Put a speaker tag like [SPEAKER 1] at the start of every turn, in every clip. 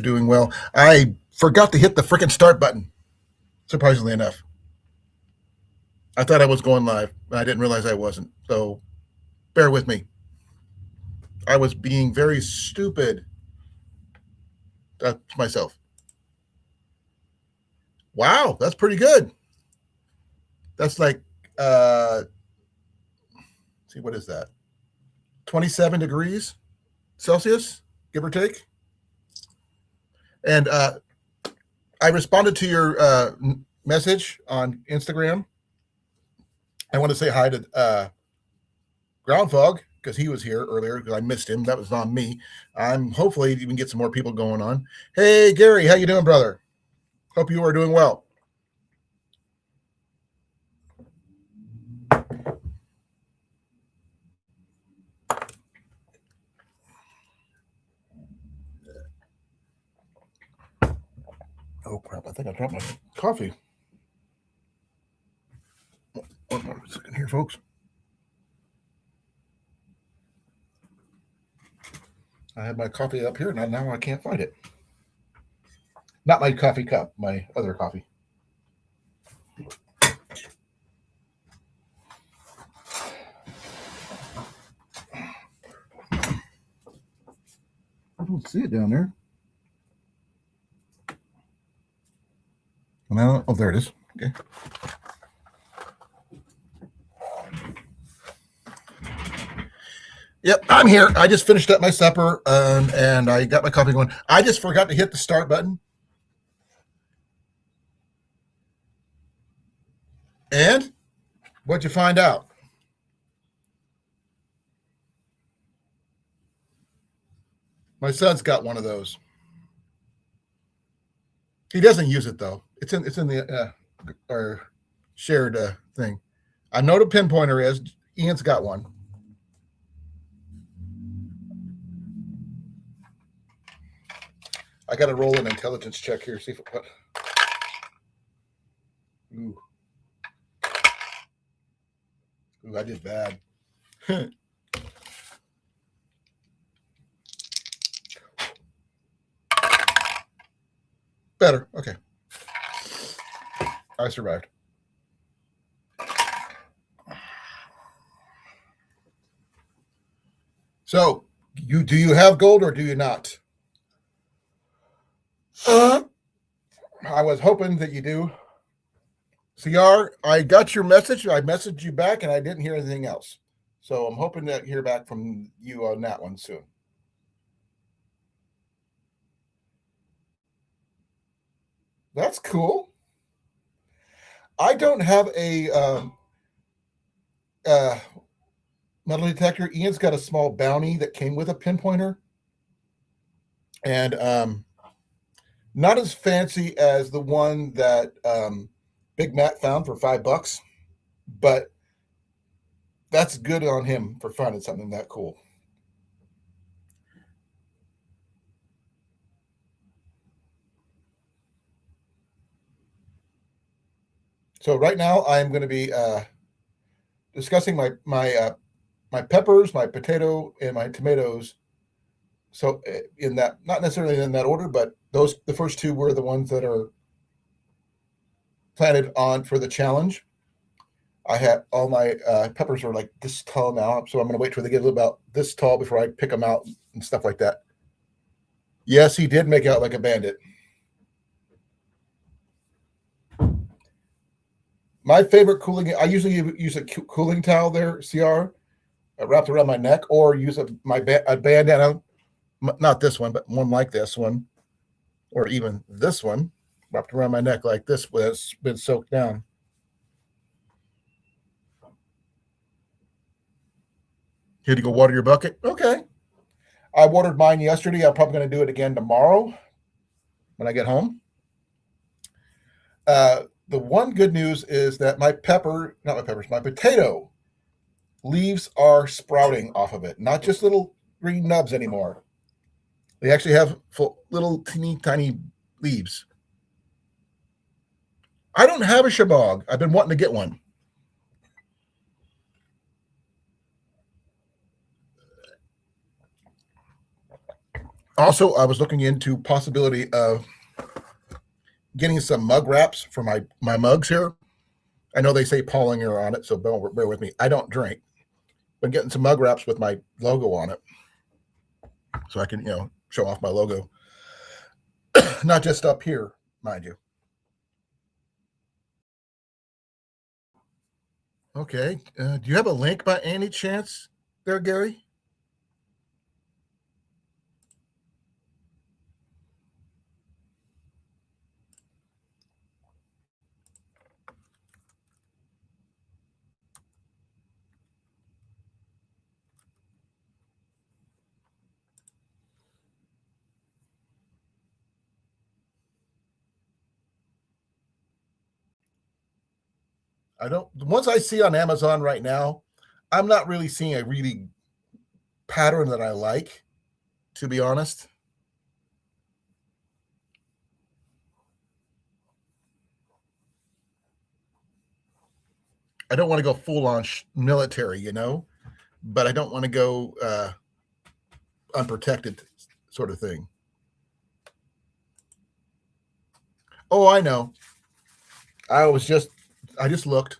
[SPEAKER 1] doing well. I forgot to hit the freaking start button, surprisingly enough. I thought I was going live, but I didn't realize I wasn't. So bear with me. I was being very stupid. That's myself. Wow, that's pretty good. That's like, see, what is that? 27 degrees Celsius, give or take. And I responded to your message on Instagram. I want to say hi to Groundfog because he was here earlier because I missed him. That was on me. I'm hopefully you can get some more people going on. Hey, Gary, how you doing, brother? Hope you are doing well. Oh, crap. I think I dropped my coffee. One more second here, folks. I had my coffee up here, and now I can't find it. Not my coffee cup, my other coffee. I don't see it down there. Well, oh, there it is. Okay. Yep, I'm here. I just finished up my supper and I got my coffee going. I just forgot to hit the start button. And what'd you find out? My son's got one of those. He doesn't use it though. It's in the our shared thing. I know the pinpointer is. Ian's got one. I got to roll an intelligence check here. See if it. Ooh. Ooh, I did bad. Better. Okay. I survived. So, do you have gold or do you not? I was hoping that you do. CR, I got your message. I messaged you back and I didn't hear anything else. So I'm hoping to hear back from you on that one soon. That's cool. I don't have a metal detector. Ian's got a small bounty that came with a pinpointer. And not as fancy as the one that Big Matt found for $5, but that's good on him for finding something that cool. So right now I'm going to be discussing my peppers, my potato, and my tomatoes. So in that, not necessarily in that order, but the first two were the ones that are planted on for the challenge. I had all my peppers are like this tall now, so I'm going to wait till they get a little about this tall before I pick them out and stuff like that. Yes, he did make out like a bandit. My favorite cooling, I usually use a cooling towel there, CR, wrapped around my neck, or use a bandana, not this one, but one like this one, or even this one, wrapped around my neck like this, where it's been soaked down. Here to go water your bucket? Okay. I watered mine yesterday. I'm probably going to do it again tomorrow when I get home. The one good news is that my potato leaves are sprouting off of it. Not just little green nubs anymore. They actually have little teeny tiny leaves. I don't have a shabog. I've been wanting to get one. Also, I was looking into possibility of getting some mug wraps for my mugs here. I know they say Paulinger on it, so bear with me. I don't drink, but getting some mug wraps with my logo on it, so I can show off my logo, not just up here, mind you. Okay, do you have a link by any chance there, Gary? I don't. The ones I see on Amazon right now, I'm not really seeing a really pattern that I like, to be honest. I don't want to go full on military, but I don't want to go unprotected sort of thing. Oh, I know. I just looked.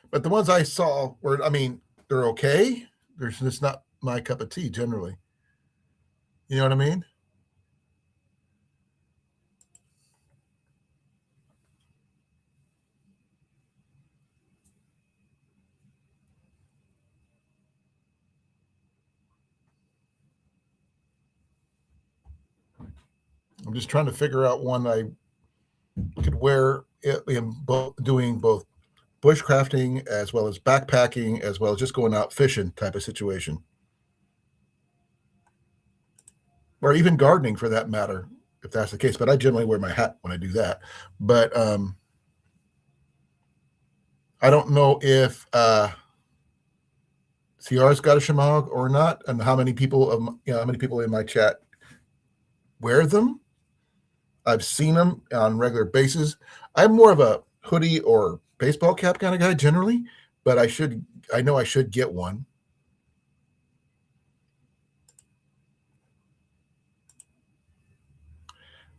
[SPEAKER 1] But the ones I saw were, I mean, they're okay. There's just not my cup of tea generally. You know what I mean? I'm just trying to figure out one I could wear in doing both bushcrafting as well as backpacking as well as just going out fishing type of situation, or even gardening for that matter, if that's the case. But I generally wear my hat when I do that. But I don't know if CR's got a shamag or not, and how many people how many people in my chat wear them. I've seen them on regular basis. I'm more of a hoodie or baseball cap kind of guy generally, but I know I should get one.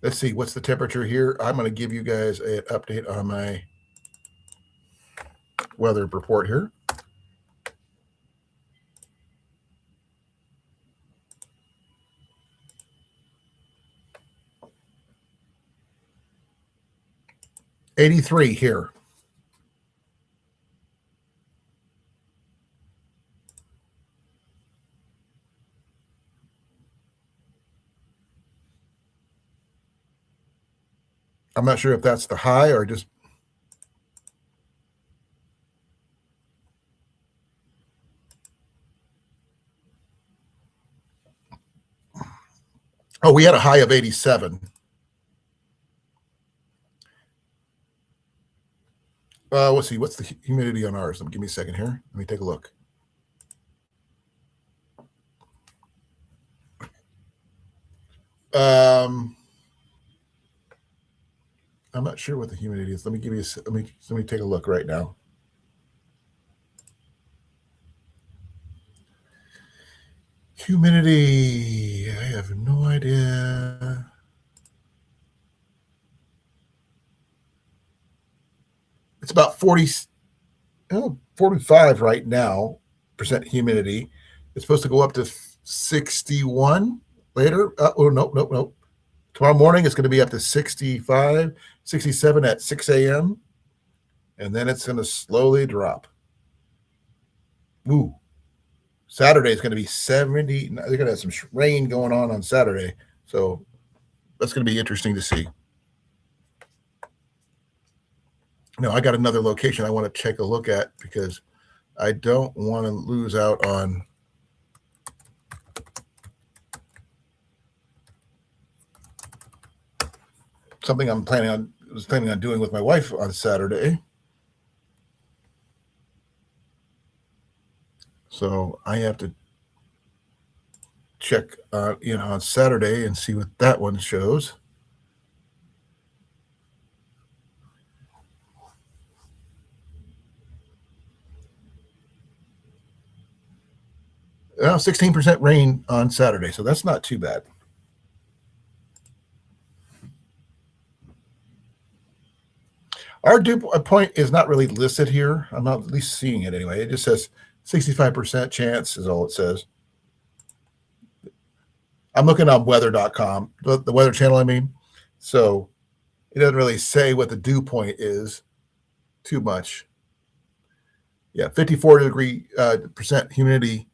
[SPEAKER 1] Let's see, what's the temperature here? I'm going to give you guys an update on my weather report here. '83 here. I'm not sure if that's the high or just. Oh, we had a high of 87. Let's see, what's the humidity on ours? Give me a second here. Let me take a look. I'm not sure what the humidity is. Let me take a look right now. Humidity, I have no idea. It's about 45 right now percent humidity. It's supposed to go up to 61 later. Nope. Tomorrow morning it's going to be up to 65, 67 at 6 a.m. And then it's going to slowly drop. Ooh. Saturday is going to be 70. They're going to have some rain going on Saturday. So that's going to be interesting to see. No, I got another location I want to take a look at because I don't want to lose out on something I was planning on doing with my wife on Saturday. So I have to check, on Saturday and see what that one shows. 16% rain on Saturday, so that's not too bad. Our dew point is not really listed here. I'm not at least seeing it anyway. It just says 65% chance is all it says. I'm looking on weather.com, the weather channel, I mean. So it doesn't really say what the dew point is too much. Yeah, 54 degree percent humidity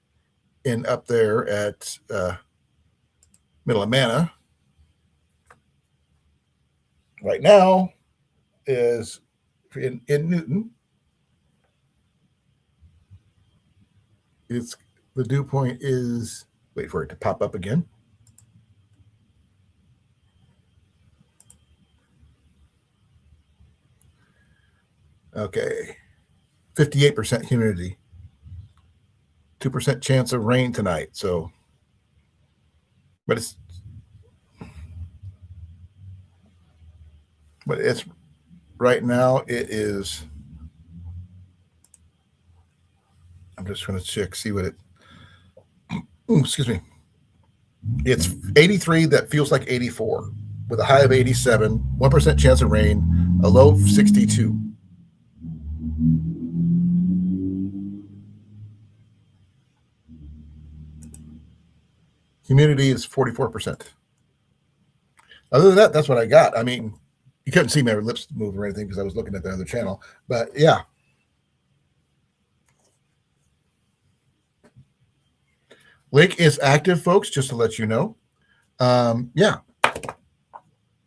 [SPEAKER 1] in up there at Middle Amana. Right now is in Newton. It's the dew point is, wait for it to pop up again. Okay, 58% humidity, 2% chance of rain tonight. So, but it's right now it is. I'm just going to check, see what it. Excuse me. It's 83 that feels like 84 with a high of 87, 1% chance of rain, a low of 62. Humidity is 44%. Other than that, that's what I got. I mean, you couldn't see my lips move or anything because I was looking at the other channel. But yeah. Lake is active, folks, just to let you know. Yeah.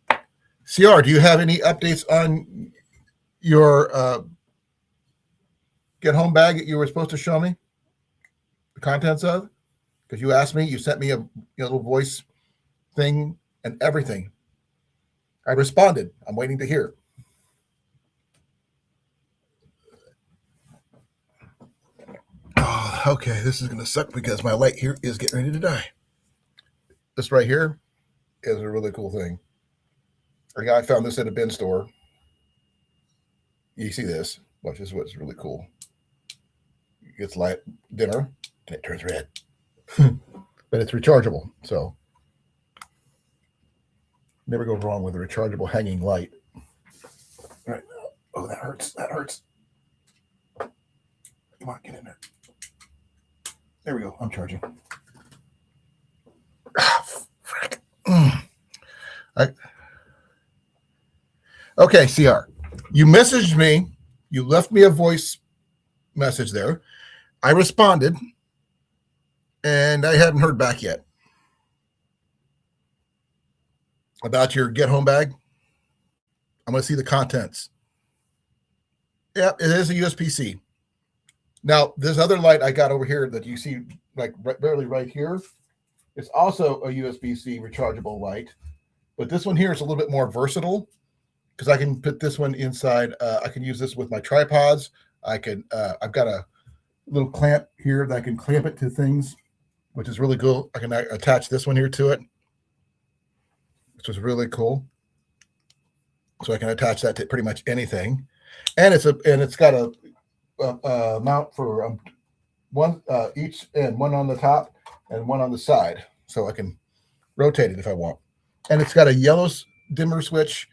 [SPEAKER 1] CR, do you have any updates on your get home bag that you were supposed to show me the contents of? Because you asked me, you sent me a little voice thing and everything. I responded. I'm waiting to hear. Oh, okay, this is going to suck because my light here is getting ready to die. This right here is a really cool thing. A guy found this at a bin store. You see this? Watch this. What's really cool. It gets light dimmer and it turns red, but it's rechargeable. So never go wrong with a rechargeable hanging light. Right now. Oh, that hurts. That hurts. Come on, get in there. There we go. I'm charging. Frick. Okay, CR. You messaged me. You left me a voice message there. I responded, and I haven't heard back yet about your get home bag. I'm going to see the contents. Yeah, it is a USB-C. Now, this other light I got over here that you see like barely right here, it's also a USB-C rechargeable light, but this one here is a little bit more versatile because I can put this one inside. I can use this with my tripods. I've got a little clamp here that I can clamp it to things, which is really cool. I can attach this one here to it, which is really cool. So I can attach that to pretty much anything, and it's got a mount for one each end, one on the top and one on the side, so I can rotate it if I want. And it's got a yellow dimmer switch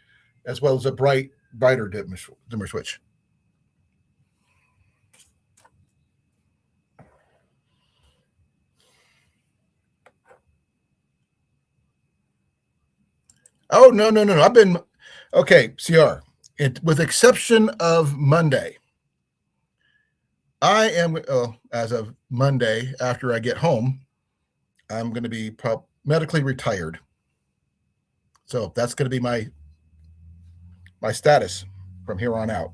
[SPEAKER 1] as well as a brighter dimmer switch. Oh, no. I've been okay, CR. With exception of Monday, I am as of Monday after I get home, I'm going to be medically retired. So that's going to be my status from here on out.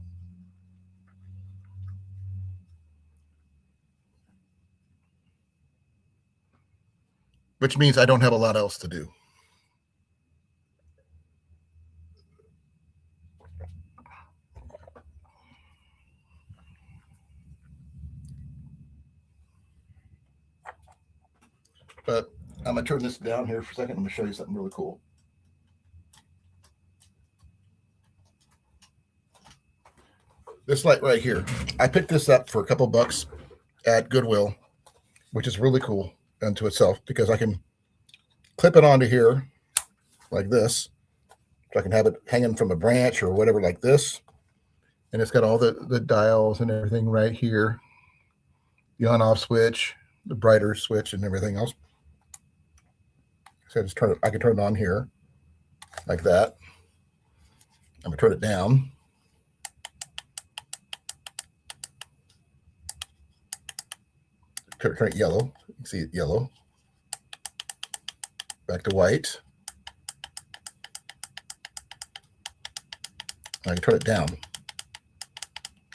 [SPEAKER 1] Which means I don't have a lot else to do. But I'm going to turn this down here for a second. I'm going to show you something really cool. This light right here, I picked this up for a couple bucks at Goodwill, which is really cool unto itself because I can clip it onto here like this. So I can have it hanging from a branch or whatever like this. And it's got all the dials and everything right here. The on-off switch, the brighter switch, and everything else. So I can turn it on here like that. I'm going to turn it down. Turn it yellow. You can see it yellow. Back to white. I can turn it down.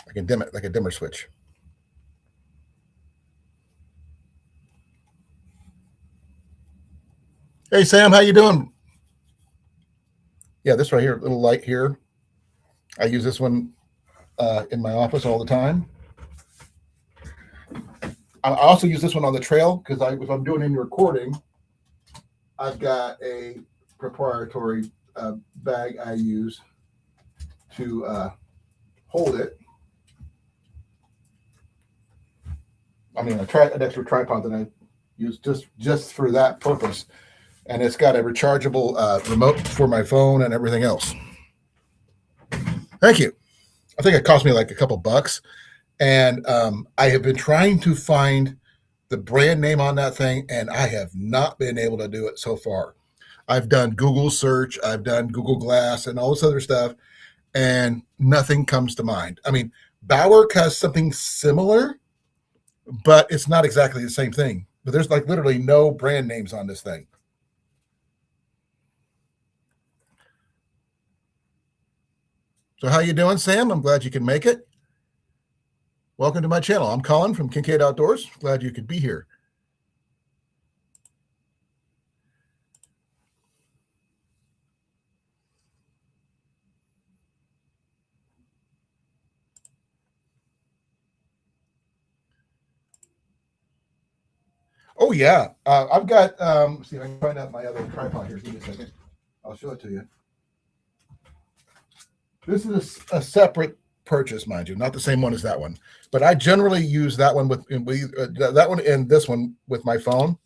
[SPEAKER 1] I can dim it like a dimmer switch. Hey Sam, how you doing? Yeah, this right here, little light here. I use this one in my office all the time. I also use this one on the trail because if I'm doing any recording, I've got a proprietary bag I use to hold it. I mean, an extra tripod that I use just for that purpose, and it's got a rechargeable remote for my phone and everything else. Thank you. I think it cost me like a couple bucks. And I have been trying to find the brand name on that thing, and I have not been able to do it so far. I've done Google search, I've done Google Glass, and all this other stuff, and nothing comes to mind. I mean, Bauer has something similar, but it's not exactly the same thing. But there's like literally no brand names on this thing. So how you doing, Sam? I'm glad you can make it. Welcome to my channel. I'm Colin from Kincaid Outdoors. Glad you could be here. Oh yeah, I've got. See if I can find out my other tripod here. Give me a second. I'll show it to you. This is a separate purchase, mind you, not the same one as that one. But I generally use that one with that one and this one with my phone.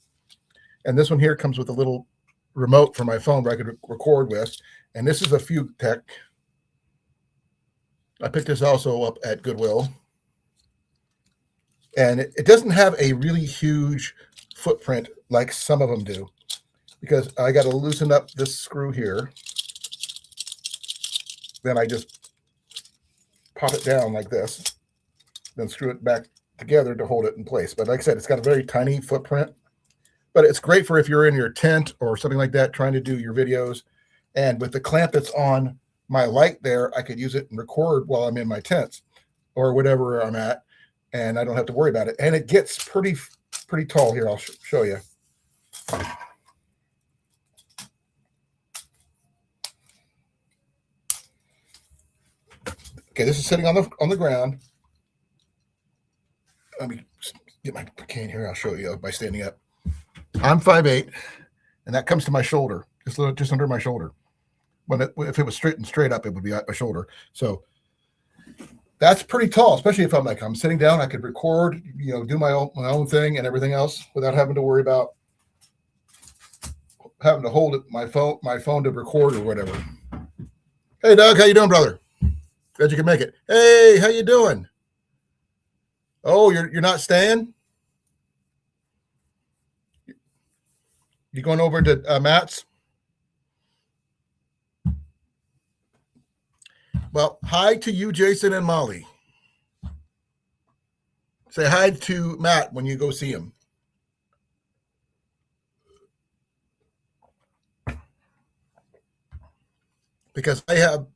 [SPEAKER 1] And this one here comes with a little remote for my phone where I could record with. And this is a Fugue Tech. I picked this also up at Goodwill. And it doesn't have a really huge footprint like some of them do, because I got to loosen up this screw here. Then I just pop it down like this, then screw it back together to hold it in place. But like I said, it's got a very tiny footprint, but it's great for if you're in your tent or something like that, trying to do your videos. And with the clamp that's on my light there, I could use it and record while I'm in my tent or whatever I'm at, and I don't have to worry about it. And it gets pretty tall here. I'll show you. Okay, this is sitting on the ground. Let me get my cane here. I'll show you by standing up. I'm 5'8", and that comes to my shoulder, just under my shoulder. If it was straight up, it would be at my shoulder. So that's pretty tall, especially if I'm sitting down. I could record, do my own thing and everything else without having to worry about having to hold my phone to record or whatever. Hey, Doug, how you doing, brother? Glad you can make it. Hey, how you doing? Oh, you're not staying? You going over to Matt's? Well, hi to you, Jason and Molly. Say hi to Matt when you go see him. Because I have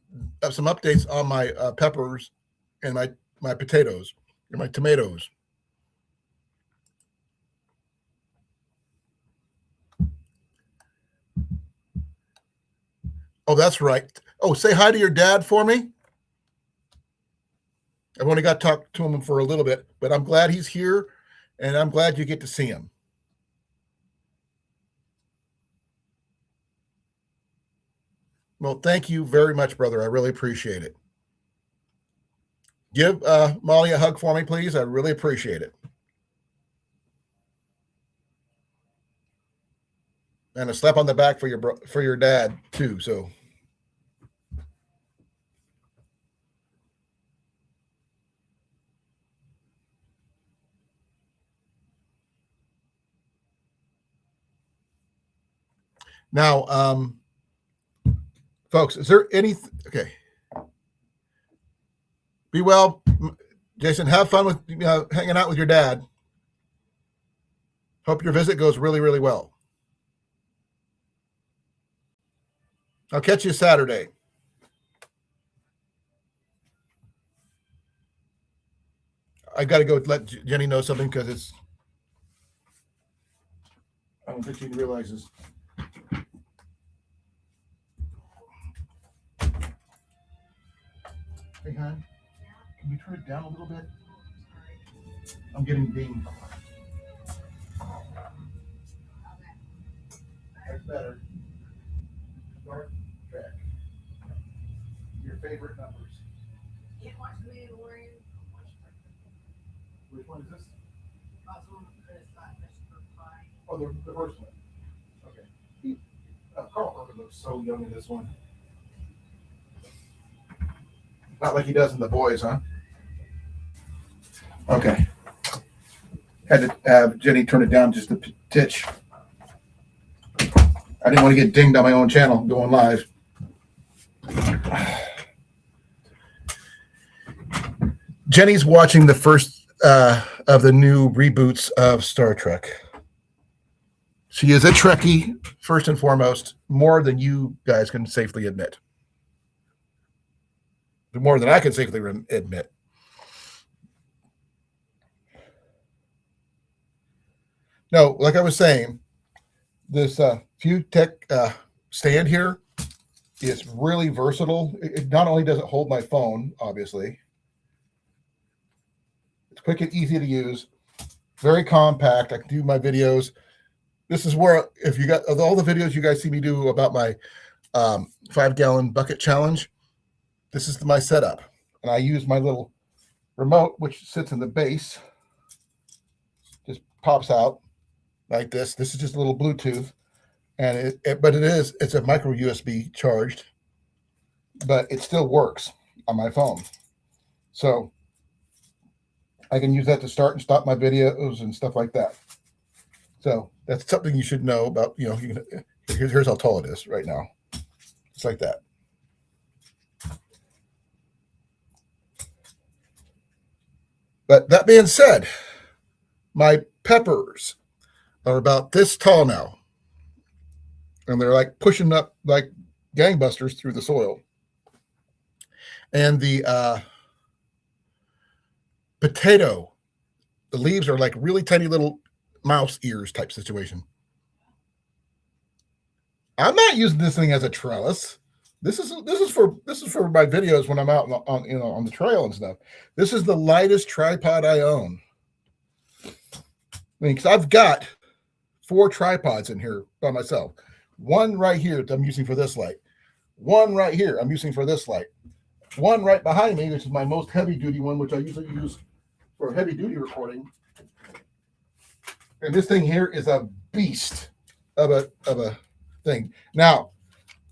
[SPEAKER 1] some updates on my peppers and my potatoes and my tomatoes. Oh, that's right. Oh, say hi to your dad for me. I've only got to talk to him for a little bit, but I'm glad he's here, and I'm glad you get to see him. Well, thank you very much, brother. I really appreciate it. Give Molly a hug for me, please. I really appreciate it. And a slap on the back for your dad too. So now, folks, is there any? Okay, be well, Jason. Have fun with hanging out with your dad. Hope your visit goes really, really well. I'll catch you Saturday. I got to go let Jenny know something because it's. I don't think she realizes. Hey, hon, can you turn it down a little bit? I'm getting dinged. That's better. Start Trek. Your favorite numbers. Can't watch the Mandalorian. Which one is this? Oh, the first one. Okay. Carl Urban looks so young in this one. Not like he does in The Boys, huh? Okay. Had to have Jenny turn it down just a titch. I didn't want to get dinged on my own channel going live. Jenny's watching the first of the new reboots of Star Trek. She is a Trekkie, first and foremost, more than you guys can safely admit. More than I can safely admit. No, like I was saying, this View Tech stand here is really versatile. It not only does it hold my phone, obviously, it's quick and easy to use, very compact. I can do my videos. This is where, if you got all the videos you guys see me do about my 5-gallon bucket challenge, this is my setup. And I use my little remote, which sits in the base, just pops out like this. This is just a little Bluetooth, and it's a micro USB charged, but it still works on my phone. So I can use that to start and stop my videos and stuff like that. So that's something you should know about. Here's how tall it is right now. It's like that. But that being said, my peppers are about this tall now. And they're like pushing up like gangbusters through the soil. And the potato, the leaves are like really tiny little mouse ears type situation. I'm not using this thing as a trellis. This is for my videos when I'm out on the trail and stuff. This is the lightest tripod I own. I mean, because I've got 4 tripods in here by myself. One right here that I'm using for this light. One right here I'm using for this light. One right behind me, which is my most heavy duty one, which I usually use for heavy duty recording. And this thing here is a beast of a thing. Now,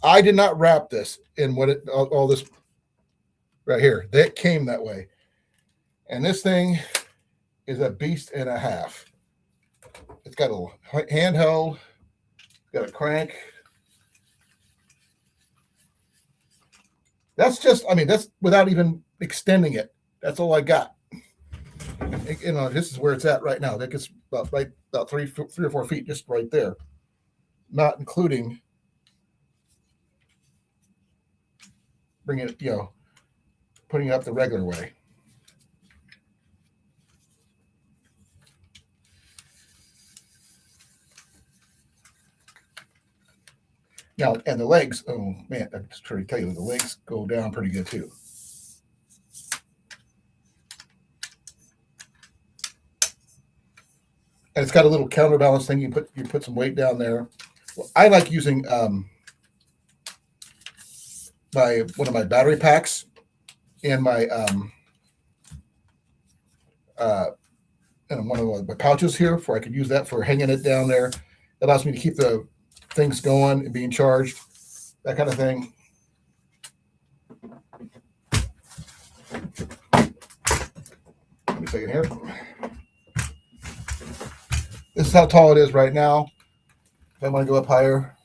[SPEAKER 1] I did not wrap this in all this right here. That came that way. And this thing is a beast and a half. It's got a handheld, got a crank. That's without even extending it. That's all I got. This is where it's at right now. That gets about 3 or 4 feet, just right there. Not including bringing it, putting it up the regular way. Now, and the legs, oh man, I'm just trying to tell you, the legs go down pretty good too. And it's got a little counterbalance thing. You put some weight down there. Well, I like using one of my battery packs in my in one of my pouches here, for I could use that for hanging it down there. It allows me to keep the things going and being charged, that kind of thing. Let me take it here. This is how tall it is right now. If I want to go up higher,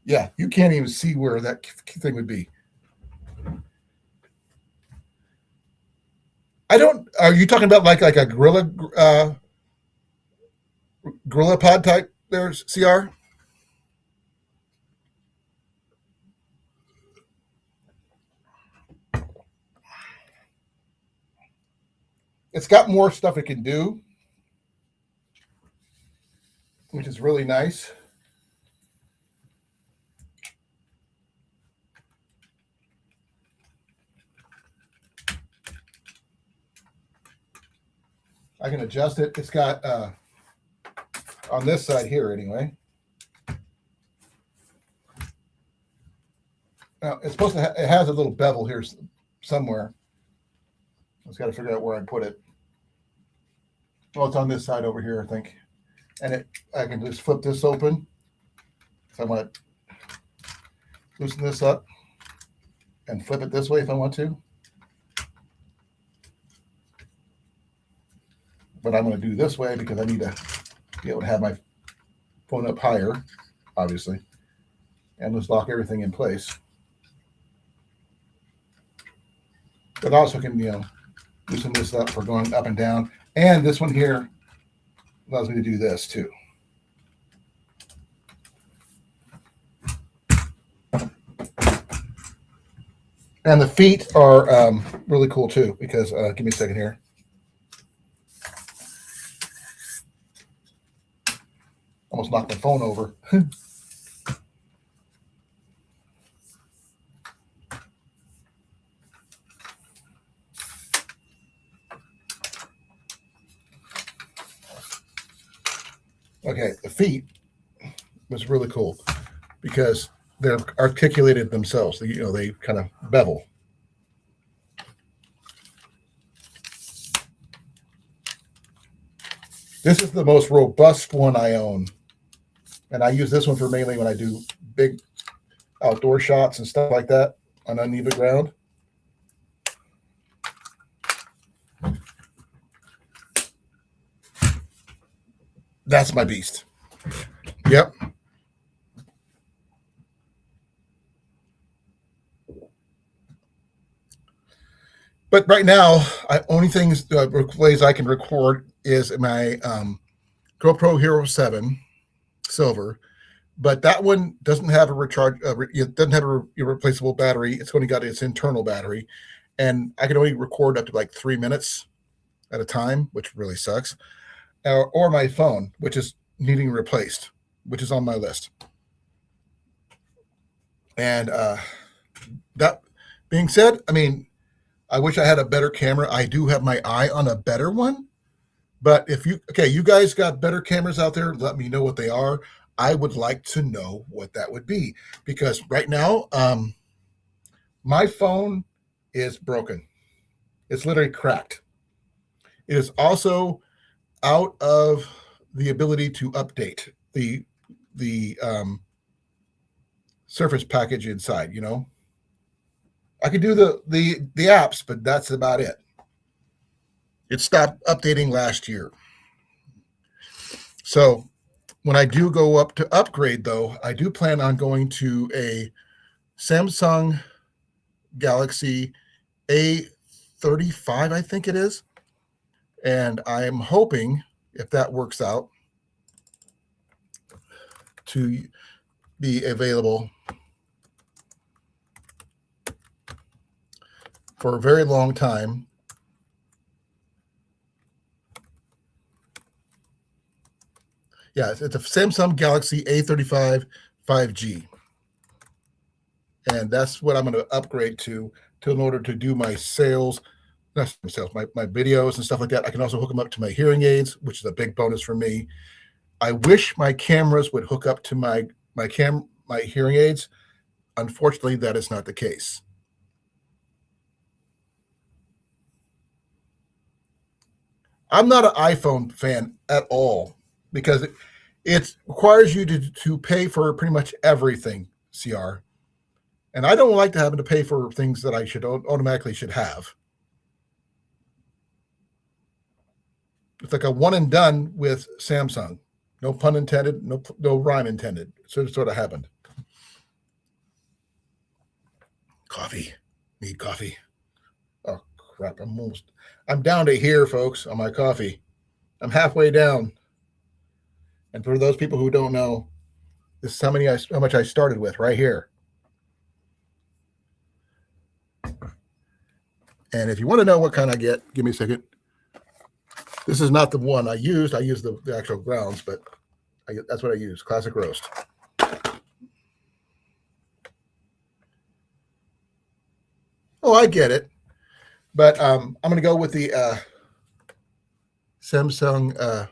[SPEAKER 1] yeah, you can't even see where that thing would be. I don't. Are you talking about like a gorilla pod type there, CR? It's got more stuff it can do, which is really nice. I can adjust it. It's got on this side here anyway. Now it's supposed to. It has a little bevel here somewhere. I just got to figure out where I put it. Well, it's on this side over here, I think. And I can just flip this open. So I want to loosen this up and flip it this way if I want to. But I'm going to do this way because I need to be able to have my phone up higher, obviously. And let's lock everything in place. But also can, loosen this up for going up and down. And this one here allows me to do this too. And the feet are really cool too, because give me a second here. Almost knocked my phone over. Okay, the feet was really cool because they're articulated themselves. They kind of bevel. This is the most robust one I own. And I use this one for mainly when I do big outdoor shots and stuff like that on uneven ground. That's my beast. Yep. But right now, only ways I can record is my GoPro Hero 7 Silver. But that one doesn't have a recharge. It doesn't have a irreplaceable battery. It's only got its internal battery, and I can only record up to like 3 minutes at a time, which really sucks. Or my phone, which is needing replaced, which is on my list. And that being said, I wish I had a better camera. I do have my eye on a better one. But if you guys got better cameras out there, let me know what they are. I would like to know what that would be, because right now, my phone is broken. It's literally cracked. It is also out of the ability to update the Surface package inside. I could do the apps, but that's about it. It stopped updating last year. So when I do go up to upgrade, though, I do plan on going to a Samsung Galaxy A35, I think it is. And I'm hoping, if that works out, to be available for a very long time. Yeah, it's a Samsung Galaxy A35 5G. And that's what I'm going to upgrade to in order to do my sales, not sales, my videos and stuff like that. I can also hook them up to my hearing aids, which is a big bonus for me. I wish my cameras would hook up to my my hearing aids. Unfortunately, that is not the case. I'm not an iPhone fan at all because it requires you to pay for pretty much everything, CR. And I don't like to having to pay for things that I should automatically should have. It's like a one and done with Samsung. No pun intended, no rhyme intended. So it sort of happened. Coffee. Need coffee. Oh crap. I'm down to here, folks, on my coffee. I'm halfway down. And for those people who don't know, this is how much I started with right here. And if you want to know what kind I get, give me a second. This is not the one I used. I used the actual grounds, but that's what I use. Classic roast. Oh, I get it. But I'm going to go with the Samsung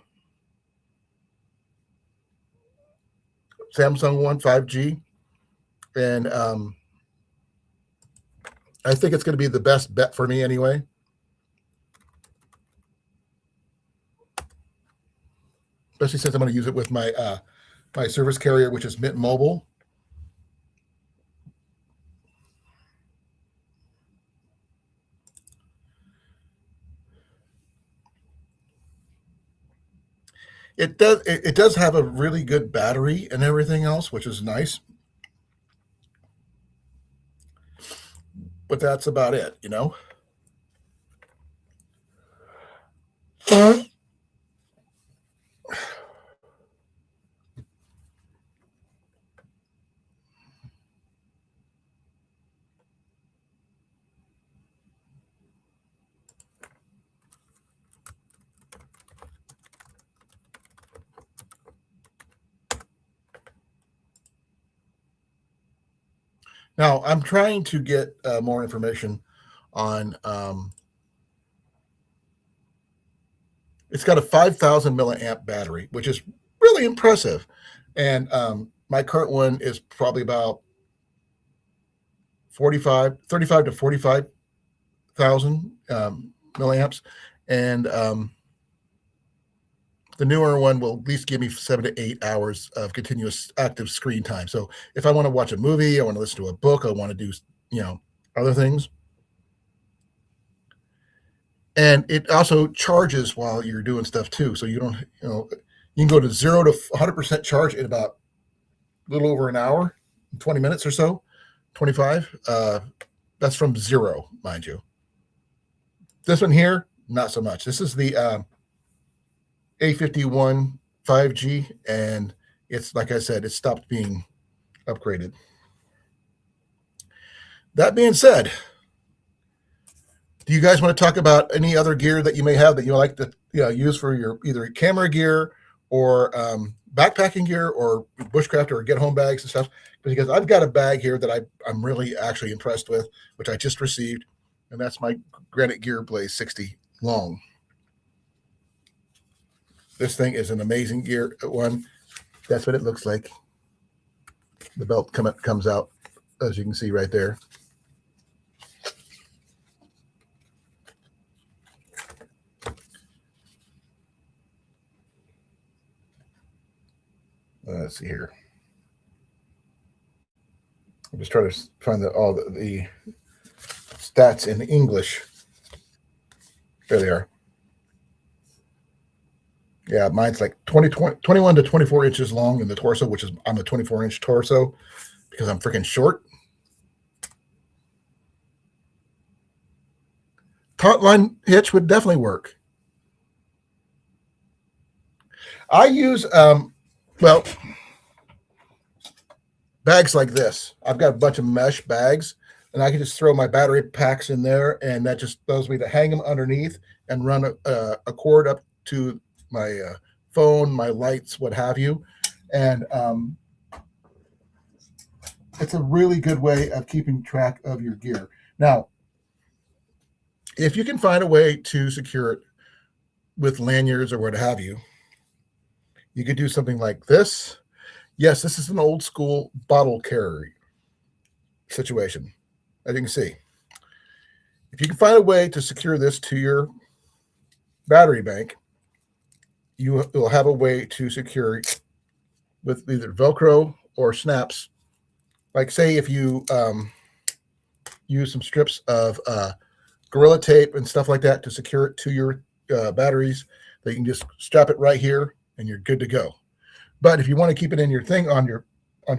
[SPEAKER 1] One 5G. And I think it's going to be the best bet for me anyway. Especially since I'm going to use it with my my service carrier, which is Mint Mobile. It does have a really good battery and everything else, which is nice. But that's about it, you know. Now, I'm trying to get more information on. It's got a 5,000 milliamp battery, which is really impressive. And my current one is probably about 35 to 45,000 milliamps. And the newer one will at least give me 7 to 8 hours of continuous active screen time. So if I want to watch a movie, I want to listen to a book, I want to do, other things. And it also charges while you're doing stuff too. So you don't, you can go to 0 to 100% charge in about a little over an hour, 20 minutes or so, 25. That's from 0, mind you. This one here, not so much. This is the A51 5G, and it's, like I said, it stopped being upgraded. That being said, do you guys want to talk about any other gear that you may have that you like to use for your either camera gear or backpacking gear or bushcraft or get home bags and stuff? Because I've got a bag here that I'm really actually impressed with, which I just received, and that's my Granite Gear Blaze 60 long. This thing is an amazing gear one. That's what it looks like. The belt comes out, as you can see right there. Let's see here. I'm just trying to find all the stats in English. There they are. Yeah, mine's like 21 to 24 inches long in the torso, which is I'm a 24-inch torso because I'm freaking short. Taut line hitch would definitely work. I use bags like this. I've got a bunch of mesh bags, and I can just throw my battery packs in there, and that just allows me to hang them underneath and run a cord up to my phone, my lights, what have you. And it's a really good way of keeping track of your gear. Now, if you can find a way to secure it with lanyards or what have you, you could do something like this. Yes, this is an old school bottle carrier situation, as you can see. If you can find a way to secure this to your battery bank, you will have a way to secure with either Velcro or snaps. Like, say, if you use some strips of Gorilla Tape and stuff like that to secure it to your batteries, that you can just strap it right here and you're good to go. But if you want to keep it in your thing on your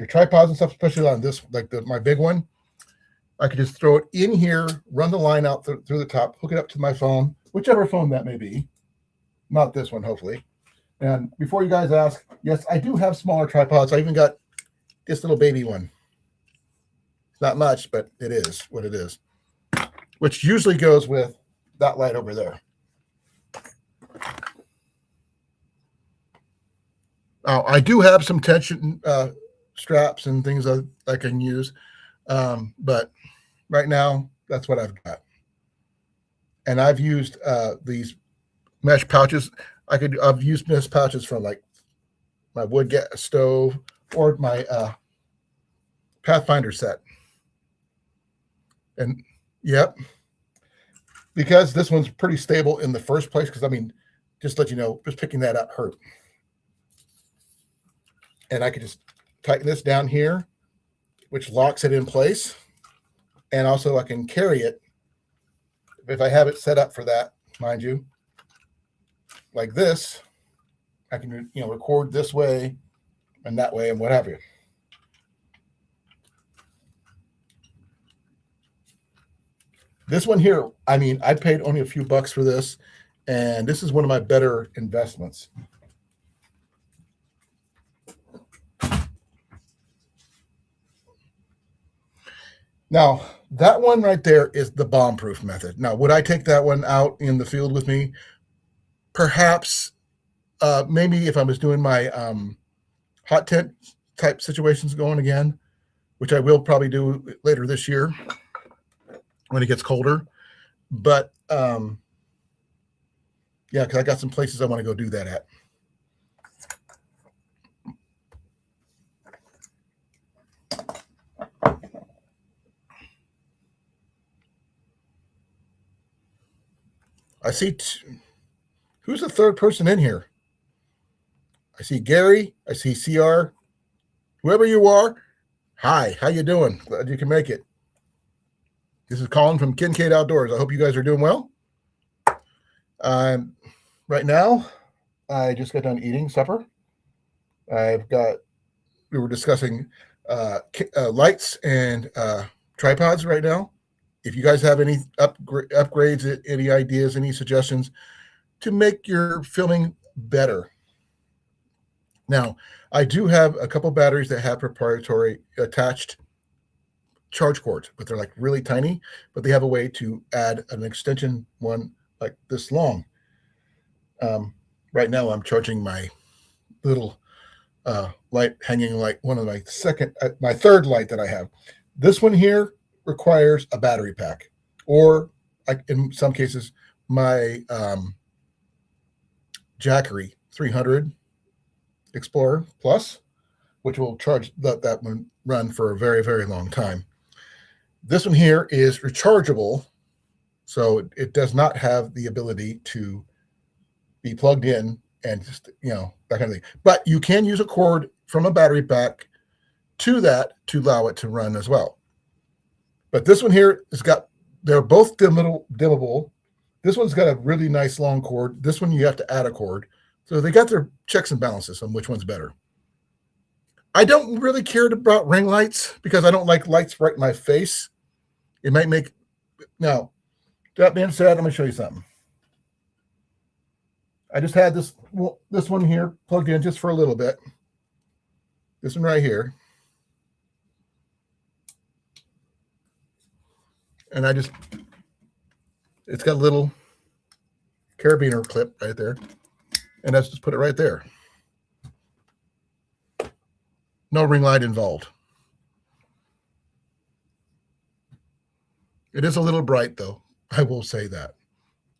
[SPEAKER 1] tripods and stuff, especially on this, like my big one, I could just throw it in here, run the line out through the top, hook it up to my phone, whichever phone that may be. Not this one, hopefully. And before you guys ask, yes, I do have smaller tripods. I even got this little baby one. It's not much, but it is what it is, which usually goes with that light over there. I do have some tension straps and things I can use, but right now that's what I've got. And I've used these mesh pouches. I've used mesh pouches from like my wood stove or my Pathfinder set. And yep, because this one's pretty stable in the first place. Because I mean, just to let you know, just picking that up hurt. And I could just tighten this down here, which locks it in place. And also I can carry it if I have it set up for that, mind you, like this. I can, record this way and that way and what have you. This one here, I mean, I paid only a few bucks for this, and this is one of my better investments. Now, that one right there is the bomb-proof method. Now, would I take that one out in the field with me? Perhaps, maybe if I was doing my hot tent type situations going again, which I will probably do later this year when it gets colder. But yeah, because I got some places I want to go do that at. I see who's the third person in here? I see Gary. I see CR. Whoever you are, hi. How you doing? Glad you can make it. This is Colin from Kincaid Outdoors. I hope you guys are doing well. Right now, I just got done eating supper. We were discussing lights and tripods right now. If you guys have any upgrades, any ideas, any suggestions to make your filming better. Now, I do have a couple batteries that have proprietary attached charge cords, but they're like really tiny, but they have a way to add an extension one like this long. Right now I'm charging my little light hanging light, one of my third light that I have. This one here requires a battery pack, or in some cases, my Jackery 300 Explorer Plus, which will charge that one run for a very, very long time. This one here is rechargeable, so it does not have the ability to be plugged in and just, that kind of thing. But you can use a cord from a battery pack to that to allow it to run as well. But this one here they're both dimmable. This one's got a really nice long cord. This one you have to add a cord. So they got their checks and balances on which one's better. I don't really care about ring lights because I don't like lights right in my face. It might make... Now, that being said, I'm going to show you something. I just had this one here plugged in just for a little bit. This one right here. And it's got a little carabiner clip right there. And let's just put it right there. No ring light involved. It is a little bright, though. I will say that.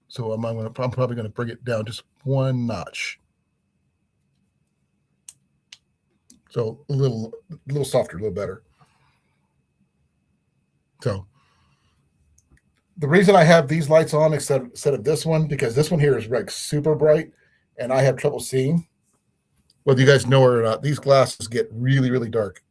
[SPEAKER 1] So I'm probably going to bring it down just one notch. So a little softer, a little better. So the reason I have these lights on instead of this one, because this one here is like super bright and I have trouble seeing. Whether you guys know or not, these glasses get really, really dark.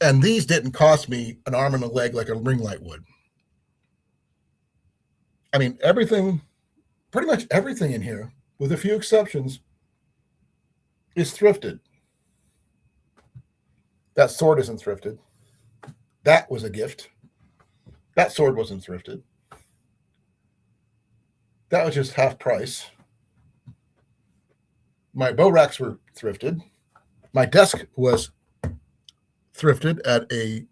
[SPEAKER 1] And these didn't cost me an arm and a leg like a ring light would. I mean, everything, pretty much everything in here, with a few exceptions, is thrifted. That sword isn't thrifted. That was a gift. That sword wasn't thrifted. That was just half price. My bow racks were thrifted. My desk was thrifted at a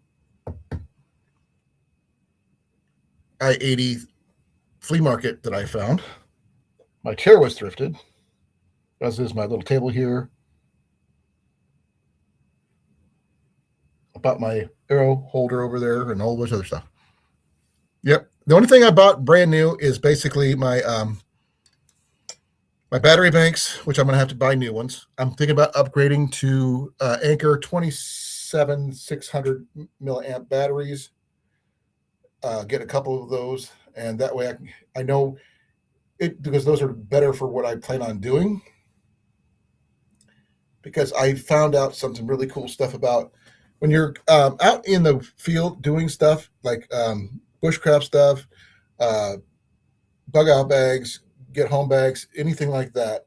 [SPEAKER 1] I-80 flea market that I found. My chair was thrifted, as is my little table here. I bought my arrow holder over there and a whole bunch of other stuff. Yep. The only thing I bought brand new is basically my my battery banks, which I'm going to have to buy new ones. I'm thinking about upgrading to Anchor 27,600 milliamp batteries. Get a couple of those, and that way I know it, because those are better for what I plan on doing. Because I found out something really cool stuff about when you're out in the field doing stuff like bushcraft stuff, bug out bags, get home bags, anything like that,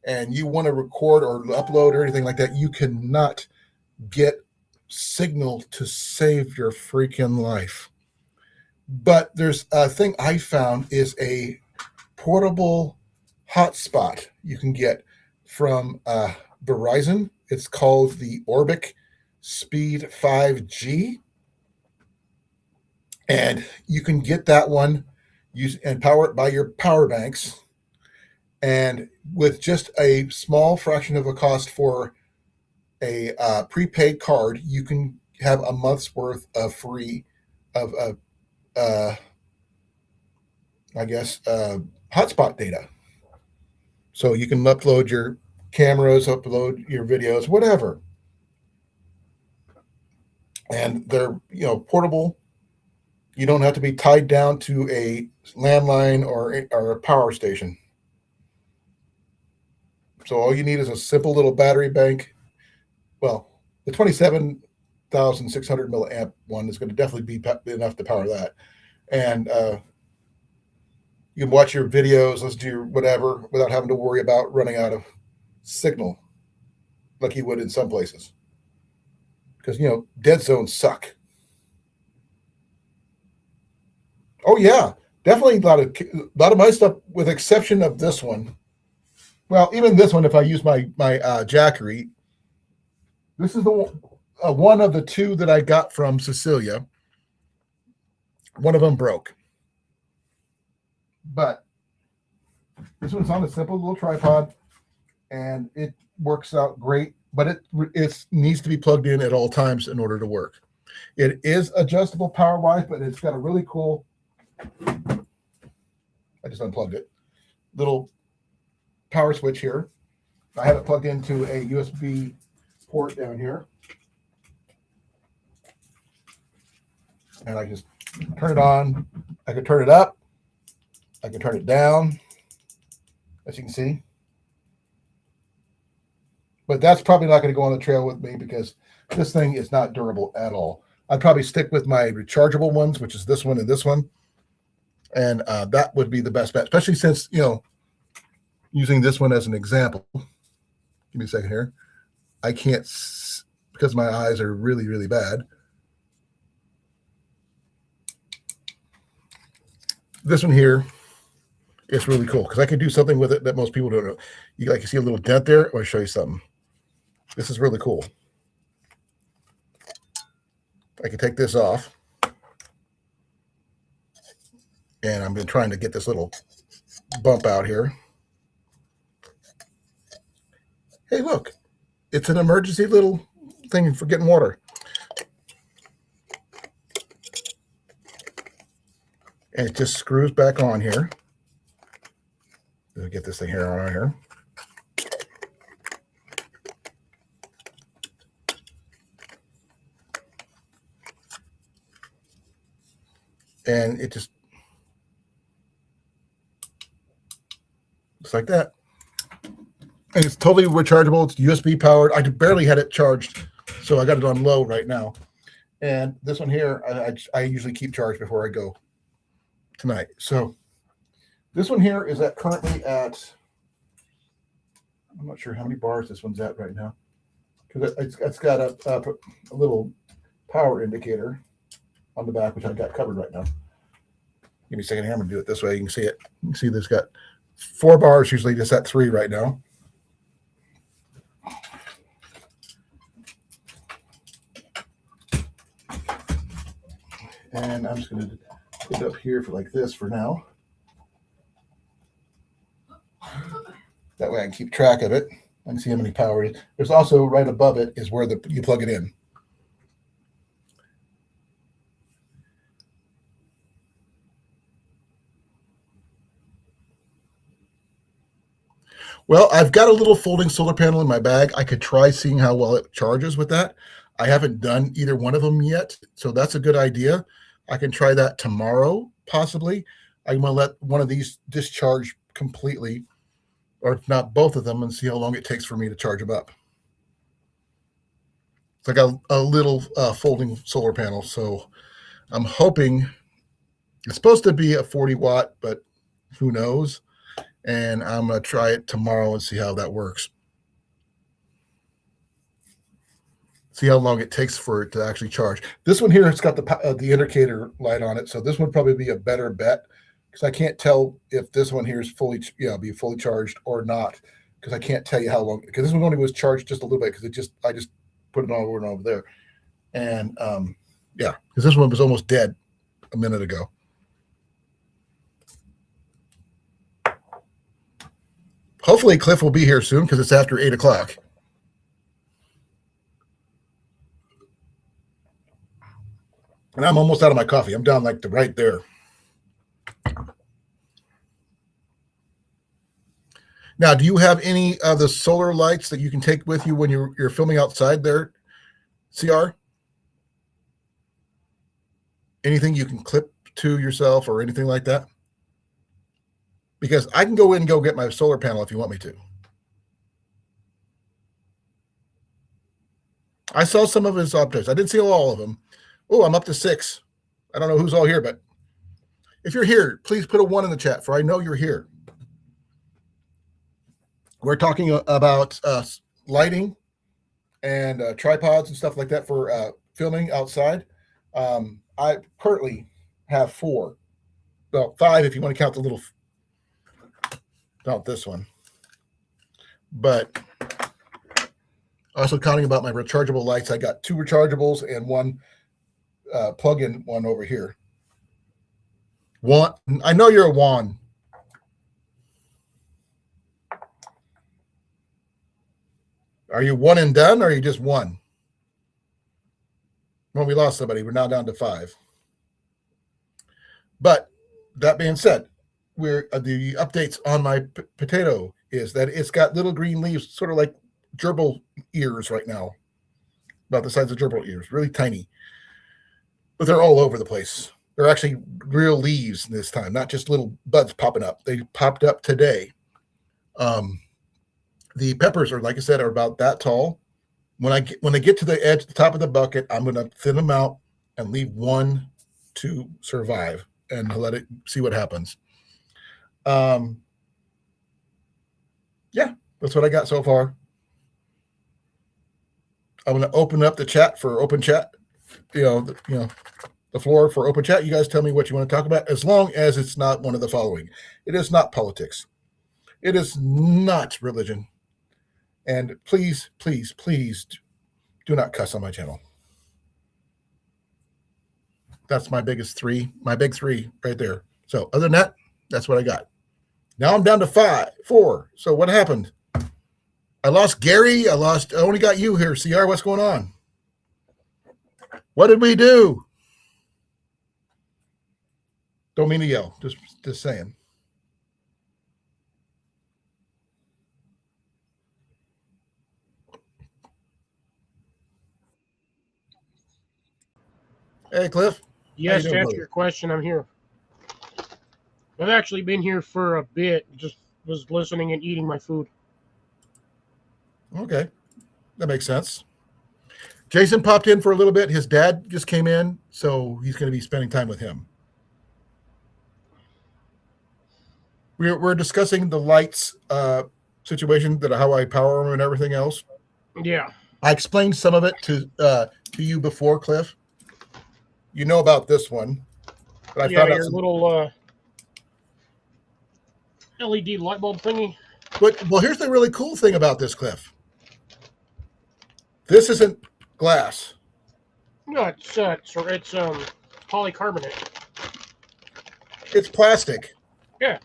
[SPEAKER 1] and you want to record or upload or anything like that, you cannot get signal to save your freaking life. But there's a thing I found is a portable hotspot you can get from Verizon. It's called the Orbic Speed 5G. And you can get that one and power it by your power banks. And with just a small fraction of a cost for a prepaid card, you can have a month's worth of free of hotspot data. So you can upload your cameras, upload your videos, whatever. And they're, portable. You don't have to be tied down to a landline or a power station. So all you need is a simple little battery bank. Well, the 27,600 milliamp one is going to definitely be enough to power that. And you can watch your videos, listen to your whatever, without having to worry about running out of signal like you would in some places. Because, dead zones suck. Oh, yeah. Definitely a lot of my stuff, with exception of this one. Well, even this one, if I use my Jackery, this is the one of the two that I got from Cecilia. One of them broke. But this one's on a simple little tripod, and it works out great. But it needs to be plugged in at all times in order to work. It is adjustable power-wise, but it's got a really cool, I just unplugged it, little power switch here. I have it plugged into a USB port down here. And I just turn it on. I can turn it up. I can turn it down, as you can see. But that's probably not going to go on the trail with me because this thing is not durable at all. I'd probably stick with my rechargeable ones, which is this one and this one. And that would be the best bet, especially since, using this one as an example. Give me a second here. I can't, because my eyes are really, really bad. This one here is really cool because I can do something with it that most people don't know. You see a little dent there? I want to show you something. This is really cool. I can take this off. And I've been trying to get this little bump out here. Hey, look. It's an emergency little thing for getting water. And it just screws back on here. Let's get this thing here on here. And it just looks like that. And it's totally rechargeable. It's USB powered. I barely had it charged, so I got it on low right now. And this one here, I usually keep charged before I go tonight. So this one here is currently at, I'm not sure how many bars this one's at right now, because it's got a little power indicator on the back, which I've got covered right now. Give me a second here. I'm going to do it this way. You can see it. You can see there's got 4 bars, usually just at 3 right now. And I'm just going to put it up here for like this for now. That way I can keep track of it. I can see how many power it is. There's also right above it is where you plug it in. Well, I've got a little folding solar panel in my bag. I could try seeing how well it charges with that. I haven't done either one of them yet, so that's a good idea. I can try that tomorrow, possibly. I'm going to let one of these discharge completely, or if not both of them, and see how long it takes for me to charge them up. It's like a little folding solar panel, so I'm hoping it's supposed to be a 40 watt, but who knows? And I'm going to try it tomorrow and see how that works. See how long it takes for it to actually charge. This one here, it's got the indicator light on it, so this would probably be a better bet, because I can't tell if this one here is fully charged or not, because I can't tell you how long. Because this one only was charged just a little bit, because I just put it on over and over there, and yeah, because this one was almost dead a minute ago. Hopefully Cliff will be here soon, because it's after 8 o'clock. And I'm almost out of my coffee. I'm down like right there. Now, do you have any of the solar lights that you can take with you when you're filming outside there, CR? Anything you can clip to yourself or anything like that? Because I can go in and go get my solar panel if you want me to. I saw some of his objects. I didn't see all of them. Oh, I'm up to 6. I don't know who's all here, but if you're here, please put a 1 in the chat, for I know you're here. We're talking about lighting and tripods and stuff like that for filming outside. I currently have 4. Well, 5 if you want to count the little, not this one. But also counting about my rechargeable lights, I got 2 rechargeables and 1 plug-in one over here. One, I know you're a Juan. Are you one and done, or are you just one? Well, we lost somebody. We're now down to 5. But that being said, the updates on my potato is that it's got little green leaves, sort of like gerbil ears right now, about the size of gerbil ears, really tiny. But they're all over the place. They're actually real leaves this time, not just little buds popping up. They popped up today. The peppers are, like I said, are about that tall. When they get to the edge, the top of the bucket, I'm going to thin them out and leave 1 to survive and let it see what happens. Yeah, that's what I got so far. I'm going to open up the chat for open chat. The floor for open chat. You guys tell me what you want to talk about, as long as it's not one of the following. It is not politics. It is not religion. And please, please, please do not cuss on my channel. That's my big 3 right there. So other than that, that's what I got. Now I'm down to 4. So what happened? I lost Gary. I only got you here. CR, what's going on? What did we do? Don't mean to yell. Just saying. Hey, Cliff.
[SPEAKER 2] Yes,
[SPEAKER 1] doing,
[SPEAKER 2] to answer
[SPEAKER 1] brother?
[SPEAKER 2] your question, I'm here. I've actually been here for a bit. Just was listening and eating my food.
[SPEAKER 1] Okay, that makes sense. Jason popped in for a little bit. His dad just came in, so he's going to be spending time with him. We're discussing the lights situation, that how I power them and everything else.
[SPEAKER 2] Yeah.
[SPEAKER 1] I explained some of it to you before, Cliff. You know about this one, but I found out
[SPEAKER 2] your
[SPEAKER 1] some.
[SPEAKER 2] little LED light bulb thingy.
[SPEAKER 1] But well, here's the really cool thing about this, Cliff. This isn't glass.
[SPEAKER 2] No, it's polycarbonate.
[SPEAKER 1] It's plastic.
[SPEAKER 2] Yeah,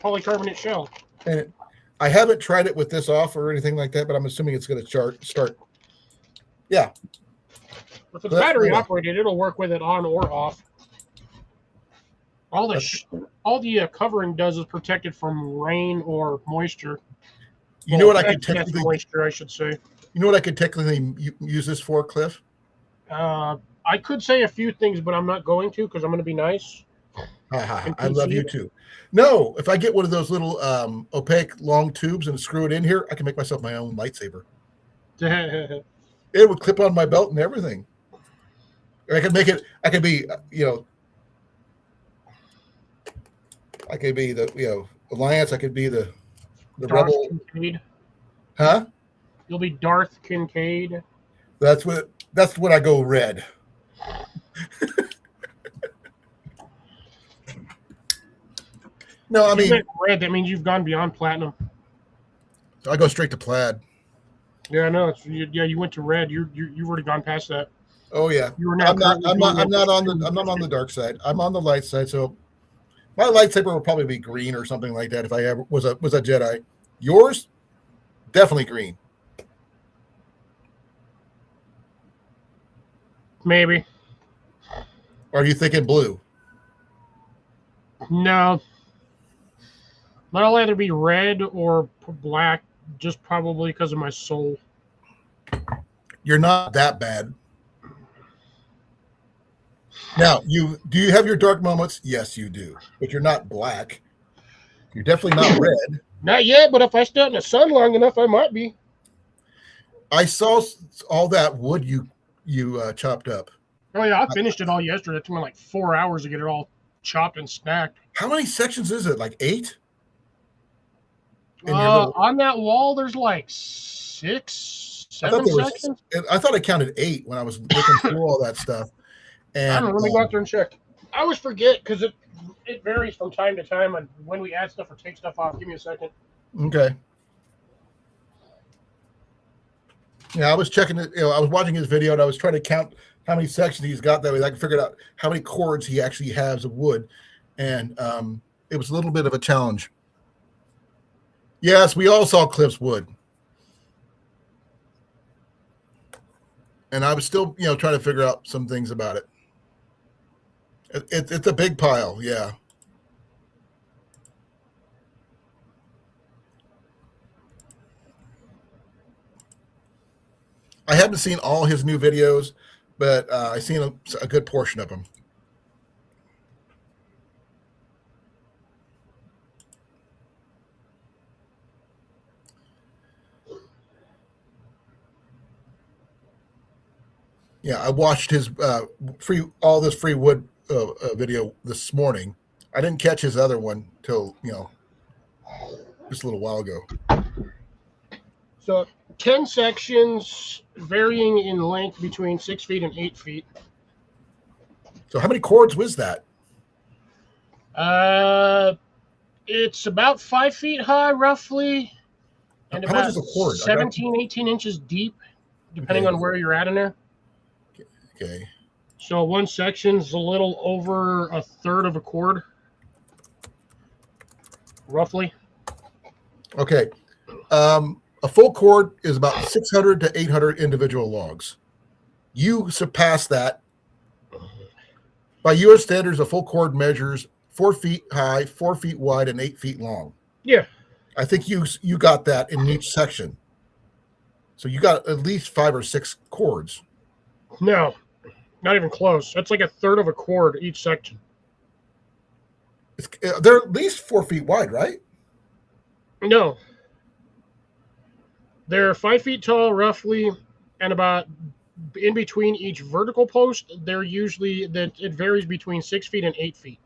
[SPEAKER 2] polycarbonate shell.
[SPEAKER 1] And I haven't tried it with this off or anything like that, but I'm assuming it's going to start. Yeah.
[SPEAKER 2] If it's battery operated, it'll work with it on or off. All the covering does is protect it from rain or moisture.
[SPEAKER 1] You know what I could technically
[SPEAKER 2] moisture, I should say.
[SPEAKER 1] You know what I could technically use this for, Cliff?
[SPEAKER 2] I could say a few things, but I'm not going to because I'm going to be nice.
[SPEAKER 1] I love you too. No, if I get one of those little opaque long tubes and screw it in here, I can make myself my own lightsaber. It would clip on my belt and everything. Or I could make it. I could be, I could be the Alliance. I could be the Rebel.
[SPEAKER 2] Kincaid.
[SPEAKER 1] Huh?
[SPEAKER 2] You'll be Darth Kincaid.
[SPEAKER 1] That's when I go red. No, I mean
[SPEAKER 2] red. That means you've gone beyond platinum.
[SPEAKER 1] I go straight to plaid.
[SPEAKER 2] Yeah, I know. You went to red. You've already gone past that.
[SPEAKER 1] Oh yeah.
[SPEAKER 2] You were now
[SPEAKER 1] I'm not on the dark side. I'm on the light side. So my lightsaber will probably be green or something like that if I ever was a Jedi. Yours, definitely green.
[SPEAKER 2] Maybe.
[SPEAKER 1] Or are you thinking blue?
[SPEAKER 2] No. But I'll either be red or black, just probably because of my soul.
[SPEAKER 1] You're not that bad. Now, do you have your dark moments? Yes, you do. But you're not black. You're definitely not red.
[SPEAKER 2] Not yet, but if I stay out in the sun long enough, I might be.
[SPEAKER 1] I saw all that wood you chopped up.
[SPEAKER 2] Oh yeah, I finished it all yesterday. It took me like 4 hours to get it all chopped and stacked.
[SPEAKER 1] How many sections is it? Like 8?
[SPEAKER 2] On that wall, there's like 6, 7 sections.
[SPEAKER 1] I thought I counted 8 when I was looking through all that stuff. And
[SPEAKER 2] I don't know. Let me go out there and check. I always forget because it varies from time to time on when we add stuff or take stuff off. Give me a second.
[SPEAKER 1] Okay. Yeah, I was checking it. I was watching his video and I was trying to count how many sections he's got. That way I can figure out how many cords he actually has of wood. And it was a little bit of a challenge. Yes, we all saw Cliff's wood. And I was still, trying to figure out some things about it. It's a big pile, yeah. I haven't seen all his new videos, but I've seen a good portion of them. Yeah, I watched his free wood video this morning. I didn't catch his other one till just a little while ago.
[SPEAKER 2] So 10 sections, varying in length between 6 feet and 8 feet.
[SPEAKER 1] So how many cords was that?
[SPEAKER 2] It's about 5 feet high, roughly, and
[SPEAKER 1] how
[SPEAKER 2] about
[SPEAKER 1] much is a cord?
[SPEAKER 2] 17, 18 inches deep, depending on where you're at in there.
[SPEAKER 1] Okay.
[SPEAKER 2] So one section's a little over a third of a cord, roughly.
[SPEAKER 1] Okay. A full cord is about 600 to 800 individual logs. You surpass that. By U.S. standards, a full cord measures 4 feet high, 4 feet wide, and 8 feet long.
[SPEAKER 2] Yeah.
[SPEAKER 1] I think you got that in each section. So you got at least 5 or 6 cords.
[SPEAKER 2] No, not even close. That's like a third of a cord each section.
[SPEAKER 1] They're at least 4 feet wide, right?
[SPEAKER 2] No. They're 5 feet tall, roughly, and about in between each vertical post, they're usually that it varies between 6 feet and 8 feet.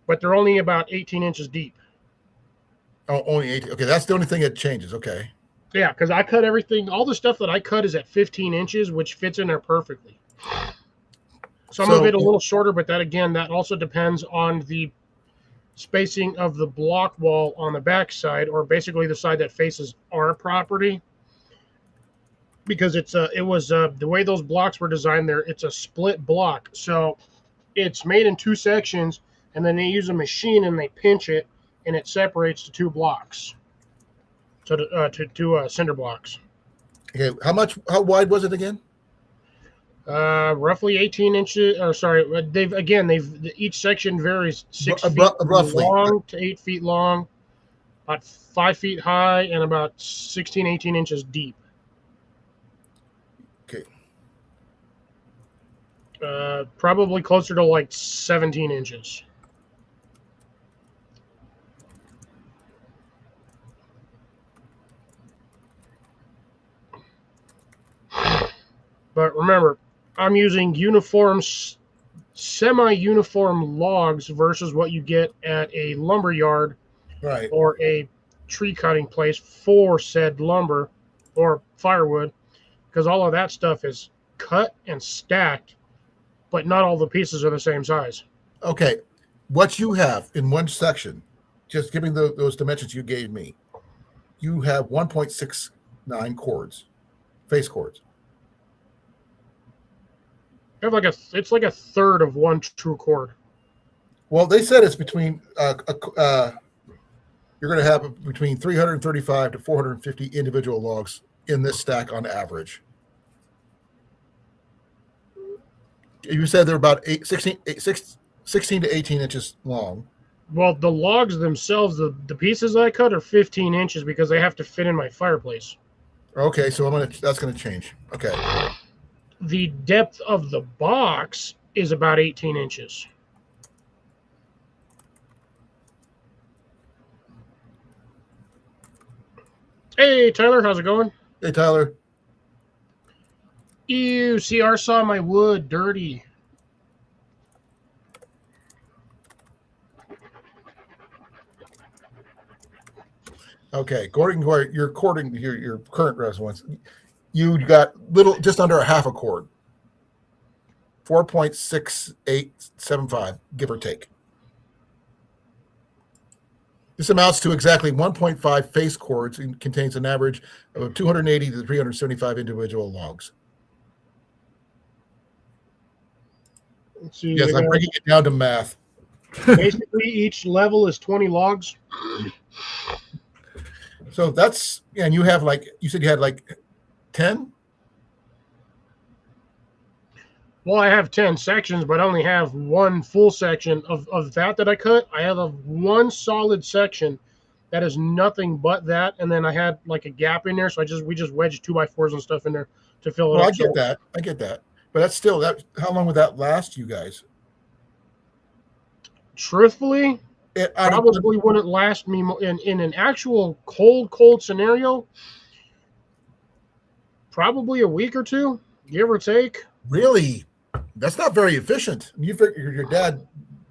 [SPEAKER 2] But they're only about 18 inches deep.
[SPEAKER 1] Oh, only 8. Okay, that's the only thing that changes. Okay.
[SPEAKER 2] Yeah, because I cut everything. All the stuff that I cut is at 15 inches, which fits in there perfectly. Some of it a little shorter, but that also depends on the spacing of the block wall on the back side, or basically the side that faces our property. Because the way those blocks were designed there, it's a split block. So it's made in 2 sections, and then they use a machine and they pinch it, and it separates the 2 blocks. So to cinder blocks.
[SPEAKER 1] Okay, how wide was it again?
[SPEAKER 2] Roughly 18 inches. Or sorry, each section varies 6 feet
[SPEAKER 1] Roughly.
[SPEAKER 2] long to 8 feet long, about 5 feet high, and about 16, 18 inches deep.
[SPEAKER 1] Okay.
[SPEAKER 2] Probably closer to like 17 inches. But remember, I'm using semi-uniform logs versus what you get at a lumber yard,
[SPEAKER 1] Right.
[SPEAKER 2] or a tree cutting place for said lumber or firewood, because all of that stuff is cut and stacked, but not all the pieces are the same size.
[SPEAKER 1] Okay, what you have in one section, just giving those dimensions you gave me, you have 1.69 cords, face cords.
[SPEAKER 2] I have it's like a third of one true cord.
[SPEAKER 1] Well, they said it's between you're going to have between 335 to 450 individual logs in this stack on average. You said they're about 16 to 18 inches long.
[SPEAKER 2] Well, the logs themselves, the pieces I cut are 15 inches because they have to fit in my fireplace.
[SPEAKER 1] Okay, so that's going to change. Okay.
[SPEAKER 2] The depth of the box is about 18 inches. Hey, Tyler, how's it going?
[SPEAKER 1] Hey, Tyler.
[SPEAKER 2] Ew, CR saw my wood, dirty.
[SPEAKER 1] Okay, according to your current residence, you got just under a half a cord, 4.6875, give or take. This amounts to exactly 1.5 face cords and contains an average of 280 to 375 individual logs.
[SPEAKER 2] Let's see.
[SPEAKER 1] Yes, I'm breaking it down to math.
[SPEAKER 2] Basically, each level is 20 logs.
[SPEAKER 1] So that's, and you have you said you had 10?
[SPEAKER 2] Well, I have 10 sections, but I only have one full section of that I cut. I have one solid section that is nothing but that, and then I had like a gap in there, so we just wedged 2x4s and stuff in there to fill it up.
[SPEAKER 1] I get that. But that's still how long would that last you guys?
[SPEAKER 2] Truthfully, it probably wouldn't last me in an actual cold scenario. Probably a week or 2, give or take.
[SPEAKER 1] Really? That's not very efficient. You figure your dad,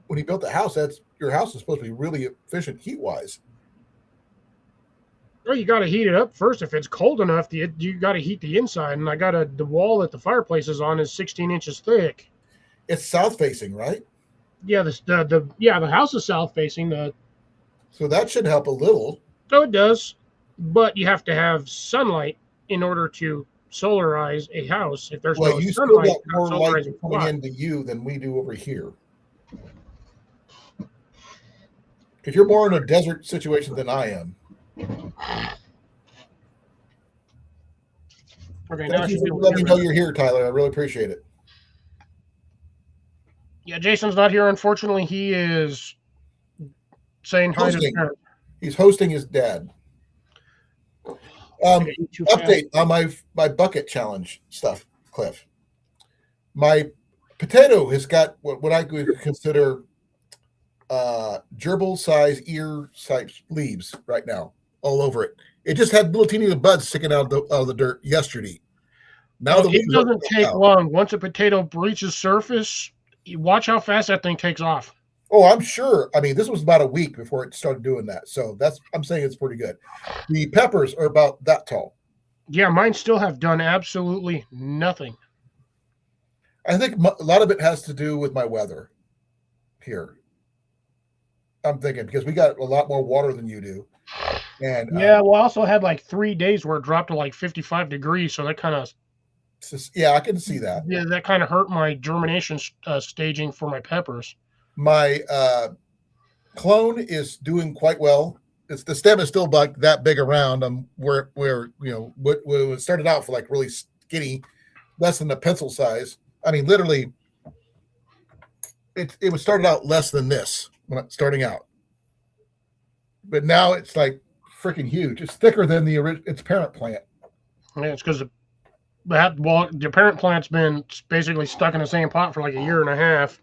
[SPEAKER 1] when he built the house, your house is supposed to be really efficient heat-wise.
[SPEAKER 2] Well, you got to heat it up first. If it's cold enough, you got to heat the inside. And the wall that the fireplace is on is 16 inches thick.
[SPEAKER 1] It's south facing, right?
[SPEAKER 2] Yeah, the house is south facing.
[SPEAKER 1] So that should help a little.
[SPEAKER 2] So it does, but you have to have sunlight in order to solarize a house. If there's no
[SPEAKER 1] you
[SPEAKER 2] sunlight,
[SPEAKER 1] still got more light coming into you than we do over here. Because you're more in a desert situation than I am.
[SPEAKER 2] Okay,
[SPEAKER 1] Thank you for letting me know you're here, Tyler. I really appreciate it.
[SPEAKER 2] Yeah, Jason's not here. Unfortunately, he is saying hi to his
[SPEAKER 1] Hosting.
[SPEAKER 2] parents.
[SPEAKER 1] He's hosting his dad.
[SPEAKER 2] I think I ate too fast.
[SPEAKER 1] Update on my bucket challenge stuff, Cliff. My potato has got what I would consider gerbil size ear size leaves right now all over it. It just had little teeny buds sticking out of the dirt yesterday. Now
[SPEAKER 2] Oh,
[SPEAKER 1] the
[SPEAKER 2] it
[SPEAKER 1] leaves are
[SPEAKER 2] doesn't take
[SPEAKER 1] out.
[SPEAKER 2] long. Once a potato breaches surface, you watch how fast that thing takes off.
[SPEAKER 1] Oh, I'm sure. I mean, this was about a week before it started doing that. So I'm saying it's pretty good. The peppers are about that tall.
[SPEAKER 2] Yeah, mine still have done absolutely nothing.
[SPEAKER 1] I think a lot of it has to do with my weather here. I'm thinking because we got a lot more water than you do. And
[SPEAKER 2] Yeah, well, I also had like 3 days where it dropped to like 55 degrees, so that kind of
[SPEAKER 1] yeah, I can see that.
[SPEAKER 2] yeah, that kind of hurt my germination staging for my peppers.
[SPEAKER 1] My clone is doing quite well. The stem is still like that big around. Where what started out for like really skinny, less than a pencil size. I mean, literally, it was started out less than this when starting out, but now it's like freaking huge. It's thicker than its parent plant.
[SPEAKER 2] Yeah, it's because the parent plant's been basically stuck in the same pot for like a year and a half,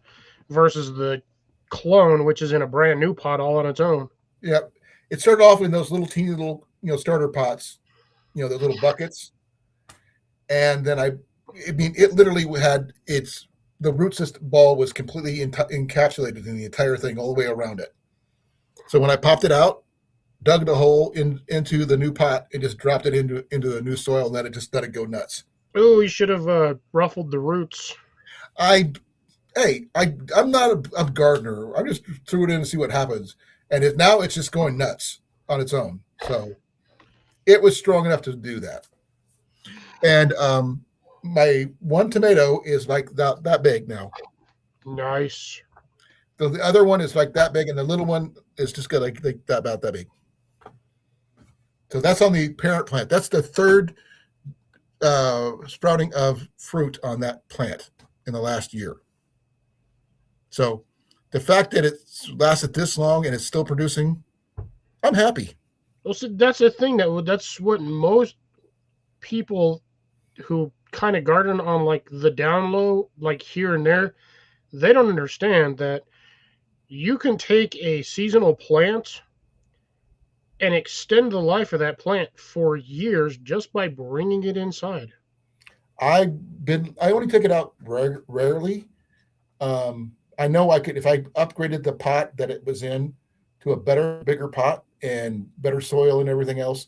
[SPEAKER 2] versus the clone, which is in a brand new pot all on its own.
[SPEAKER 1] Yep, it started off in those little teeny little starter pots, the little buckets, and then I mean, it literally had the root system ball was completely encapsulated in the entire thing all the way around it. So when I popped it out, dug the hole into the new pot, and just dropped it into the new soil, and let it go nuts.
[SPEAKER 2] Oh, you should have ruffled the roots.
[SPEAKER 1] I'm not a gardener. I just threw it in to see what happens, and now it's just going nuts on its own. So it was strong enough to do that. And my one tomato is like that big now.
[SPEAKER 2] Nice.
[SPEAKER 1] So the other one is like that big, and the little one is just got like that about that big. So that's on the parent plant. That's the third sprouting of fruit on that plant in the last year. So the fact that it's lasted this long and it's still producing, I'm happy.
[SPEAKER 2] Well, so that's the thing that's what most people who kind of garden on like the down low, like here and there, they don't understand that you can take a seasonal plant and extend the life of that plant for years just by bringing it inside.
[SPEAKER 1] I only take it out rarely. I know I could if I upgraded the pot that it was in to a bigger pot and better soil and everything else,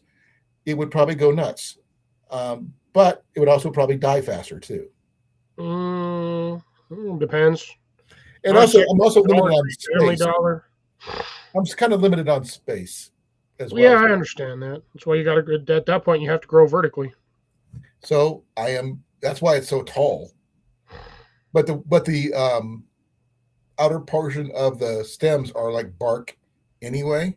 [SPEAKER 1] it would probably go nuts. But it would also probably die faster too.
[SPEAKER 2] Depends.
[SPEAKER 1] And also, I'm also limited on
[SPEAKER 2] Family
[SPEAKER 1] space.
[SPEAKER 2] Dollar.
[SPEAKER 1] I'm just kind of limited on space as
[SPEAKER 2] Yeah,
[SPEAKER 1] well.
[SPEAKER 2] I understand that. That's why you got to at that point you have to grow vertically.
[SPEAKER 1] So That's why it's so tall. But the outer portion of the stems are like bark anyway.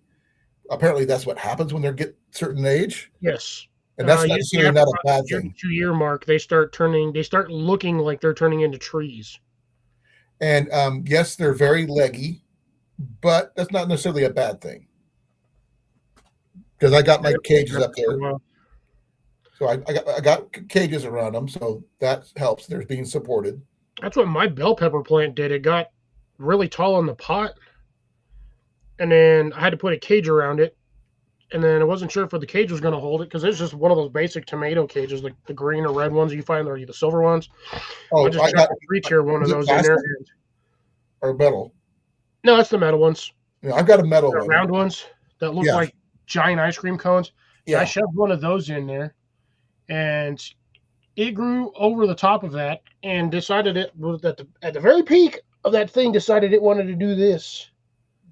[SPEAKER 1] Apparently, that's what happens when they get certain age,
[SPEAKER 2] Yes.
[SPEAKER 1] and that's not
[SPEAKER 2] Usually
[SPEAKER 1] necessarily
[SPEAKER 2] after
[SPEAKER 1] not a
[SPEAKER 2] about
[SPEAKER 1] bad
[SPEAKER 2] the
[SPEAKER 1] thing.
[SPEAKER 2] 2 year mark, they start looking like they're turning into trees.
[SPEAKER 1] And yes, they're very leggy, but that's not necessarily a bad thing because I got my cages up there. So I got cages around them, so that helps. They're being supported.
[SPEAKER 2] That's what my bell pepper plant did. It got really tall in the pot, and then I had to put a cage around it. And then I wasn't sure if the cage was going to hold it because it's just one of those basic tomato cages, like the green or red ones you find, or the silver ones.
[SPEAKER 1] Oh,
[SPEAKER 2] I just chucked a 3-tier one of those in there.
[SPEAKER 1] Or metal?
[SPEAKER 2] No, that's the metal ones.
[SPEAKER 1] Yeah, I've got a metal one.
[SPEAKER 2] Round ones that look like giant ice cream cones. Yeah, I shoved one of those in there, and it grew over the top of that and decided it was at the very peak of that thing, decided it wanted to do this.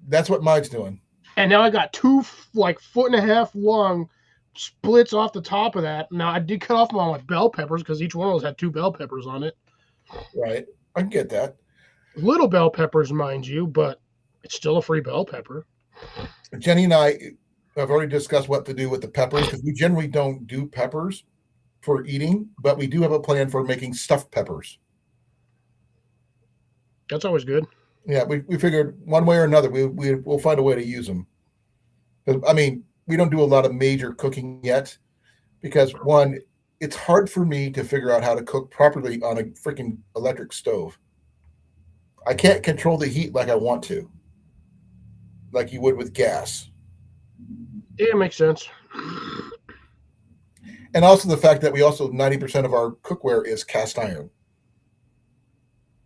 [SPEAKER 1] That's what mine's doing.
[SPEAKER 2] And now I got 2 like 1.5 foot long splits off the top of that. Now I did cut off my bell peppers because each one of those had 2 bell peppers on it.
[SPEAKER 1] Right, I can get that.
[SPEAKER 2] Little bell peppers, mind you, but it's still a free bell pepper.
[SPEAKER 1] Jenny and I have already discussed what to do with the peppers because we generally don't do peppers for eating, but we do have a plan for making stuffed peppers.
[SPEAKER 2] That's always good.
[SPEAKER 1] Yeah, we figured one way or another we'll find a way to use them. I mean, we don't do a lot of major cooking yet because one, it's hard for me to figure out how to cook properly on a freaking electric stove. I can't control the heat like I want to, like you would with gas.
[SPEAKER 2] Yeah, it makes sense.
[SPEAKER 1] And also the fact that we also 90% of our cookware is cast iron,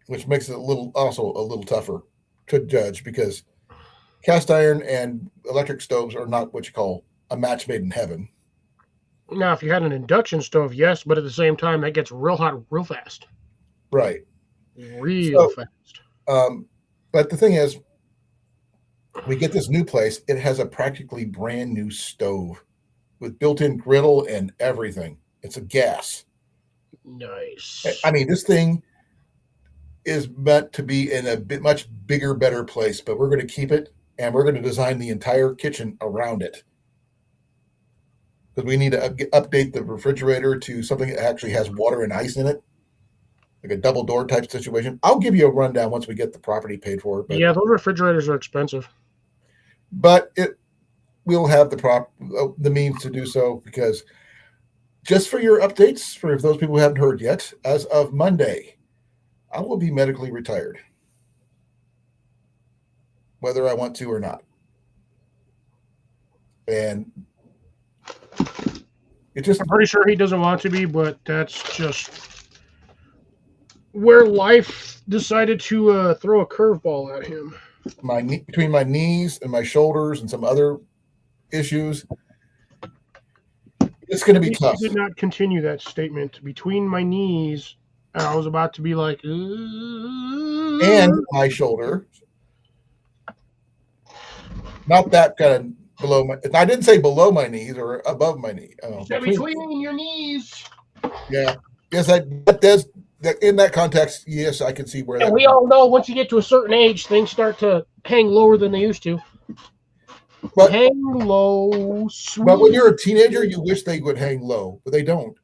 [SPEAKER 1] which makes it a little tougher to judge because cast iron and electric stoves are not what you call a match made in heaven.
[SPEAKER 2] Now, if you had an induction stove, yes, but at the same time, that gets real hot real fast.
[SPEAKER 1] Right.
[SPEAKER 2] Real
[SPEAKER 1] So,
[SPEAKER 2] fast.
[SPEAKER 1] but the thing is, we get this new place. It has a practically brand new stove with built-in griddle and everything. It's a gas.
[SPEAKER 2] Nice.
[SPEAKER 1] I mean, this thing is meant to be in a bit much bigger, better place, but we're going to keep it and we're going to design the entire kitchen around it. Because we need to update the refrigerator to something that actually has water and ice in it, like a double door type situation. I'll give you a rundown once we get the property paid for. But,
[SPEAKER 2] yeah, those refrigerators are expensive.
[SPEAKER 1] But we'll have the means to do so because just for your updates, for those people who haven't heard yet, as of Monday, I will be medically retired, whether I want to or not. And
[SPEAKER 2] I'm pretty sure he doesn't want to be, but that's just where life decided to throw a curveball at him.
[SPEAKER 1] Between my knees and my shoulders and some other issues, it's going to be tough.
[SPEAKER 2] He did not continue that statement. Between my knees, I was about to be like,
[SPEAKER 1] and my shoulder. Not that kind of below my. I didn't say below my knees or above my knee.
[SPEAKER 2] Between your knees.
[SPEAKER 1] Yeah. Yes, that does. In that context, yes, I can see where.
[SPEAKER 2] And we all know once you get to a certain age, things start to hang lower than they used to. But, hang low, sweet.
[SPEAKER 1] But when you're a teenager, you wish they would hang low, but they don't.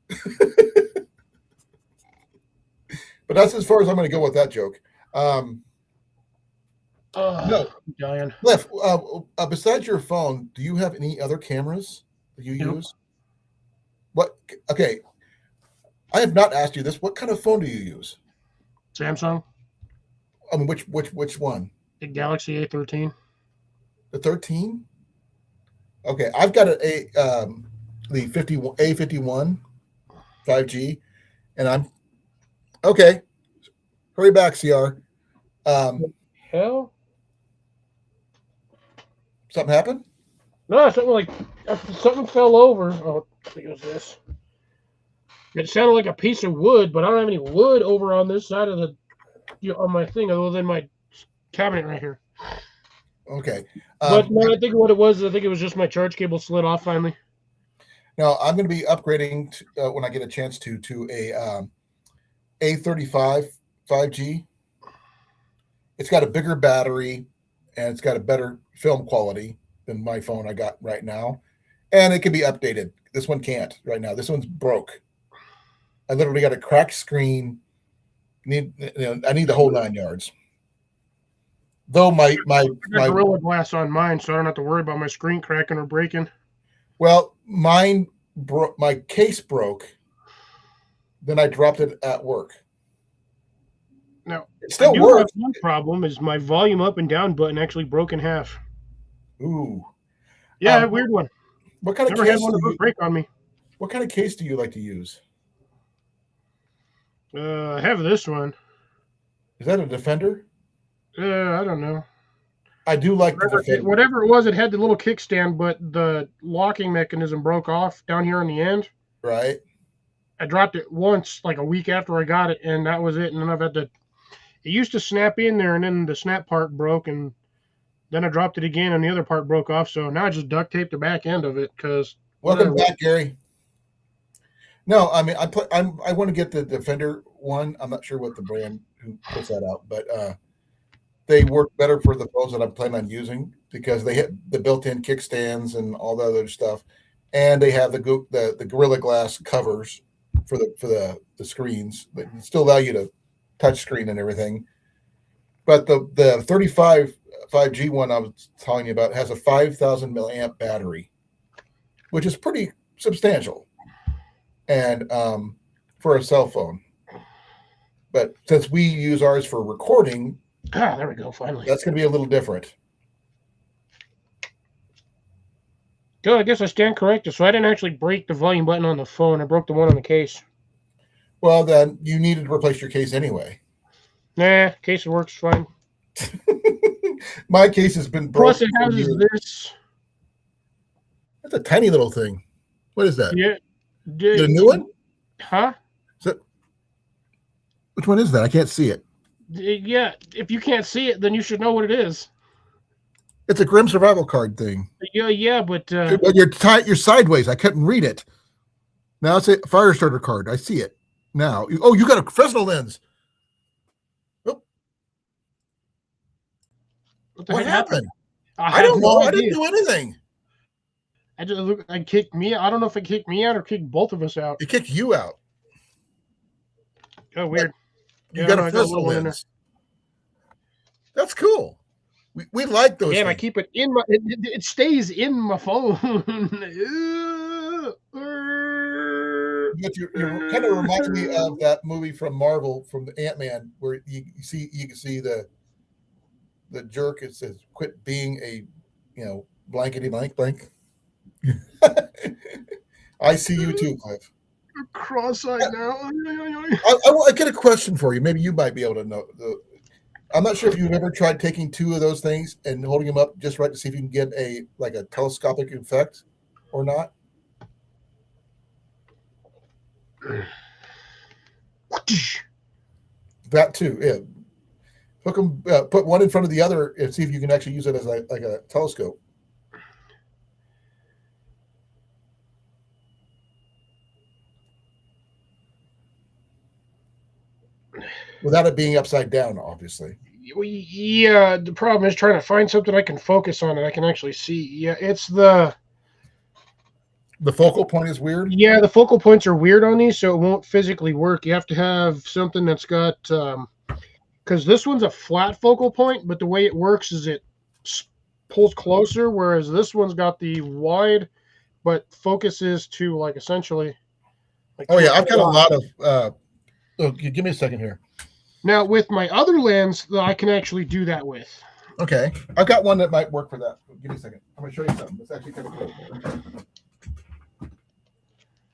[SPEAKER 1] But that's as far as I'm going to go with that joke. No,
[SPEAKER 2] Diane.
[SPEAKER 1] Cliff, besides your phone, do you have any other cameras that you use? What? Okay, I have not asked you this. What kind of phone do you use?
[SPEAKER 2] Samsung.
[SPEAKER 1] I mean, which one?
[SPEAKER 2] The Galaxy A13.
[SPEAKER 1] The 13. Okay, I've got the A51 5G, and I'm okay. Hurry back, CR.
[SPEAKER 2] Hell.
[SPEAKER 1] Something happened?
[SPEAKER 2] No, something fell over. Oh, I think it was this. It sounded like a piece of wood, but I don't have any wood over on this side of on my thing, other than my cabinet right here.
[SPEAKER 1] Okay.
[SPEAKER 2] But no, I think what it was, I think it was just my charge cable slid off finally.
[SPEAKER 1] Now I'm going to be upgrading when I get a chance to a A35 5G. It's got a bigger battery and it's got a better film quality than my phone I got right now, and it can be updated. This one can't right now. This one's broke. I literally got a cracked screen. I need the whole 9 yards. Though my
[SPEAKER 2] Gorilla Glass on mine, so I don't have to worry about my screen cracking or breaking.
[SPEAKER 1] Well, mine broke. My case broke. Then I dropped it at work.
[SPEAKER 2] Now
[SPEAKER 1] it still works.
[SPEAKER 2] One problem is my volume up and down button actually broke in half.
[SPEAKER 1] Ooh.
[SPEAKER 2] Yeah, weird one.
[SPEAKER 1] What kind
[SPEAKER 2] Never
[SPEAKER 1] of case
[SPEAKER 2] had one break on me.
[SPEAKER 1] What kind of case do you like to use?
[SPEAKER 2] I have this one.
[SPEAKER 1] Is that a Defender?
[SPEAKER 2] I don't know.
[SPEAKER 1] I do like the Defender.
[SPEAKER 2] Whatever it was, it had the little kickstand, but the locking mechanism broke off down here on the end.
[SPEAKER 1] Right.
[SPEAKER 2] I dropped it once, like a week after I got it, and that was it. And then I've had to. It used to snap in there, and then the snap part broke, and then I dropped it again, and the other part broke off. So now I just duct taped the back end of it because.
[SPEAKER 1] Welcome back, Gary. No, I mean I want to get the Defender one. I'm not sure what the brand who puts that out, but they work better for the phones that I'm planning on using because they hit the built-in kickstands and all the other stuff, and they have the Gorilla Glass covers for the screens that still allow you to touch screen and everything. But the 35 5G one I was telling you about has a 5,000 milliamp battery, which is pretty substantial, and for a cell phone. But since we use ours for recording,
[SPEAKER 2] there we go. Finally,
[SPEAKER 1] that's going to be a little different.
[SPEAKER 2] Good. I guess I stand corrected. So I didn't actually break the volume button on the phone. I broke the one on the case.
[SPEAKER 1] Well, then you needed to replace your case anyway.
[SPEAKER 2] Nah, case works fine.
[SPEAKER 1] My case has been broken.
[SPEAKER 2] Plus, it has this.
[SPEAKER 1] That's a tiny little thing. What is that?
[SPEAKER 2] Yeah.
[SPEAKER 1] The new one?
[SPEAKER 2] Huh?
[SPEAKER 1] Which one is that? I can't see it.
[SPEAKER 2] Yeah. If you can't see it, then you should know what it is.
[SPEAKER 1] It's a Grim Survival card thing.
[SPEAKER 2] Yeah, but
[SPEAKER 1] you're sideways. I couldn't read it. Now it's a fire starter card. I see it now. Oh, you got a Fresnel lens. Oh. What happened?
[SPEAKER 2] I
[SPEAKER 1] don't know.
[SPEAKER 2] No
[SPEAKER 1] I didn't do anything.
[SPEAKER 2] I kicked me. I don't know if it kicked me out or kicked both of us out.
[SPEAKER 1] It kicked you out.
[SPEAKER 2] Oh, weird.
[SPEAKER 1] You got a Fresnel lens. That's cool. We like those.
[SPEAKER 2] Yeah, and
[SPEAKER 1] things.
[SPEAKER 2] I keep it in my. It stays in my phone.
[SPEAKER 1] You kind of remind me of that movie from Marvel, from the Ant-Man, where you can see the jerk. It says, "Quit being a, blankety blank." I see you too, Cliff.
[SPEAKER 2] Cross-eyed now.
[SPEAKER 1] I get a question for you. Maybe you might be able to know. I'm not sure if you've ever tried taking two of those things and holding them up just right to see if you can get a telescopic effect or not. That too, yeah. Hook them, put one in front of the other, and see if you can actually use it as a telescope. Without it being upside down, obviously.
[SPEAKER 2] Yeah, the problem is trying to find something I can focus on and I can actually see. Yeah, it's the
[SPEAKER 1] focal point is weird.
[SPEAKER 2] Yeah, the focal points are weird on these, so it won't physically work. You have to have something that's got because this one's a flat focal point, but the way it works is it pulls closer, whereas this one's got the wide, but focuses to essentially.
[SPEAKER 1] Oh yeah, I've got a lot of. Give me a second here.
[SPEAKER 2] Now, with my other lens, I can actually do that with.
[SPEAKER 1] Okay. I've got one that might work for that. Give me a second. I'm going to show you something. It's actually kind of cool.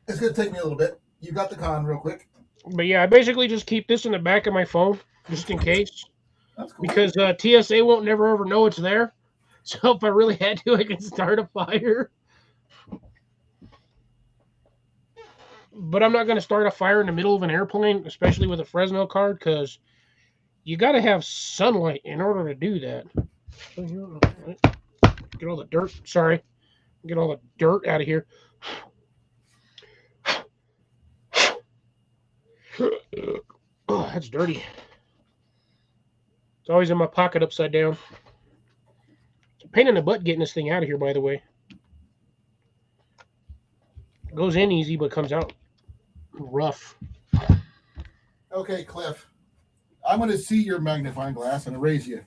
[SPEAKER 1] It's going to take me a little bit. You got the con real quick.
[SPEAKER 2] But yeah, I basically just keep this in the back of my phone, just in case.
[SPEAKER 1] That's cool.
[SPEAKER 2] Because TSA won't never ever know it's there. So if I really had to, I can start a fire. But I'm not going to start a fire in the middle of an airplane, especially with a Fresnel card, because you got to have sunlight in order to do that. Get all the dirt. Sorry. Get all the dirt out of here. Oh, that's dirty. It's always in my pocket upside down. It's a pain in the butt getting this thing out of here, by the way. It goes in easy, but comes out rough.
[SPEAKER 1] Okay, Cliff. I'm going to see your magnifying glass and erase you.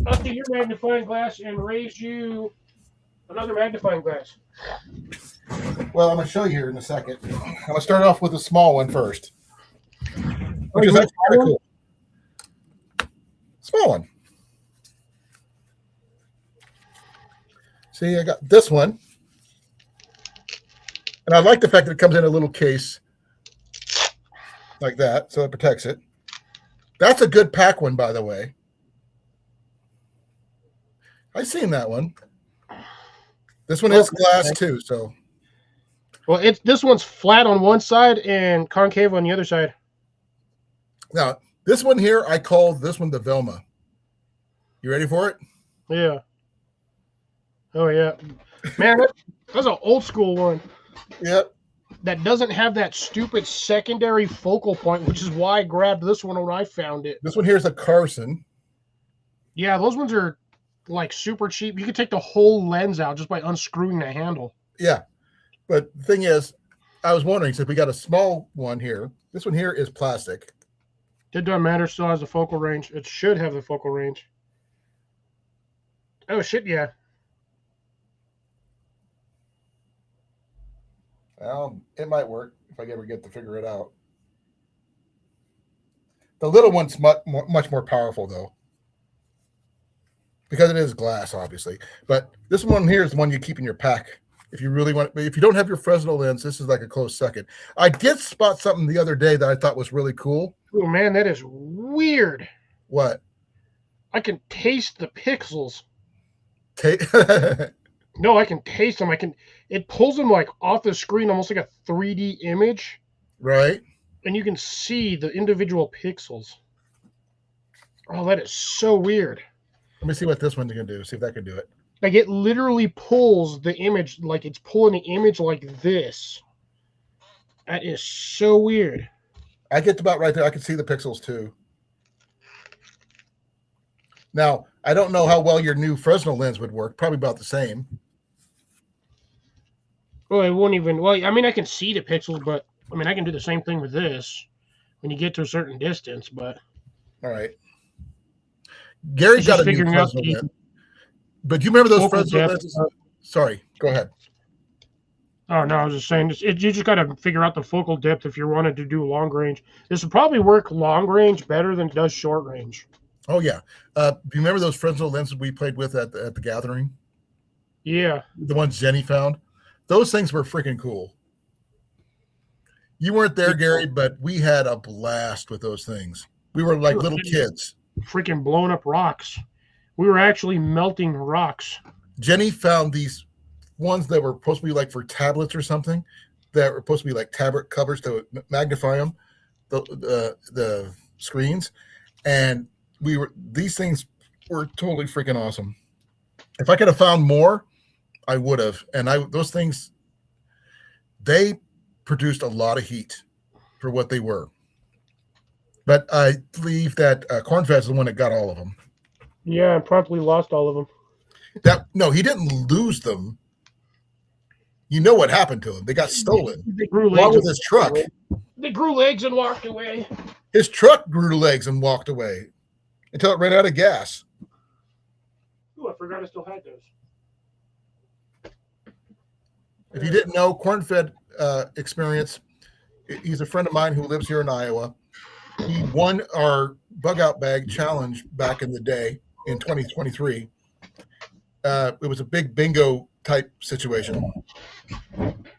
[SPEAKER 2] I'll see your magnifying glass and raise you another magnifying glass.
[SPEAKER 1] Well, I'm going to show you here in a second. I'm going to start off with a small one first. Which is actually kind of cool. Small one. See, I got this one. And I like the fact that it comes in a little case like that, so it protects it. That's a good pack one, by the way. I've seen that one. This one is glass too, so.
[SPEAKER 2] Well, this one's flat on one side and concave on the other side.
[SPEAKER 1] Now, this one here, I call this one the Velma. You ready for it?
[SPEAKER 2] Yeah. Oh, yeah. Man, that's an old school one.
[SPEAKER 1] Yep.
[SPEAKER 2] That doesn't have that stupid secondary focal point, which is why I grabbed this one when I found it.
[SPEAKER 1] This one here is a Carson.
[SPEAKER 2] Yeah, those ones are super cheap. You could take the whole lens out just by unscrewing the handle.
[SPEAKER 1] Yeah. But the thing is, I was wondering, since we got a small one here, this one here is plastic.
[SPEAKER 2] It doesn't matter. Still has the focal range. It should have the focal range. Oh shit! Yeah.
[SPEAKER 1] Well, it might work if I ever get to figure it out. The little one's much more powerful though, because it is glass, obviously. But this one here is the one you keep in your pack. If you really want, if you don't have your Fresnel lens, this is like a close second. I did spot something the other day that I thought was really cool.
[SPEAKER 2] Oh man, that is weird.
[SPEAKER 1] What?
[SPEAKER 2] I can taste the pixels.
[SPEAKER 1] Take
[SPEAKER 2] No, I can taste them. It pulls them like off the screen, almost like a 3D image,
[SPEAKER 1] right?
[SPEAKER 2] and you can see the individual pixels. Oh, that is so weird.
[SPEAKER 1] Let me see what this one can do. See if that can do it.
[SPEAKER 2] Like it literally pulls the image, like it's pulling the image like this. That is so weird.
[SPEAKER 1] I get about right there. I can see the pixels too. Now, I don't know how well your new Fresnel lens would work. Probably about the same.
[SPEAKER 2] Well, it won't even. Well, I mean, I can see the pixels, but I mean, I can do the same thing with this when you get to a certain distance. But
[SPEAKER 1] all right, Gary
[SPEAKER 2] it's
[SPEAKER 1] got
[SPEAKER 2] just
[SPEAKER 1] a new
[SPEAKER 2] figuring out
[SPEAKER 1] Fresnel
[SPEAKER 2] the
[SPEAKER 1] lens. But do you remember those
[SPEAKER 2] focal
[SPEAKER 1] Fresnel
[SPEAKER 2] depth.
[SPEAKER 1] lenses? Sorry, go ahead.
[SPEAKER 2] Oh no, I was just saying, you just got to figure out the focal depth if you wanted to do long range. This would probably work long range better than it does short range.
[SPEAKER 1] Oh yeah. Do you remember those Fresnel lenses we played with at the gathering?
[SPEAKER 2] Yeah.
[SPEAKER 1] The ones Jenny found. Those things were freaking cool. You weren't there, Gary, but we had a blast with those things. We were like little kids.
[SPEAKER 2] Freaking blowing up rocks. We were actually melting rocks.
[SPEAKER 1] Jenny found these ones that were supposed to be like for tablets or something, that were supposed to be like tablet covers to magnify them, the screens, and these things were totally freaking awesome. If I could have found more, I would have. And those things, they produced a lot of heat for what they were. But I believe that Cornfed is the one that got all of them.
[SPEAKER 2] Yeah, and promptly lost all of them.
[SPEAKER 1] No, he didn't lose them. You know what happened to them? They got stolen.
[SPEAKER 2] They grew legs
[SPEAKER 1] along with his truck.
[SPEAKER 2] They grew legs and walked away.
[SPEAKER 1] His truck grew legs and walked away until it ran out of gas.
[SPEAKER 2] Oh, I forgot I still had those.
[SPEAKER 1] If you didn't know, Cornfed experience, he's a friend of mine who lives here in Iowa. He won our bug out bag challenge back in the day in 2023. It was a big bingo type situation.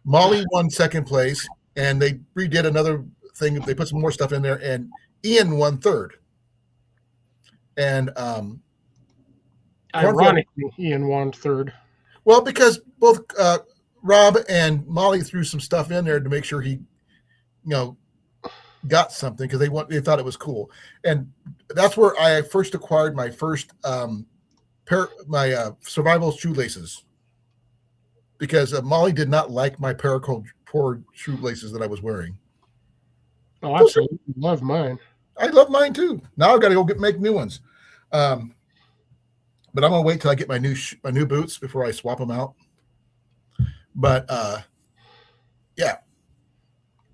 [SPEAKER 1] Molly won second place, and they redid another thing. They put some more stuff in there, and Ian won third. And
[SPEAKER 2] ironically, Ian won third.
[SPEAKER 1] Well, because both Rob and Molly threw some stuff in there to make sure he, got something because they thought it was cool, and that's where I first acquired my first survival shoelaces, because Molly did not like my paracord shoelaces that I was wearing.
[SPEAKER 2] Oh, I absolutely love mine.
[SPEAKER 1] I love mine too. Now I've got to go make new ones. But I'm gonna wait till I get my new boots before I swap them out. But yeah,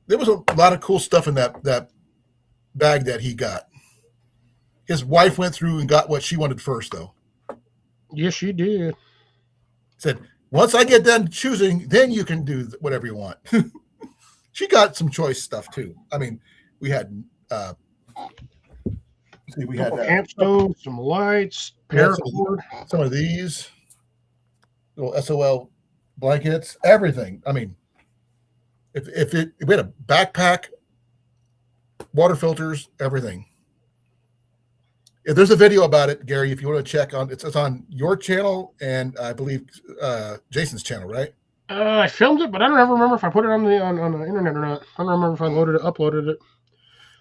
[SPEAKER 1] there was a lot of cool stuff in that bag that he got. His wife went through and got what she wanted first, though.
[SPEAKER 2] Yes, she did.
[SPEAKER 1] Said, once I get done choosing, then you can do whatever you want. She got some choice stuff too. I mean, we had
[SPEAKER 2] amp stoves, some lights, paracord,
[SPEAKER 1] some of these little SOL blankets, everything. I mean, if we had a backpack, water filters, everything. If there's a video about it, Gary, if you want to check on it's on your channel and I believe Jason's channel, right?
[SPEAKER 2] I filmed it, but I don't ever remember if I put it on the internet or not. I don't remember if I uploaded it.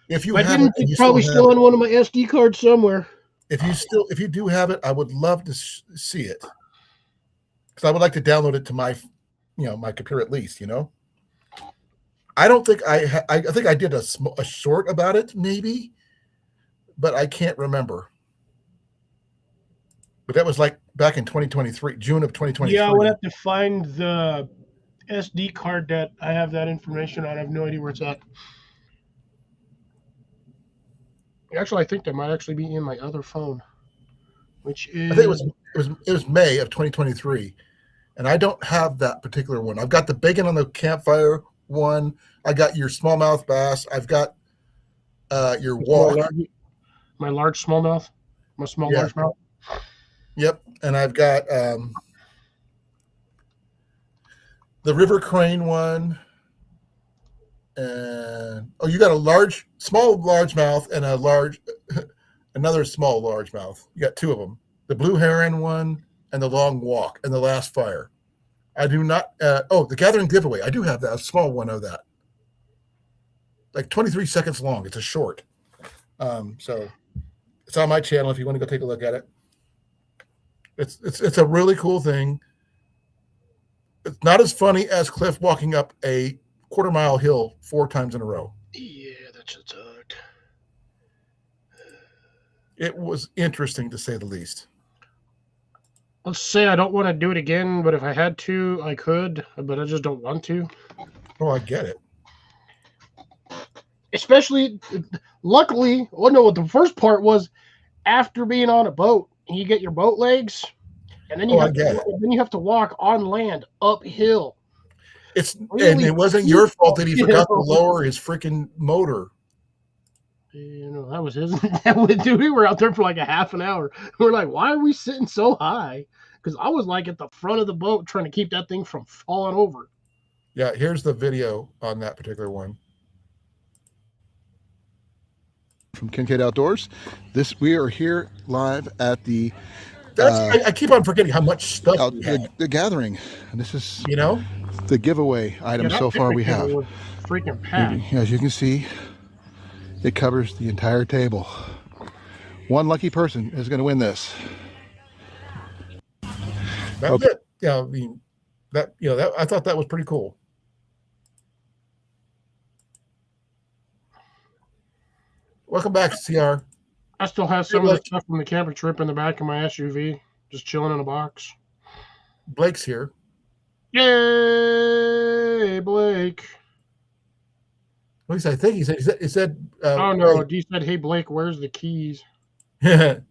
[SPEAKER 1] If you
[SPEAKER 2] haven't, it's probably still on one of my SD cards somewhere.
[SPEAKER 1] If you do have it, I would love to see it, because I would like to download it to my, my computer at least. I don't think I think I did a short about it maybe, but I can't remember. But that was like back in 2023, June of 2023.
[SPEAKER 2] Yeah, I would have to find the SD card that I have that information on. I have no idea where it's at. Actually, I think that might actually be in my other phone, which
[SPEAKER 1] I think
[SPEAKER 2] is
[SPEAKER 1] it was May of 2023, and I don't have that particular one. I've got the bacon on the campfire one. I got your smallmouth bass. I've got your
[SPEAKER 2] it's my
[SPEAKER 1] walk.
[SPEAKER 2] large smallmouth, my small
[SPEAKER 1] Yeah.
[SPEAKER 2] largemouth.
[SPEAKER 1] Yep. And I've got the river crane one. And oh, you got a small largemouth and another small largemouth. You got two of them. The blue heron one and the long walk and the last fire. I do not. The gathering giveaway. I do have that, a small one of that. Like 23 seconds long. It's a short. So it's on my channel if you want to go take a look at it. It's a really cool thing. It's not as funny as Cliff walking up a quarter-mile hill 4 times in a row.
[SPEAKER 2] Yeah, that's a tug.
[SPEAKER 1] It was interesting to say the least.
[SPEAKER 2] Let's say I don't want to do it again, but if I had to, I could, but I just don't want to.
[SPEAKER 1] Oh, I get it.
[SPEAKER 2] Especially, luckily, no, the first part was after being on a boat, you get your boat legs, and then you have to walk on land uphill.
[SPEAKER 1] And it wasn't your fault that he forgot to lower his freaking motor.
[SPEAKER 2] That was his. Dude, we were out there for like a half an hour. We're like, why are we sitting so high? Because I was like at the front of the boat trying to keep that thing from falling over.
[SPEAKER 1] Yeah, here's the video on that particular one. From Kincaid Outdoors. We are here live at the I keep on forgetting how much stuff
[SPEAKER 3] the gathering, and this is
[SPEAKER 1] the
[SPEAKER 3] giveaway item so far we have.
[SPEAKER 2] Freaking packed.
[SPEAKER 3] As you can see, it covers the entire table. One lucky person is going to win this.
[SPEAKER 1] That's it. Yeah, I mean that I thought that was pretty cool. Welcome back, CR.
[SPEAKER 2] I still have some of the stuff from the camper trip in the back of my SUV, just chilling in a box.
[SPEAKER 1] Blake's here.
[SPEAKER 2] Yay, Blake.
[SPEAKER 1] At least I think he said.
[SPEAKER 2] Oh no, he said, "Hey Blake, where's the keys?"
[SPEAKER 1] I'm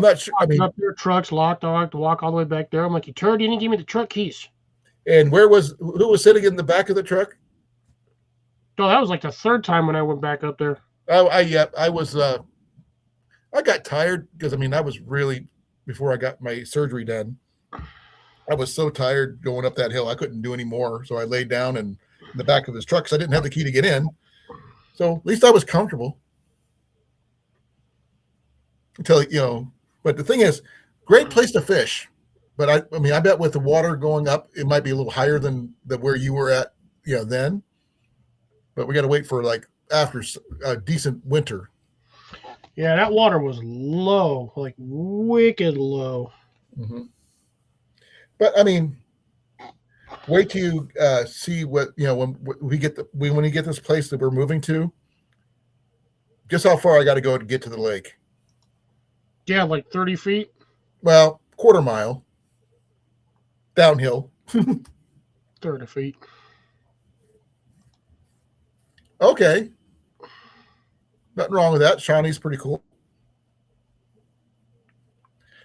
[SPEAKER 1] not sure. I mean,
[SPEAKER 2] up there, truck's locked. I have to walk all the way back there. I'm like, you turned, you didn't give me the truck keys.
[SPEAKER 1] And who was sitting in the back of the truck?
[SPEAKER 2] No, that was like the third time when I went back up there.
[SPEAKER 1] I got tired because I was really, before I got my surgery done, I was so tired going up that hill I couldn't do any more. So I laid down in the back of his truck because I didn't have the key to get in. So at least I was comfortable. Until but the thing is, great place to fish. But I bet with the water going up, it might be a little higher than where you were at, then. But we got to wait for like after a decent winter.
[SPEAKER 2] Yeah, that water was low, like wicked low.
[SPEAKER 1] Mm-hmm. But wait till you see what when we get this place that we're moving to. Guess how far I got to go to get to the lake?
[SPEAKER 2] Yeah, like 30 feet.
[SPEAKER 1] Well, quarter mile downhill.
[SPEAKER 2] 30 feet.
[SPEAKER 1] Okay. Nothing wrong with that. Shawnee's pretty cool.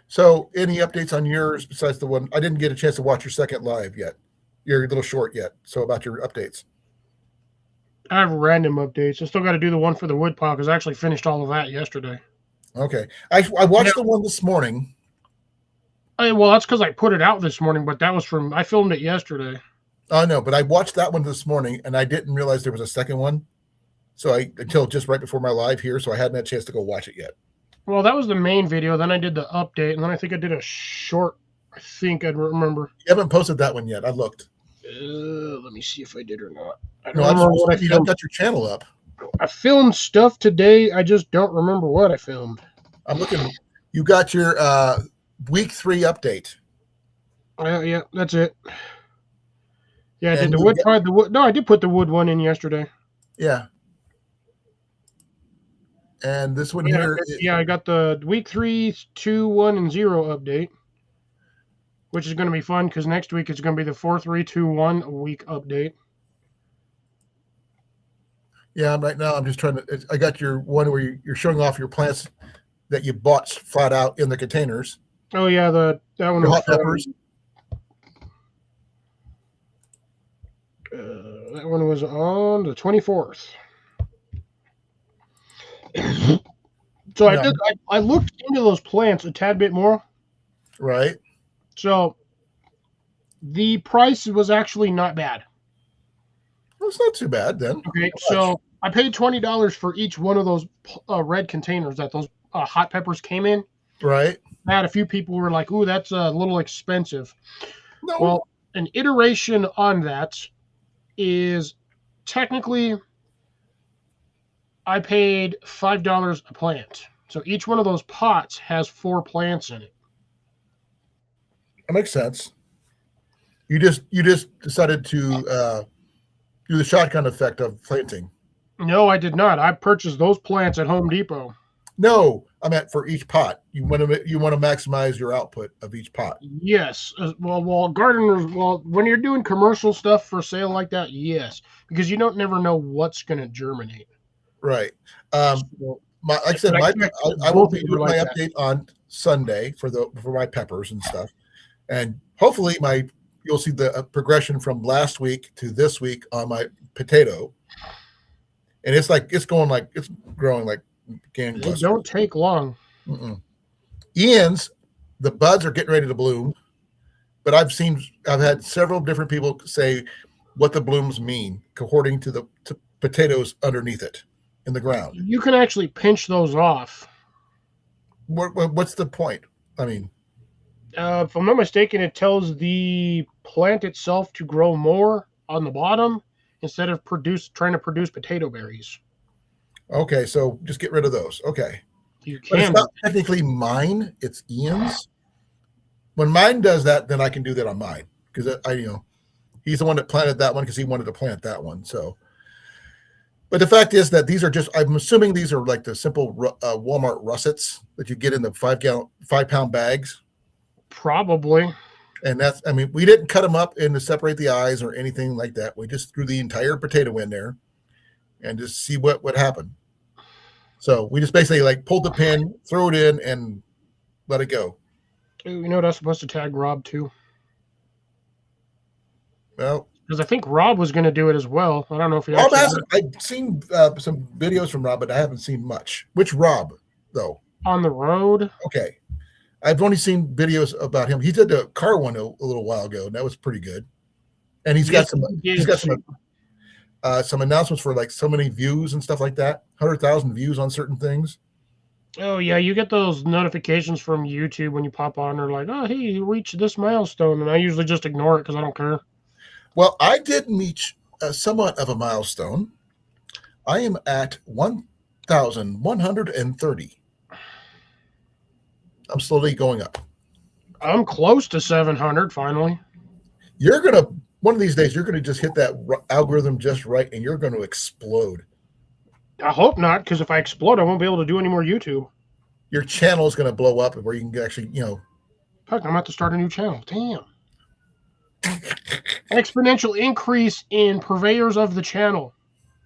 [SPEAKER 1] So, any updates on yours besides the one? I didn't get a chance to watch your second live yet. Your little short yet. So, about your updates.
[SPEAKER 2] I have random updates. I still got to do the one for the wood pile because I actually finished all of that yesterday.
[SPEAKER 1] Okay. I watched the one this morning.
[SPEAKER 2] Well, that's because I put it out this morning, but that was I filmed it yesterday.
[SPEAKER 1] I know, but I watched that one this morning, and I didn't realize there was a second one. So until just right before my live here, so I hadn't had a chance to go watch it yet.
[SPEAKER 2] Well, that was the main video. Then I did the update, and then I think I did a short. I think I'd remember.
[SPEAKER 1] You haven't posted that one yet. I looked.
[SPEAKER 2] Let me see if I did or not.
[SPEAKER 1] I don't remember what you got your channel up.
[SPEAKER 2] I filmed stuff today. I just don't remember what I filmed.
[SPEAKER 1] I'm looking. You got your week 3 update.
[SPEAKER 2] Yeah, that's it. Yeah, I did the wood part. No, I did put the wood one in yesterday.
[SPEAKER 1] Yeah. And this one here.
[SPEAKER 2] I got the week 3, 2, 1, and 0 update, which is going to be fun because next week it's going to be the 4, 3, 2, 1 week update.
[SPEAKER 1] Yeah, right now I'm just trying to. I got your one where you're showing off your plants that you bought flat out in the containers.
[SPEAKER 2] Oh yeah, that one
[SPEAKER 1] Your
[SPEAKER 2] was
[SPEAKER 1] hot peppers.
[SPEAKER 2] that one was on the 24th. So
[SPEAKER 1] Yeah.
[SPEAKER 2] I looked into those plants a tad bit more.
[SPEAKER 1] Right.
[SPEAKER 2] So the price was actually not bad.
[SPEAKER 1] Well, it's not too bad then.
[SPEAKER 2] Okay, so I paid $20 for each one of those red containers that those hot peppers came in.
[SPEAKER 1] Right.
[SPEAKER 2] I had a few people who were like, "Ooh, that's a little expensive."
[SPEAKER 1] No.
[SPEAKER 2] Well, an iteration on that is technically I paid $5 a plant. So each one of those pots has 4 plants in it.
[SPEAKER 1] That makes sense. You just decided to do the shotgun effect of planting.
[SPEAKER 2] No, I did not. I purchased those plants at Home Depot.
[SPEAKER 1] No, I meant for each pot. You want to maximize your output of each pot.
[SPEAKER 2] Yes. Well, gardeners, when you're doing commercial stuff for sale like that, yes, because you don't never know what's going to germinate.
[SPEAKER 1] Right.
[SPEAKER 2] So,
[SPEAKER 1] Like I said, I will be doing my update on Sunday for my peppers and stuff, and hopefully you'll see the progression from last week to this week on my potato, and it's growing like gangbusters.
[SPEAKER 2] They don't take long.
[SPEAKER 1] Ian's, the buds are getting ready to bloom, but I've had several different people say what the blooms mean according to the potatoes underneath it in the ground.
[SPEAKER 2] You can actually pinch those off.
[SPEAKER 1] What's the point? I mean,
[SPEAKER 2] if I'm not mistaken, it tells the plant itself to grow more on the bottom instead of trying to produce potato berries.
[SPEAKER 1] Okay, so just get rid of those. Okay.
[SPEAKER 2] You can.
[SPEAKER 1] But it's not technically mine, it's Ian's. When mine does that, then I can do that on mine because he's the one that planted that one because he wanted to plant that one. So, but the fact is that these are I'm assuming these are like the simple Walmart russets that you get in the 5-pound bags.
[SPEAKER 2] Probably.
[SPEAKER 1] And we didn't cut them up to separate the eyes or anything like that. We just threw the entire potato in there and just see what happened. So we just basically pulled the pin, throw it in, and let it go.
[SPEAKER 2] You know what? I was supposed to tag Rob too.
[SPEAKER 1] Well,
[SPEAKER 2] because I think Rob was going to do it as well. I don't know if he
[SPEAKER 1] Rob
[SPEAKER 2] actually
[SPEAKER 1] hasn't. I've seen some videos from Rob, but I haven't seen much. Which Rob, though?
[SPEAKER 2] On the road.
[SPEAKER 1] Okay. I've only seen videos about him. He did a car one a little while ago, and that was pretty good. And he's got some announcements for so many views and stuff like that. 100,000 views on certain things.
[SPEAKER 2] Oh yeah, you get those notifications from YouTube when you pop on. They're like, "Oh, hey, you reached this milestone," and I usually just ignore it because I don't care.
[SPEAKER 1] Well, I did reach somewhat of a milestone. I am at 1,130. I'm slowly going up.
[SPEAKER 2] I'm close to 700 finally.
[SPEAKER 1] One of these days, you're gonna just hit that algorithm just right, and you're going to explode.
[SPEAKER 2] I hope not, because if I explode, I won't be able to do any more YouTube.
[SPEAKER 1] Your channel is going to blow up, where you can actually,
[SPEAKER 2] Fuck, I'm about to start a new channel. Damn. Exponential increase in purveyors of the channel.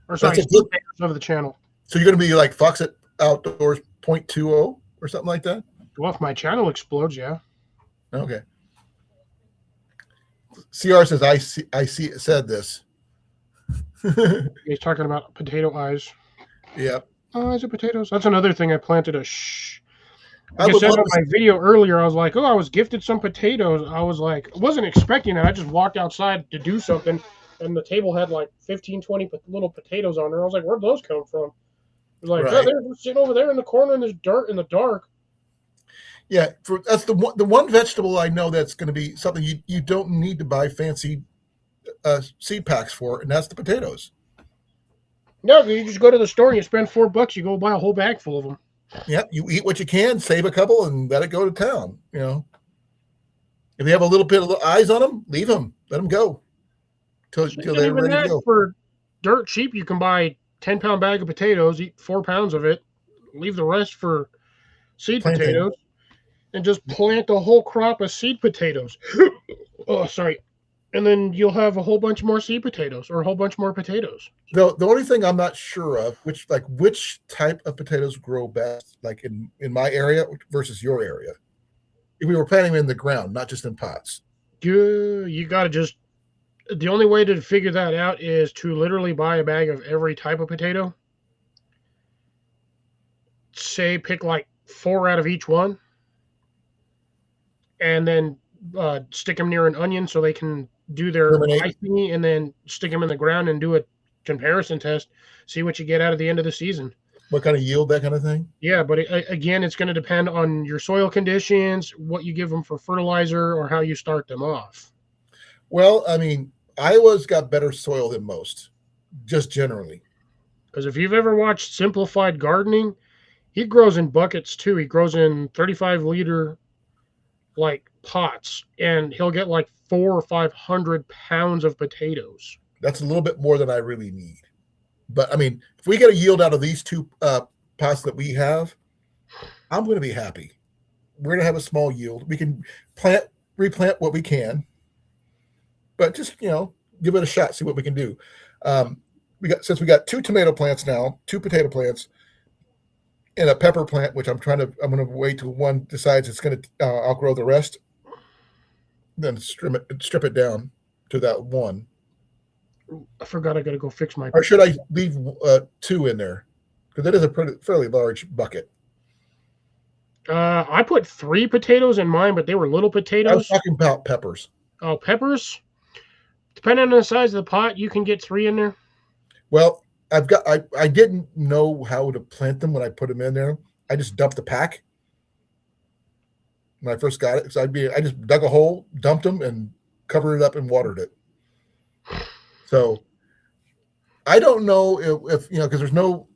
[SPEAKER 2] Or sorry, purveyors of the channel.
[SPEAKER 1] So you're going to be like Fox at Outdoors 0.20 or something like that?
[SPEAKER 2] Well, if my channel explodes, yeah.
[SPEAKER 1] Okay. CR says, I see it said this.
[SPEAKER 2] He's talking about potato eyes.
[SPEAKER 1] Yeah.
[SPEAKER 2] Eyes of potatoes. That's another thing I planted Like I said on my video earlier, I was like, I was gifted some potatoes. I was like, I wasn't expecting it. I just walked outside to do something, and the table had 15, 20 little potatoes on there. I was like, where'd those come from? It was like, right. They're sitting over there in the corner in this dirt in the dark.
[SPEAKER 1] Yeah, that's the one vegetable I know that's going to be something you don't need to buy fancy seed packs for, and that's the potatoes.
[SPEAKER 2] No, you just go to the store and you spend $4. You go buy a whole bag full of them.
[SPEAKER 1] Yeah, you eat what you can, save a couple, and let it go to town. If they have a little bit of eyes on them, leave them. Let them go till they're ready to go.
[SPEAKER 2] For dirt cheap, you can buy 10-pound bag of potatoes, eat 4 pounds of it, leave the rest for seed potatoes, and just plant a whole crop of seed potatoes. Oh, sorry. And then you'll have a whole bunch more sweet potatoes or a whole bunch more potatoes.
[SPEAKER 1] The only thing I'm not sure of, which type of potatoes grow best, like in my area versus your area. If we were planting them in the ground, not just in pots.
[SPEAKER 2] You got to just, the only way to figure that out is to literally buy a bag of every type of potato. Say pick like 4 out of each one, and then stick them near an onion so they can do their
[SPEAKER 1] Germinate.
[SPEAKER 2] eye thingy, and then stick them in the ground and do a comparison test. See what you get out of the end of the season.
[SPEAKER 1] What kind of yield, that kind of thing?
[SPEAKER 2] Yeah, but again, it's going to depend on your soil conditions, what you give them for fertilizer, or how you start them off.
[SPEAKER 1] Well, I mean, Iowa's got better soil than most, just generally.
[SPEAKER 2] Because if you've ever watched Simplified Gardening, he grows in buckets too. He grows in 35-liter like pots, and he'll get like 400 or 500 pounds of potatoes.
[SPEAKER 1] That's a little bit more than I really need. But I mean, if we get a yield out of these two pots that we have, I'm going to be happy. We're going to have a small yield. We can replant what we can, but just give it a shot, see what we can do. We got 2 tomato plants now, 2 potato plants, and a pepper plant, which I'm going to wait till one decides it's going to outgrow the rest, then strip it down to that one.
[SPEAKER 2] I forgot I got to go fix my.
[SPEAKER 1] Or should I leave 2 in there? Because that is a fairly large bucket.
[SPEAKER 2] I put 3 potatoes in mine, but they were little potatoes.
[SPEAKER 1] I was talking about peppers.
[SPEAKER 2] Oh, peppers. Depending on the size of the pot, you can get 3 in there.
[SPEAKER 1] Well, I didn't know how to plant them when I put them in there. I just dumped the pack when I first got it. So I just dug a hole, dumped them, and covered it up and watered it. So I don't know if because there's no,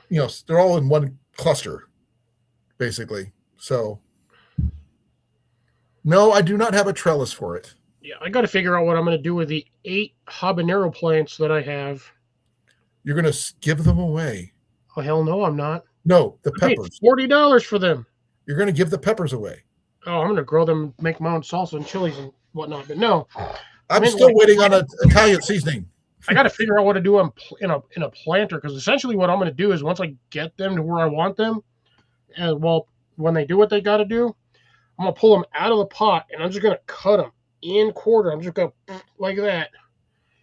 [SPEAKER 1] they're all in one cluster, basically. So no, I do not have a trellis for it.
[SPEAKER 2] Yeah, I got to figure out what I'm going to do with the 8 habanero plants that I have.
[SPEAKER 1] You're going to give them away.
[SPEAKER 2] Oh, hell no, I'm not.
[SPEAKER 1] No, the peppers.
[SPEAKER 2] $40 for them.
[SPEAKER 1] You're going to give the peppers away.
[SPEAKER 2] Oh, I'm going to grow them, make my own salsa and chilies and whatnot. But no.
[SPEAKER 1] I'm still waiting on an Italian seasoning.
[SPEAKER 2] I got to figure out what to do in a planter, because essentially what I'm going to do is once I get them to where I want them, and when they do what they got to do, I'm going to pull them out of the pot, and I'm just going to cut them in quarter. I'm just going to like that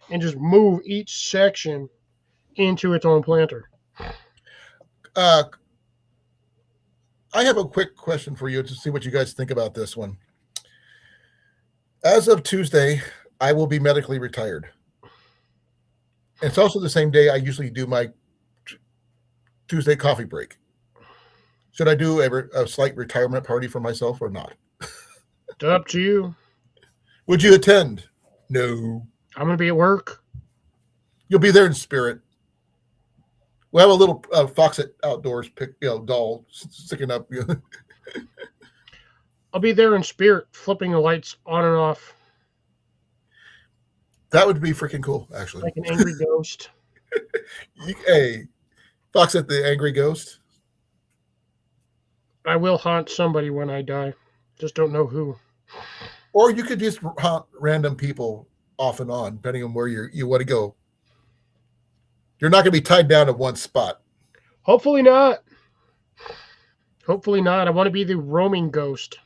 [SPEAKER 2] and just move each section into its own planter.
[SPEAKER 1] I have a quick question for you to see what you guys think about this one. As of Tuesday, I will be medically retired. It's also the same day I usually do my Tuesday coffee break. Should I do a slight retirement party for myself or not?
[SPEAKER 2] It's up to you.
[SPEAKER 1] Would you attend? No.
[SPEAKER 2] I'm going to be at work.
[SPEAKER 1] You'll be there in spirit. We'll have a little Foxit Outdoors doll sticking up.
[SPEAKER 2] I'll be there in spirit, flipping the lights on and off.
[SPEAKER 1] That would be freaking cool, actually.
[SPEAKER 2] Like an angry ghost.
[SPEAKER 1] Hey, Foxit the angry ghost.
[SPEAKER 2] I will haunt somebody when I die. Just don't know who.
[SPEAKER 1] Or you could just haunt random people off and on, depending on where you want to go. You're not going to be tied down to one spot.
[SPEAKER 2] Hopefully not. Hopefully not. I want to be the roaming ghost.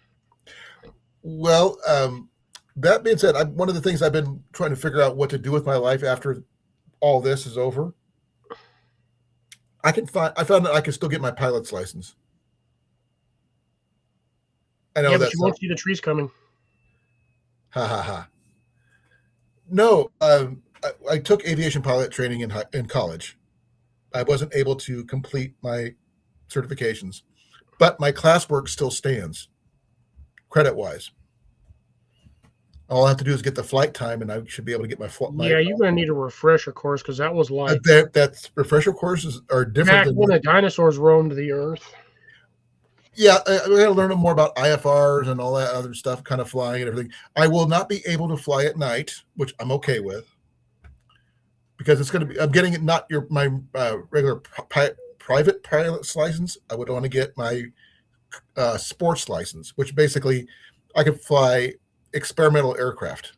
[SPEAKER 1] Well, that being said, one of the things I've been trying to figure out what to do with my life after all this is over. I found that I can still get my pilot's license. I know
[SPEAKER 2] but you won't see the trees coming.
[SPEAKER 1] Ha ha ha. No, I took aviation pilot training in college. I wasn't able to complete my certifications, but my classwork still stands, credit-wise. All I have to do is get the flight time, and I should be able to get my flight.
[SPEAKER 2] Yeah, you're going to need a refresher course, because that was like
[SPEAKER 1] that refresher courses are different.
[SPEAKER 2] Back when the dinosaurs roamed the earth.
[SPEAKER 1] Yeah, we got to learn more about IFRs and all that other stuff, kind of flying and everything. I will not be able to fly at night, which I'm okay with, because it's going to be. I'm getting not my regular private pilot's license. I would want to get my sports license, which basically I could fly experimental aircraft.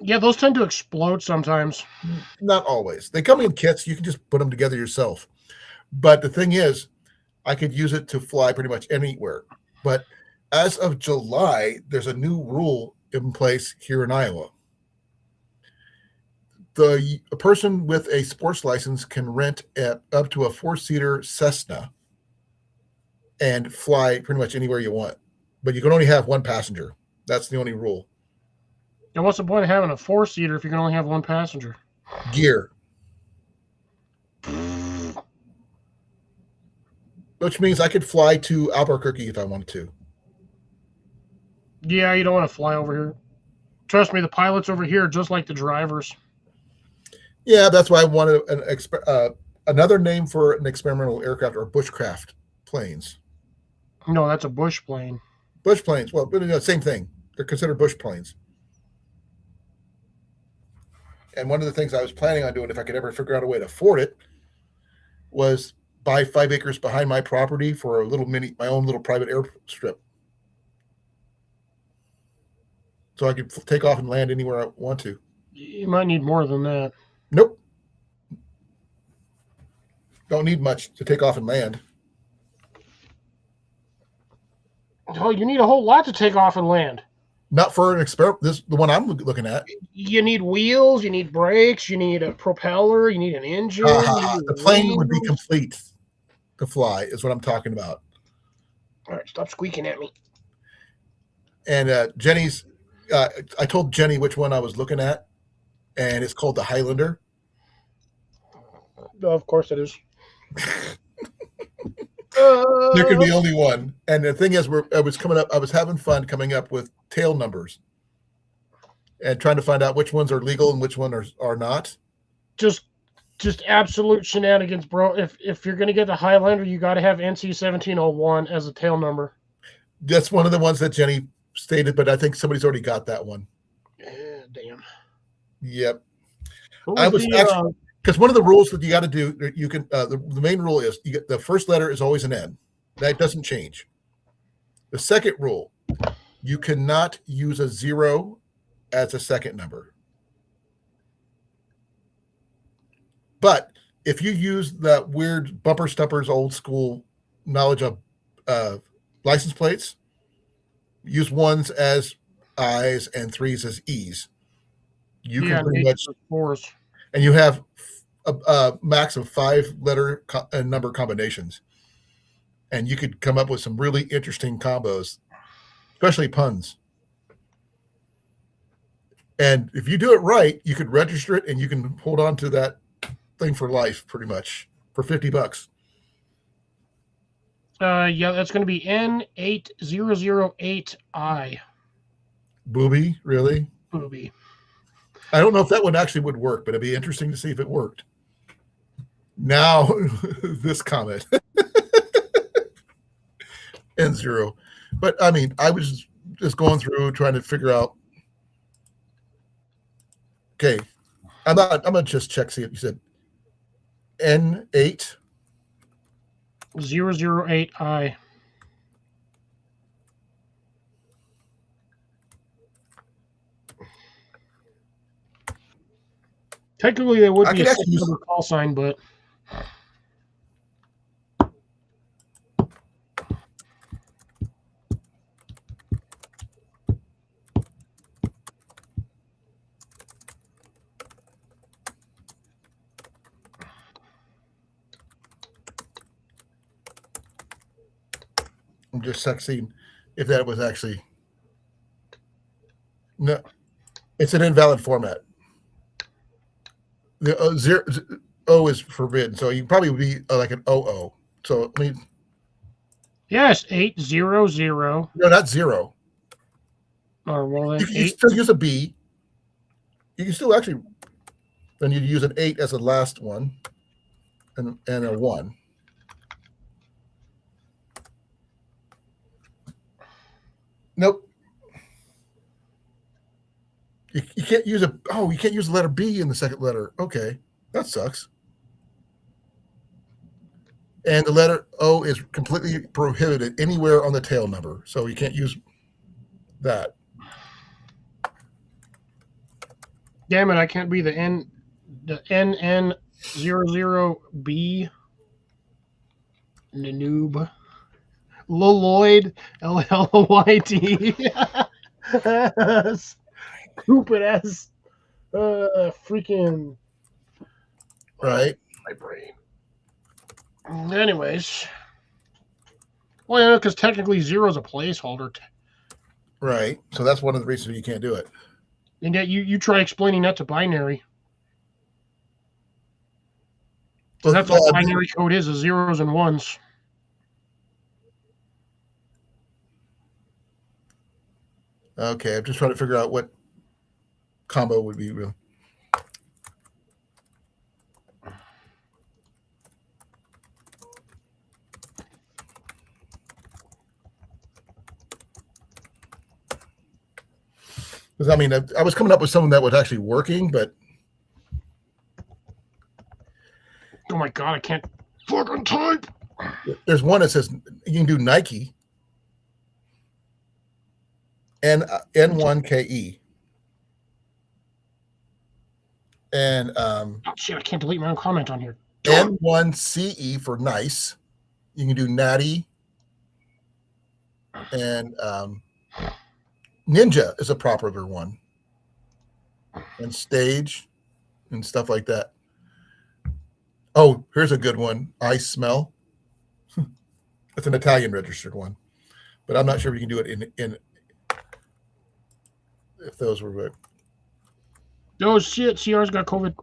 [SPEAKER 2] Yeah, those tend to explode sometimes.
[SPEAKER 1] Not always. They come in kits. You can just put them together yourself. But the thing is, I could use it to fly pretty much anywhere. But as of July, there's a new rule in place here in Iowa. A person with a sports license can rent up to a 4-seater Cessna and fly pretty much anywhere you want. But you can only have one passenger. That's the only rule.
[SPEAKER 2] And what's the point of having a 4-seater if you can only have one passenger?
[SPEAKER 1] Gear. Which means I could fly to Albuquerque if I wanted to.
[SPEAKER 2] Yeah, you don't want to fly over here. Trust me, the pilots over here are just like the drivers.
[SPEAKER 1] Yeah, that's why I wanted another name for an experimental aircraft or bushcraft planes.
[SPEAKER 2] No, that's a bush plane.
[SPEAKER 1] Bush planes. Well, same thing. They're considered bush planes. And one of the things I was planning on doing, if I could ever figure out a way to afford it, was buy 5 acres behind my property for my own little private airstrip. So I could take off and land anywhere I want to.
[SPEAKER 2] You might need more than that.
[SPEAKER 1] Nope. Don't need much to take off and land.
[SPEAKER 2] Oh, you need a whole lot to take off and land.
[SPEAKER 1] Not for an experiment. The one I'm looking at.
[SPEAKER 2] You need wheels, you need brakes, you need a propeller, you need an engine.
[SPEAKER 1] The plane would be complete to fly, is what I'm talking about.
[SPEAKER 2] All right, stop squeaking at me.
[SPEAKER 1] And Jenny's, I told Jenny which one I was looking at, and it's called the Highlander.
[SPEAKER 2] Of course it is.
[SPEAKER 1] There could be only one. And the thing is, I was having fun coming up with tail numbers and trying to find out which ones are legal and which ones are not.
[SPEAKER 2] Just absolute shenanigans, bro. If you're gonna get the Highlander, you got to have NC 1701 as a tail number.
[SPEAKER 1] That's one of the ones that Jenny stated, but I think somebody's already got that one.
[SPEAKER 2] Damn.
[SPEAKER 1] Yep. I was actually, because one of the rules that you got to do, you can the main rule is the first letter is always an N. That doesn't change. The second rule, you cannot use a 0 as a second number. But if you use that weird bumper stumpers old school knowledge of license plates, use 1s as I's and 3s as E's. You can pretty much
[SPEAKER 2] 4s.
[SPEAKER 1] And you have a max of 5 letter and number combinations. And you could come up with some really interesting combos, especially puns. And if you do it right, you could register it and you can hold on to that thing for life, pretty much, for $50.
[SPEAKER 2] Yeah, that's going to be N8008I.
[SPEAKER 1] Booby, really?
[SPEAKER 2] Booby.
[SPEAKER 1] I don't know if that one actually would work, but it'd be interesting to see if it worked. Now, this comment. N0. But, I mean, I was just going through trying to figure out. Okay. I'm going to just check, see if you said N8.
[SPEAKER 2] 008I. Technically, there would be a number call sign, but
[SPEAKER 1] I'm just seeing if that was actually no. It's an invalid format. The O is forbidden, so you probably would be like an OO. So I mean,
[SPEAKER 2] yes, 800.
[SPEAKER 1] No, not 0.
[SPEAKER 2] Or well, then
[SPEAKER 1] you still use a B. You can still actually, then you'd use an 8 as the last one, and a 1. Nope. You can't use you can't use the letter B in the second letter. Okay, that sucks. And the letter O is completely prohibited anywhere on the tail number, so you can't use that.
[SPEAKER 2] Damn it! I can't be the NN00B. Noob. Lloyd. Lloyd. Stupid ass. Freaking.
[SPEAKER 1] Right.
[SPEAKER 2] My brain. Anyways. Well, yeah, because technically 0 is a placeholder.
[SPEAKER 1] Right. So that's one of the reasons you can't do it.
[SPEAKER 2] And yet you try explaining that to binary.
[SPEAKER 1] Well,
[SPEAKER 2] That's all binary code is zeros and ones.
[SPEAKER 1] Okay, I'm just trying to figure out what combo would be real. Because I mean, I was coming up with something that was actually working, but
[SPEAKER 2] oh my god, I can't fucking type.
[SPEAKER 1] There's one that says you can do Nike N1KE. And
[SPEAKER 2] oh shit, I can't delete my own comment on here.
[SPEAKER 1] N1CE for nice. You can do natty. And Ninja is a popular one. And stage and stuff like that. Oh, here's a good one. I smell. It's an Italian registered one. But I'm not sure we can do it in if those were good.
[SPEAKER 2] Oh shit, CR's got COVID.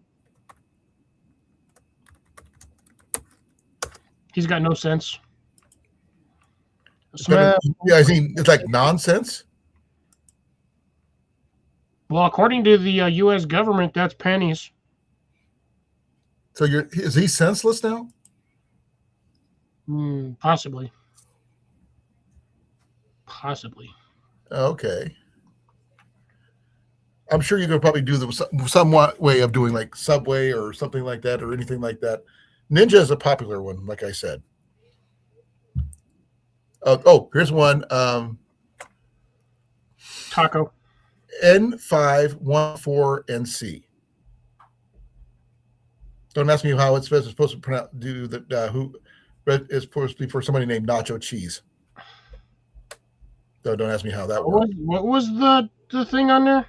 [SPEAKER 2] He's got no sense.
[SPEAKER 1] Yeah, I mean, it's like nonsense.
[SPEAKER 2] Well, according to the U.S. government, that's pennies.
[SPEAKER 1] So is he senseless now?
[SPEAKER 2] Possibly. Possibly.
[SPEAKER 1] Okay. I'm sure you could probably do the somewhat way of doing like Subway or something like that or anything like that. Ninja is a popular one, like I said. Oh, here's one.
[SPEAKER 2] Taco.
[SPEAKER 1] N514NC. Don't ask me how it's supposed to pronounce. Do the who is supposed to be for somebody named Nacho Cheese. So don't ask me how that works.
[SPEAKER 2] What was the thing on there?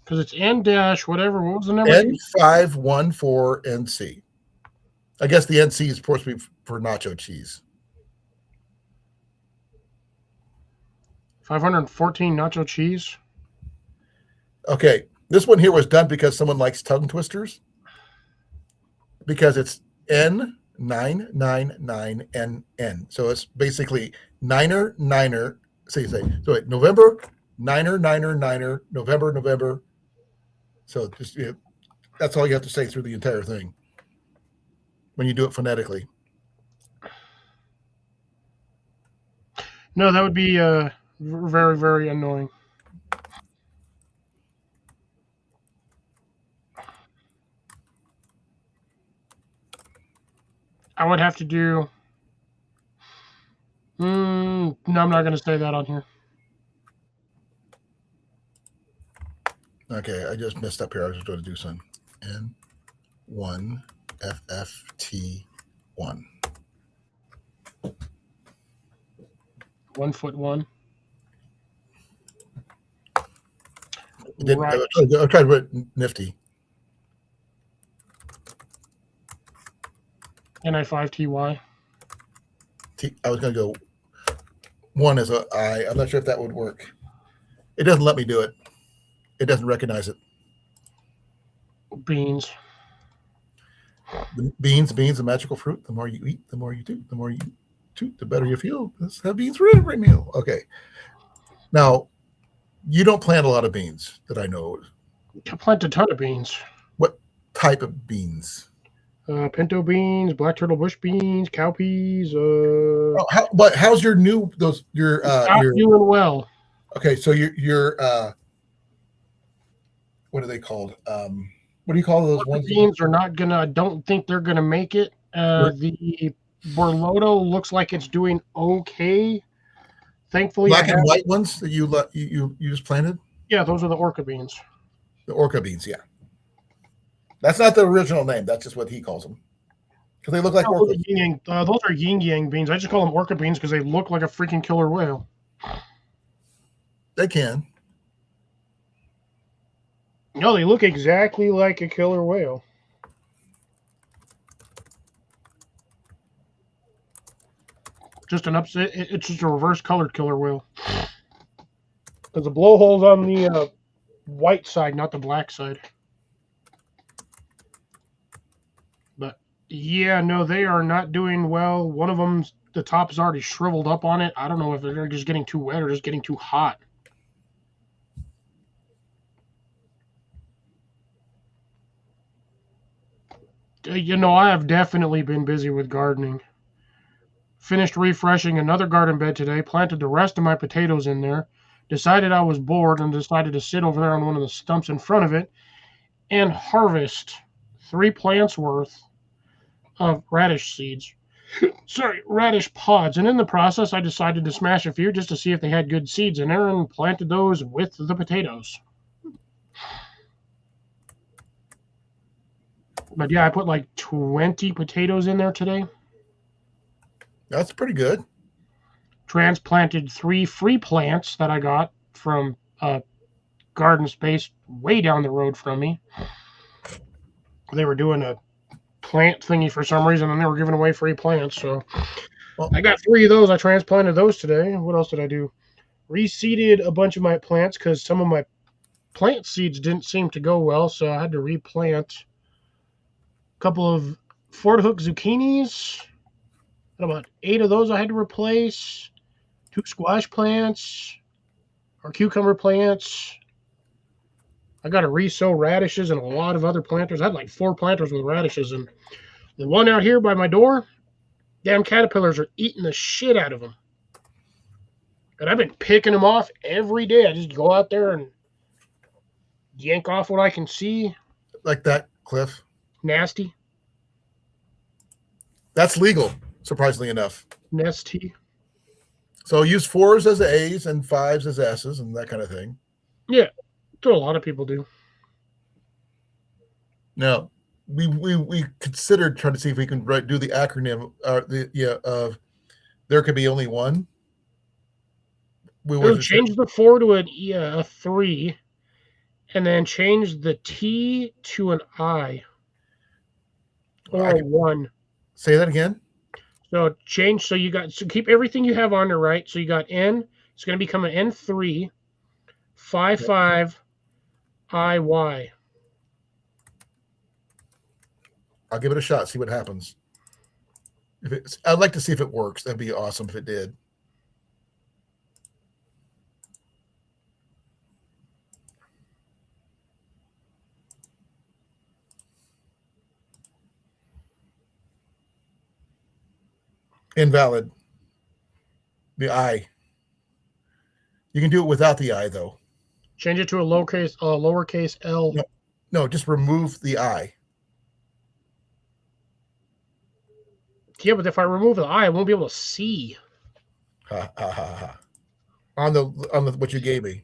[SPEAKER 2] Because it's N dash whatever. What was the number?
[SPEAKER 1] N514NC. I guess the NC is supposed to be for nacho cheese.
[SPEAKER 2] 514 nacho cheese.
[SPEAKER 1] Okay, this one here was done because someone likes tongue twisters. Because it's N999NN. So it's basically niner. So you say, so wait, November, niner, November. So just that's all you have to say through the entire thing when you do it phonetically.
[SPEAKER 2] No, that would be very, very annoying. I would have to do. No, I'm not going to say that on here.
[SPEAKER 1] Okay, I just messed up here. I was going to do some N1FFT1.
[SPEAKER 2] 1 foot 1.
[SPEAKER 1] Right. I'll try to put nifty.
[SPEAKER 2] NI5TY.
[SPEAKER 1] I was going to go 1 as a I. I'm not sure if that would work. It doesn't let me do it. It doesn't recognize it.
[SPEAKER 2] Beans.
[SPEAKER 1] Beans, a magical fruit. The more you eat, the more you do. The more you toot, the better you feel. Let's have beans for every meal. Okay. Now, you don't plant a lot of beans that I know.
[SPEAKER 2] I plant a ton of beans.
[SPEAKER 1] What type of beans?
[SPEAKER 2] Pinto beans, black turtle bush beans, cowpeas.
[SPEAKER 1] But how's your doing
[SPEAKER 2] well?
[SPEAKER 1] Okay, so your what are they called? What do you call those ones?
[SPEAKER 2] Beans are not gonna. I don't think they're gonna make it. The Borloto looks like it's doing okay. Thankfully,
[SPEAKER 1] black and white ones that you just planted.
[SPEAKER 2] Yeah, those are the orca beans.
[SPEAKER 1] The orca beans, yeah. That's not the original name. That's just what he calls them. Because they look like
[SPEAKER 2] No,
[SPEAKER 1] orcas.
[SPEAKER 2] those are yin yang beans. I just call them orca beans because they look like a freaking killer whale.
[SPEAKER 1] They can.
[SPEAKER 2] No, they look exactly like a killer whale. Just an upset. It's just a reverse colored killer whale. Because the blowhole's on the white side, not the black side. But yeah, no, they are not doing well. One of them, the top is already shriveled up on it. I don't know if they're just getting too wet or just getting too hot. You know, I have definitely been busy with gardening. Finished refreshing another garden bed today, planted the rest of my potatoes in there, decided I was bored and decided to sit over there on one of the stumps in front of it and harvest 3 plants worth of radish seeds. Sorry, radish pods. And in the process, I decided to smash a few just to see if they had good seeds in there and planted those with the potatoes. But yeah, I put like 20 potatoes in there today.
[SPEAKER 1] That's pretty good.
[SPEAKER 2] Transplanted 3 free plants that I got from garden space way down the road from me. They were doing a plant thingy for some reason, and they were giving away free plants. So I got 3 of those. I transplanted those today. What else did I do? Reseeded a bunch of my plants because some of my plant seeds didn't seem to go well, so I had to replant a couple of Fort Hook zucchinis. About 8 of those I had to replace. 2 squash plants or cucumber plants. I got to re-sow radishes and a lot of other planters. I had like 4 planters with radishes, and the one out here by my door, damn caterpillars are eating the shit out of them. And I've been picking them off every day. I just go out there and yank off what I can see.
[SPEAKER 1] Like that, Cliff.
[SPEAKER 2] Nasty.
[SPEAKER 1] That's legal, surprisingly enough.
[SPEAKER 2] Nasty.
[SPEAKER 1] So use 4s as A's and 5s as S's and that kind of thing.
[SPEAKER 2] Yeah, that's what a lot of people do.
[SPEAKER 1] Now, we considered trying to see if we can do the acronym of there could be only one.
[SPEAKER 2] We change the 4 to a 3, and then change the T to an I or a 1.
[SPEAKER 1] Say that again.
[SPEAKER 2] So keep everything you have on there, right? So you got N. It's going to become an N3, 55, IY.
[SPEAKER 1] I'll give it a shot. See what happens. I'd like to see if it works. That'd be awesome if it did. Invalid. The I. You can do it without the I, though.
[SPEAKER 2] Change it to a lowercase L.
[SPEAKER 1] No, just remove the I.
[SPEAKER 2] Yeah, but if I remove the I won't be able to see.
[SPEAKER 1] Ha ha ha ha. On the what you gave me.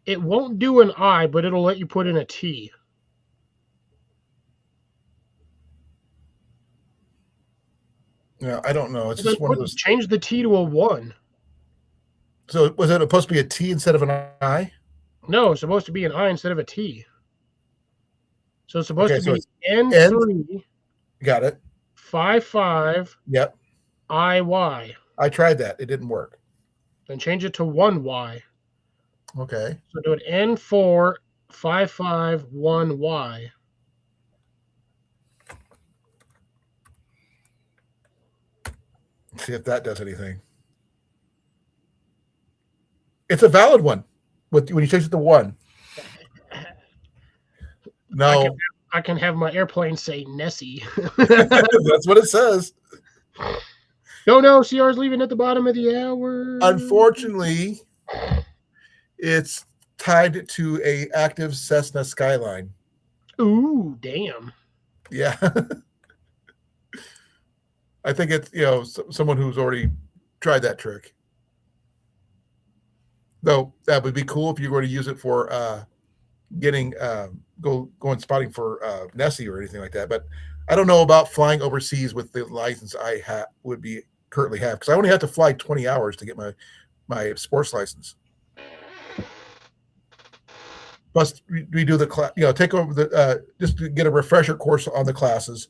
[SPEAKER 2] It won't do an I, but it'll let you put in a T.
[SPEAKER 1] Yeah, I don't know. It's just one of those.
[SPEAKER 2] Change the T to a 1.
[SPEAKER 1] So was it supposed to be a T instead of an I?
[SPEAKER 2] No, it's supposed to be an I instead of a T. So it's supposed to be N3.
[SPEAKER 1] Got it.
[SPEAKER 2] 55.
[SPEAKER 1] Yep.
[SPEAKER 2] IY.
[SPEAKER 1] I tried that. It didn't work.
[SPEAKER 2] Then change it to 1Y.
[SPEAKER 1] Okay.
[SPEAKER 2] So do it N4 55 1Y.
[SPEAKER 1] See if that does anything. It's a valid one. When you change it to 1. No.
[SPEAKER 2] I can have my airplane say Nessie.
[SPEAKER 1] That's what it says.
[SPEAKER 2] No, CR's leaving at the bottom of the hour.
[SPEAKER 1] Unfortunately, it's tied to a active Cessna Skyline.
[SPEAKER 2] Ooh, damn.
[SPEAKER 1] Yeah. I think it's, someone who's already tried that trick. Though that would be cool if you were to use it for getting going spotting for Nessie or anything like that. But I don't know about flying overseas with the license I would be currently have, because I only have to fly 20 hours to get my sports license. Plus, we do the class, take over the just to get a refresher course on the classes,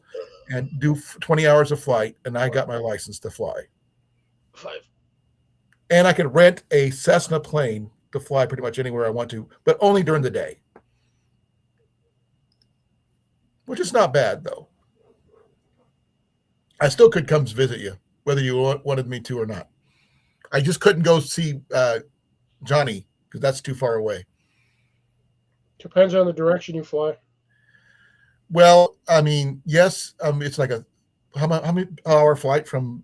[SPEAKER 1] and do 20 hours of flight, and I got my license to fly.
[SPEAKER 2] 5.
[SPEAKER 1] And I could rent a Cessna plane to fly pretty much anywhere I want to, but only during the day, which is not bad though. I still could come visit you, whether you wanted me to or not. I just couldn't go see Johnny because that's too far away.
[SPEAKER 2] Depends on the direction you fly.
[SPEAKER 1] Well, I mean, yes, it's like a how many hour flight from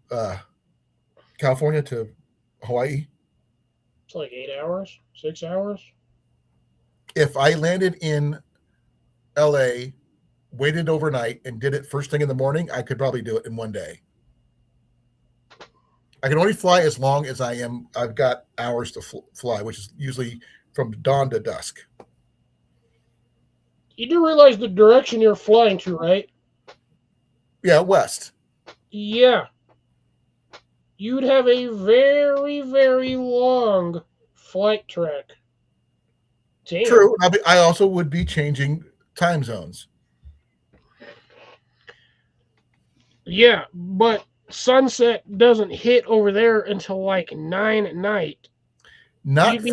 [SPEAKER 1] California to Hawaii?
[SPEAKER 2] It's like 8 hours, 6 hours.
[SPEAKER 1] If I landed in LA, waited overnight, and did it first thing in the morning, I could probably do it in one day. I can only fly as long as I've got hours to fly, which is usually from dawn to dusk.
[SPEAKER 2] You do realize the direction you're flying to, right?
[SPEAKER 1] Yeah, west.
[SPEAKER 2] Yeah. You'd have a very, very long flight track. Damn.
[SPEAKER 1] True. I also would be changing time zones.
[SPEAKER 2] Yeah, but sunset doesn't hit over there until like 9 at night.
[SPEAKER 1] Not the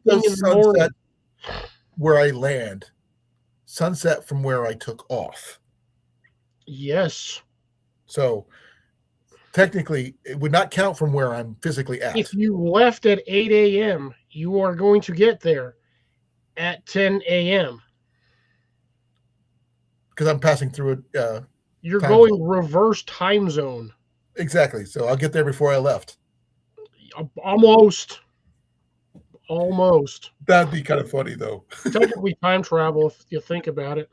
[SPEAKER 1] sunset where I land. Sunset from where I took off.
[SPEAKER 2] Yes.
[SPEAKER 1] So technically, it would not count from where I'm physically at.
[SPEAKER 2] If you left at 8 a.m., you are going to get there at 10 a.m.
[SPEAKER 1] Because I'm passing through it.
[SPEAKER 2] You're going reverse time zone.
[SPEAKER 1] Exactly. So I'll get there before I left.
[SPEAKER 2] Almost.
[SPEAKER 1] That'd be kind of funny, though.
[SPEAKER 2] Technically time travel, if you think about it.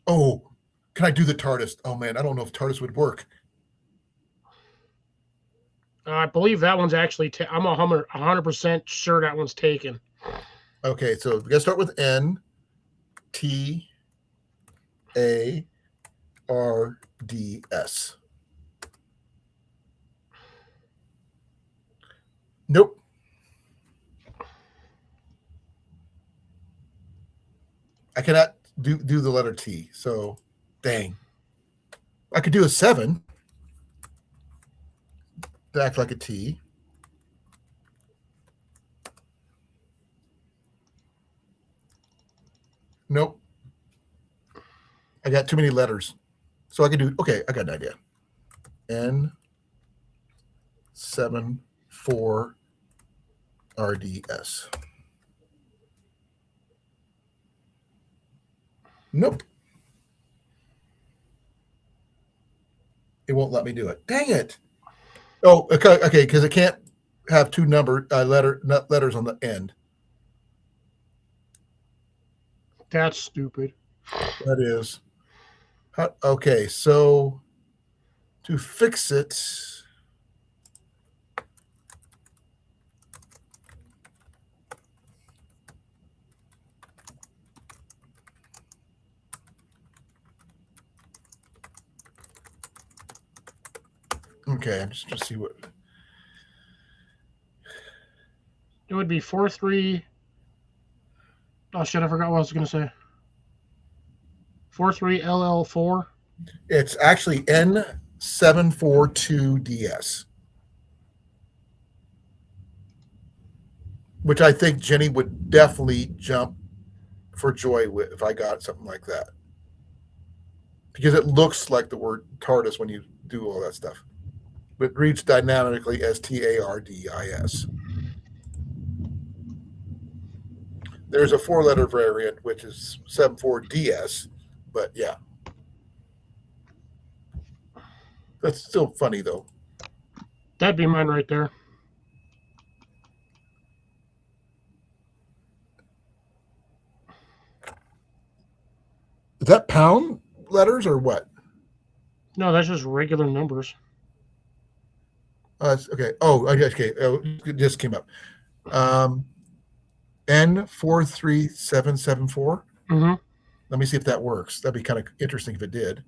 [SPEAKER 1] Oh, can I do the TARDIS? Oh, man, I don't know if TARDIS would work.
[SPEAKER 2] I believe that one's actually... I'm 100% sure that one's taken.
[SPEAKER 1] Okay, so we got to start with N, T, A, R, D, S. Nope. I cannot do the letter T. So, dang. I could do a 7 to act like a T. Nope. I got too many letters. So I can do, okay, I got an idea. N, 7, 4, R, D, S. Nope. It won't let me do it. Dang it. Oh, okay, because it can't have two letters on the end.
[SPEAKER 2] That's stupid.
[SPEAKER 1] That is. Okay, so to fix it, okay, just to see what
[SPEAKER 2] it would be 4-3. Oh shit! I forgot what I was going to say. 4-3 LL4.
[SPEAKER 1] It's actually N742DS, which I think Jenny would definitely jump for joy with if I got something like that, because it looks like the word TARDIS when you do all that stuff. But reads dynamically as TARDIS. There's a 4-letter variant, which is 74DS, but yeah. That's still funny, though.
[SPEAKER 2] That'd be mine right there.
[SPEAKER 1] Is that pound letters or what?
[SPEAKER 2] No, that's just regular numbers.
[SPEAKER 1] Okay. Oh, okay. Oh, it just came up. N43774.
[SPEAKER 2] Mm-hmm.
[SPEAKER 1] Let me see if that works. That'd be kind of interesting if it did.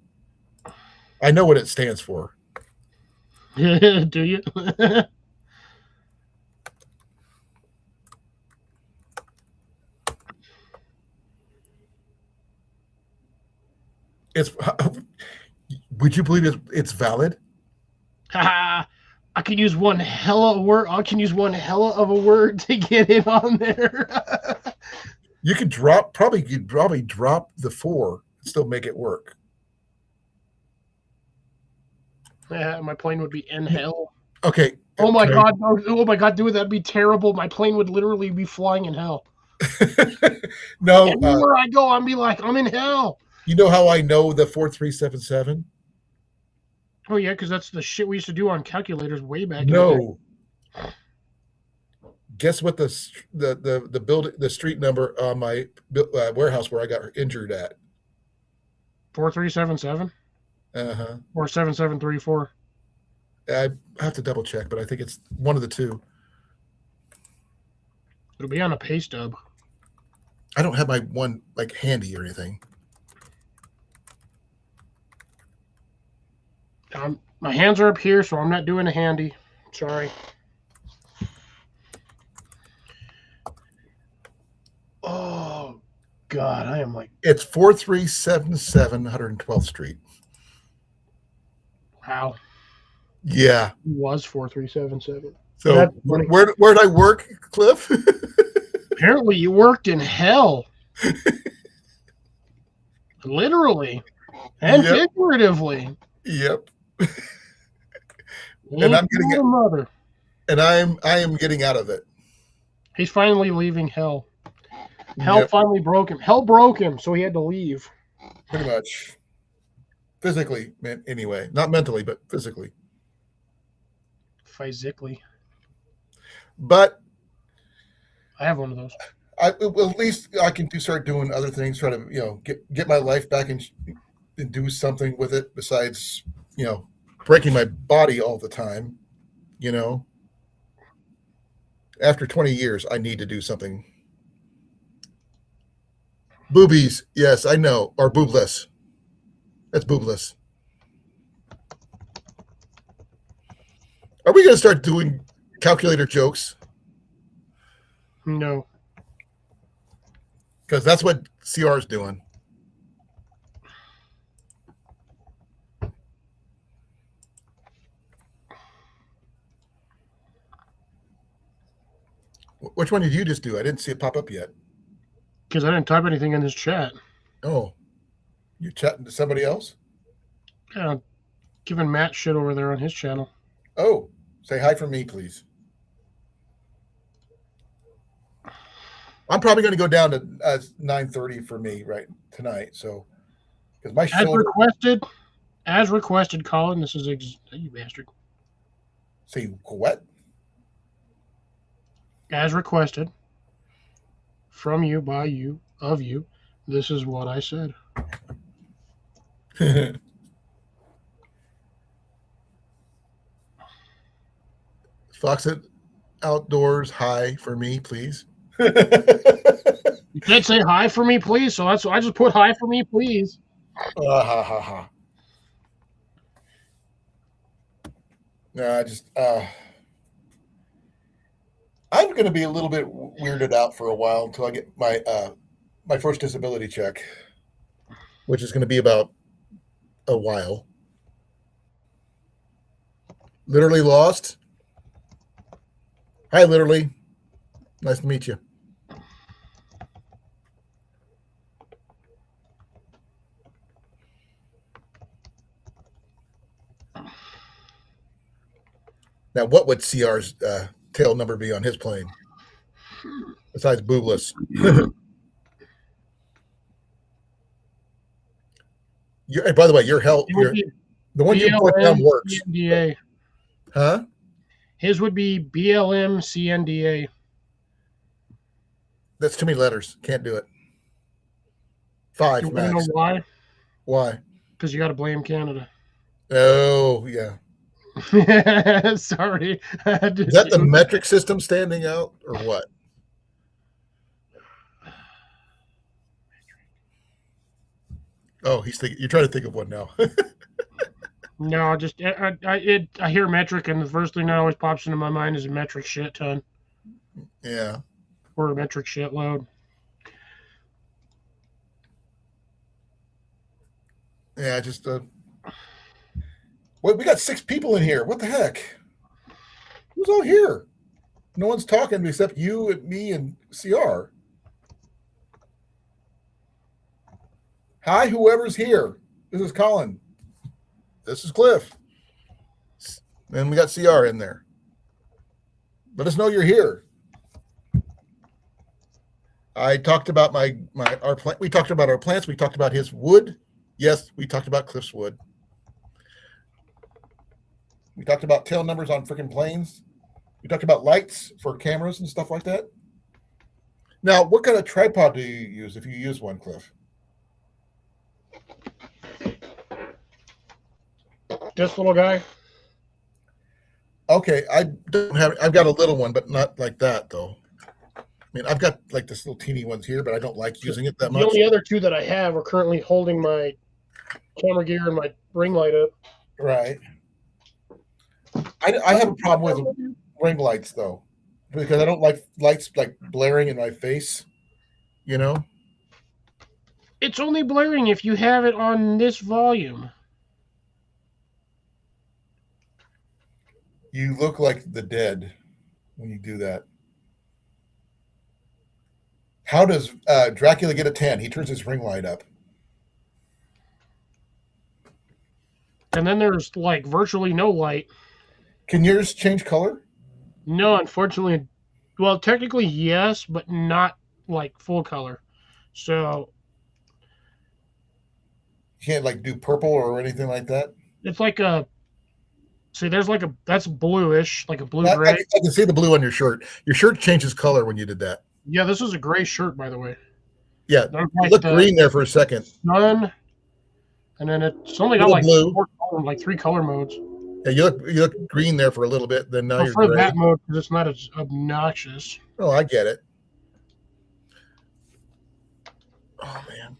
[SPEAKER 1] I know what it stands for.
[SPEAKER 2] Do you?
[SPEAKER 1] It's. Would you believe it's valid?
[SPEAKER 2] I can use one hella word. I can use one hella of a word to get it on there.
[SPEAKER 1] You could you'd probably drop the 4 and still make it work.
[SPEAKER 2] Yeah, my plane would be in hell.
[SPEAKER 1] Okay.
[SPEAKER 2] Oh my god! No, oh my god, dude, that'd be terrible. My plane would literally be flying in hell.
[SPEAKER 1] No.
[SPEAKER 2] Everywhere I go, I'd be like, I'm in hell.
[SPEAKER 1] You know how I know the 4377?
[SPEAKER 2] Oh yeah, because that's the shit we used to do on calculators way back.
[SPEAKER 1] No. Guess what the street number on my warehouse where I got injured at?
[SPEAKER 2] 4377.
[SPEAKER 1] Uh-huh.
[SPEAKER 2] Or 7734.
[SPEAKER 1] I have to double check, but I think it's one of the two.
[SPEAKER 2] It'll be on a pay stub.
[SPEAKER 1] I don't have my one like handy or anything.
[SPEAKER 2] My hands are up here, so I'm not doing a handy. Sorry. Oh God, I am like.
[SPEAKER 1] It's 4377 112th Street.
[SPEAKER 2] Wow.
[SPEAKER 1] Yeah.
[SPEAKER 2] It was 4377.
[SPEAKER 1] So where'd I work, Cliff?
[SPEAKER 2] Apparently you worked in hell. Literally. And figuratively.
[SPEAKER 1] Yep.
[SPEAKER 2] And I'm getting mother.
[SPEAKER 1] And I am getting out of it.
[SPEAKER 2] He's finally leaving hell. Hell finally broke him. Hell broke him, so he had to leave.
[SPEAKER 1] Pretty much. Physically, anyway. Not mentally, but physically.
[SPEAKER 2] Physically.
[SPEAKER 1] But
[SPEAKER 2] I have one of those.
[SPEAKER 1] At least I can start doing other things, try to, get my life back and do something with it besides, breaking my body all the time, After 20 years, I need to do something. Boobies, yes, I know, are boobless. That's boobless. Are we going to start doing calculator jokes?
[SPEAKER 2] No.
[SPEAKER 1] Because that's what CR is doing. Which one did you just do? I didn't see it pop up yet.
[SPEAKER 2] Because I didn't type anything in this chat.
[SPEAKER 1] Oh. You're chatting to somebody else?
[SPEAKER 2] Yeah, giving Matt shit over there on his channel.
[SPEAKER 1] Oh. Say hi for me, please. I'm probably going to go down to 9:30 for me tonight. So, because my shoulder.
[SPEAKER 2] As requested, Colin. This is you bastard.
[SPEAKER 1] Say what?
[SPEAKER 2] As requested, from you, by you, of you. This is what I said.
[SPEAKER 1] Foxit Outdoors, hi for me, please.
[SPEAKER 2] You can't say hi for me, please. So that's I just put hi for me, please.
[SPEAKER 1] No, I'm going to be a little bit weirded out for a while until I get my first disability check, which is going to be about a while. Literally lost. Hi, Literally. Nice to meet you. Now, what would CR's tail number be on his plane? Besides boobless. By the way, your health, the one you put down works.
[SPEAKER 2] CNDA.
[SPEAKER 1] Huh?
[SPEAKER 2] His would be BLM CNDA.
[SPEAKER 1] That's too many letters. Can't do it. 5
[SPEAKER 2] Do you
[SPEAKER 1] max.
[SPEAKER 2] want to know why?
[SPEAKER 1] Why?
[SPEAKER 2] Because you got to blame Canada.
[SPEAKER 1] Oh, yeah.
[SPEAKER 2] Sorry.
[SPEAKER 1] Is that the metric system standing out or what? Oh, he's thinking. You're trying to think of one now.
[SPEAKER 2] No, just I hear metric, and the first thing that always pops into my mind is a metric shit ton
[SPEAKER 1] Yeah.
[SPEAKER 2] or a metric shitload.
[SPEAKER 1] Yeah. Just. Wait, we got 6 people in here. What the heck? Who's all here? No one's talking except you and me and CR. Hi, whoever's here. This is Colin. This is Cliff. And we got CR in there. Let us know you're here. I talked about our plant. We talked about our plants. We talked about his wood. Yes, we talked about Cliff's wood. We talked about tail numbers on freaking planes. We talked about lights for cameras and stuff like that. Now, what kind of tripod do you use if you use one, Cliff?
[SPEAKER 2] This little guy.
[SPEAKER 1] Okay, I don't have. I've got a little one, but not like that though. I mean, I've got like this little teeny ones here, but I don't like using it that much.
[SPEAKER 2] The only other two that I have are currently holding my camera gear and my ring light up.
[SPEAKER 1] Right. I have a problem with ring lights though, because I don't like lights like blaring in my face. You know.
[SPEAKER 2] It's only blaring if you have it on this volume.
[SPEAKER 1] You look like the dead when you do that. How does Dracula get a tan? He turns his ring light up.
[SPEAKER 2] And then there's like virtually no light.
[SPEAKER 1] Can yours change color?
[SPEAKER 2] No, unfortunately. Well, technically yes, but not like full color. So
[SPEAKER 1] You can't like do purple or anything like that.
[SPEAKER 2] it's like a. See, there's like that's bluish, like a blue
[SPEAKER 1] I
[SPEAKER 2] gray.
[SPEAKER 1] can see the blue on your shirt. Your shirt changes color when you did that.
[SPEAKER 2] Yeah, this is a gray shirt, by the way.
[SPEAKER 1] Yeah,
[SPEAKER 2] There's
[SPEAKER 1] it
[SPEAKER 2] like
[SPEAKER 1] looked
[SPEAKER 2] the
[SPEAKER 1] green there for a second.
[SPEAKER 2] sun, and then it's only got
[SPEAKER 1] Little
[SPEAKER 2] like
[SPEAKER 1] blue.
[SPEAKER 2] like 3 color modes.
[SPEAKER 1] Yeah, you look green there for a little bit. Then now
[SPEAKER 2] I
[SPEAKER 1] you're
[SPEAKER 2] prefer
[SPEAKER 1] gray.
[SPEAKER 2] that mode because it's not as obnoxious.
[SPEAKER 1] Oh, I get it. Oh man.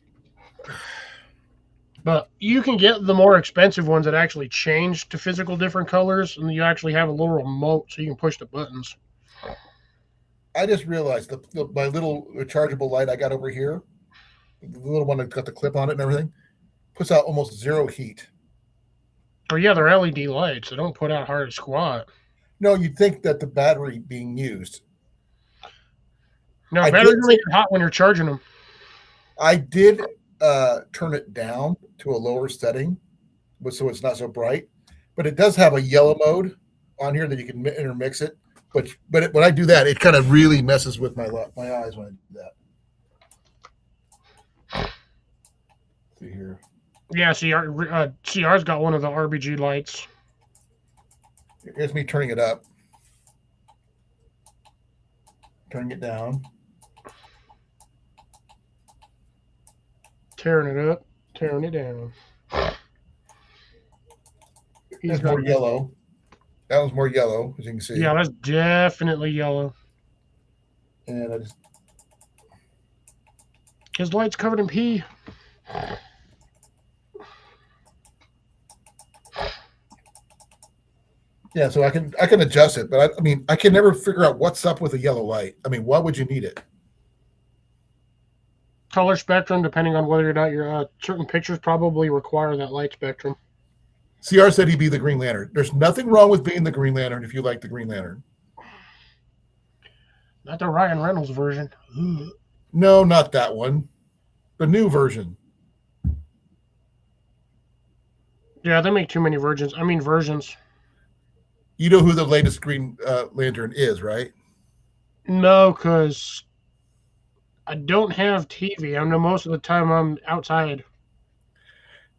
[SPEAKER 2] But you can get the more expensive ones that actually change to physical different colors, and you actually have a little remote so you can push the buttons.
[SPEAKER 1] I just realized my little rechargeable light I got over here, the little one that got the clip on it and everything, puts out almost 0 heat.
[SPEAKER 2] Oh yeah, they're LED lights. They don't put out hard as squat.
[SPEAKER 1] No, you'd think that the battery being used.
[SPEAKER 2] No,
[SPEAKER 1] I
[SPEAKER 2] batteries
[SPEAKER 1] did-
[SPEAKER 2] make it hot when you're charging them.
[SPEAKER 1] I did turn it down to a lower setting, so it's not so bright. But it does have a yellow mode on here that you can intermix it. But when I do that, it kind of really messes with my eyes when I do that. Let's see here.
[SPEAKER 2] Yeah, CR's got one of the RBG lights.
[SPEAKER 1] Here's me turning it up. Turning it down.
[SPEAKER 2] Tearing it up, tearing it down.
[SPEAKER 1] That's more yellow. That one's more yellow, as you can see.
[SPEAKER 2] Yeah, that's definitely yellow.
[SPEAKER 1] And I just
[SPEAKER 2] His light's covered in pee.
[SPEAKER 1] yeah, so I can adjust it, but I mean I can never figure out what's up with a yellow light. I mean, why would you need it?
[SPEAKER 2] Color spectrum, depending on whether or not your certain pictures probably require that light spectrum.
[SPEAKER 1] CR said he'd be the Green Lantern. There's nothing wrong with being the Green Lantern if you like the Green Lantern.
[SPEAKER 2] Not the Ryan Reynolds version. Ugh.
[SPEAKER 1] No, not that one. The new version.
[SPEAKER 2] Yeah, they make too many versions.
[SPEAKER 1] You know who the latest Green Lantern is, right?
[SPEAKER 2] No, because I don't have TV. I know most of the time I'm outside.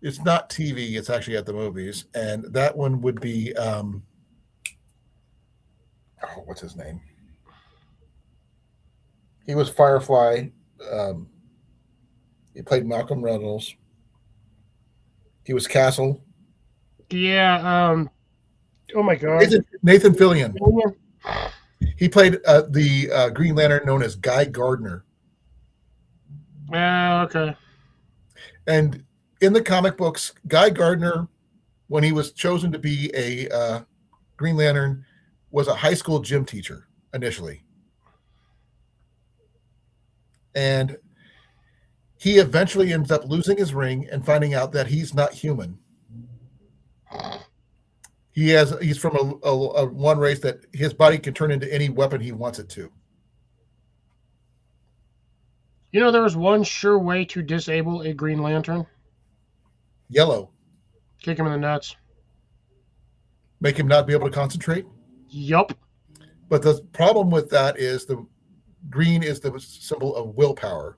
[SPEAKER 1] It's not TV. It's actually at the movies, and that one would be what's his name? He was Firefly. He played Malcolm Reynolds. He was Castle.
[SPEAKER 2] Yeah. Oh my God.
[SPEAKER 1] Nathan Fillion. He played the Green Lantern known as Guy Gardner.
[SPEAKER 2] Okay.
[SPEAKER 1] And in the comic books, Guy Gardner, when he was chosen to be a Green Lantern, was a high school gym teacher initially. And he eventually ends up losing his ring and finding out that he's not human. He's from a one race that his body can turn into any weapon he wants it to.
[SPEAKER 2] You know, there was one sure way to disable a Green Lantern.
[SPEAKER 1] Yellow.
[SPEAKER 2] Kick him in the nuts.
[SPEAKER 1] Make him not be able to concentrate.
[SPEAKER 2] Yup.
[SPEAKER 1] But the problem with that is the green is the symbol of willpower.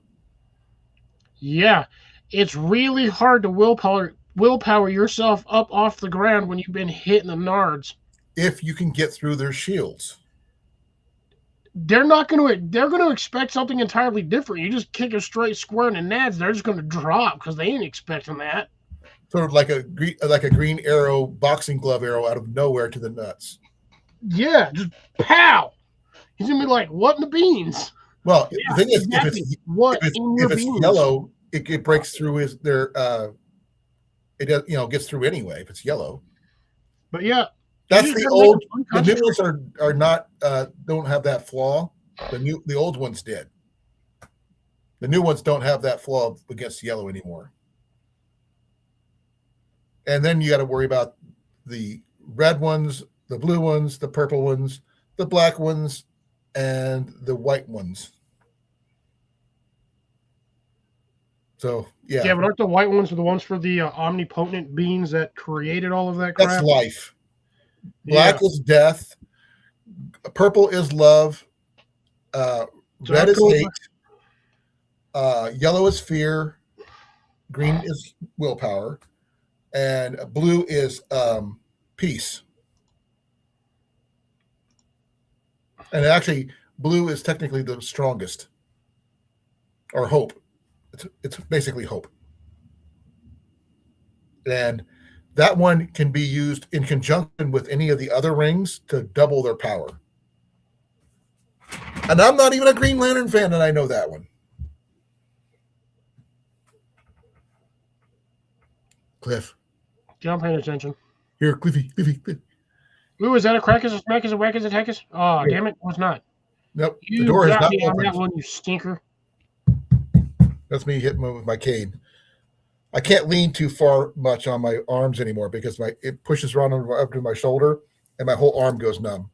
[SPEAKER 2] Yeah. It's really hard to willpower yourself up off the ground when you've been hit in the nards.
[SPEAKER 1] If you can get through their shields.
[SPEAKER 2] They're going to expect something entirely different. You just kick a straight square in the nads, they're just going to drop because they ain't expecting that.
[SPEAKER 1] Sort of like a green arrow, boxing glove arrow out of nowhere to the nuts.
[SPEAKER 2] Yeah, just pow. He's going to be like, what in the beans?
[SPEAKER 1] Well,
[SPEAKER 2] Yeah,
[SPEAKER 1] the thing is,
[SPEAKER 2] exactly.
[SPEAKER 1] if it's yellow, it breaks through it does, gets through anyway if it's yellow.
[SPEAKER 2] But yeah.
[SPEAKER 1] That's the old. The new ones are not don't have that flaw. The old ones did. The new ones don't have that flaw against yellow anymore. And then you got to worry about the red ones, the blue ones, the purple ones, the black ones, and the white ones. So yeah.
[SPEAKER 2] Yeah, but aren't the white ones the ones for the omnipotent beings that created all of that crap?
[SPEAKER 1] That's life. Black is death. Purple is love. Red is hate. Yellow is fear. Green is willpower. And blue is peace. And actually, blue is technically the strongest. Or hope. It's basically hope. And that one can be used in conjunction with any of the other rings to double their power. And I'm not even a Green Lantern fan, and I know that one. Cliff.
[SPEAKER 2] Yeah, I'm paying attention.
[SPEAKER 1] Here, Cliffy.
[SPEAKER 2] Ooh, is that a crack? Is a smack? Is a whack? Is a heck? Oh, damn it. No, it's not.
[SPEAKER 1] Nope.
[SPEAKER 2] You
[SPEAKER 1] the door is
[SPEAKER 2] got
[SPEAKER 1] not
[SPEAKER 2] me on
[SPEAKER 1] open.
[SPEAKER 2] that one, you stinker.
[SPEAKER 1] That's me hitting with my cane. I can't lean too far much on my arms anymore because it pushes around up to my shoulder and my whole arm goes numb.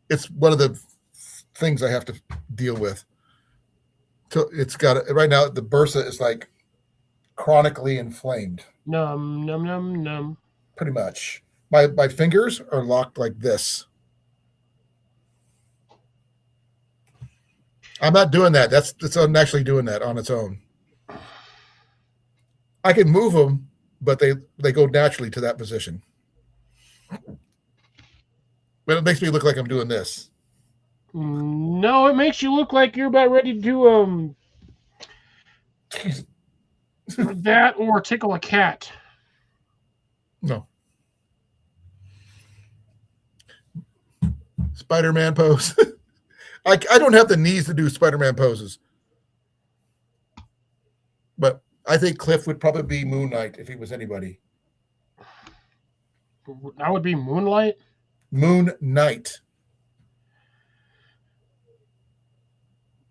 [SPEAKER 1] It's one of the things I have to deal with. So it's got right now the bursa is like chronically inflamed.
[SPEAKER 2] Num.
[SPEAKER 1] Pretty much. My fingers are locked like this. I'm not doing that. It's actually doing that on its own. I can move them, but they go naturally to that position. But it makes me look like I'm doing this.
[SPEAKER 2] No, it makes you look like you're about ready to do that or tickle a cat.
[SPEAKER 1] No. Spider-Man pose. I don't have the knees to do Spider-Man poses. But I think Cliff would probably be Moon Knight if he was anybody.
[SPEAKER 2] That would be Moonlight?
[SPEAKER 1] Moon Knight.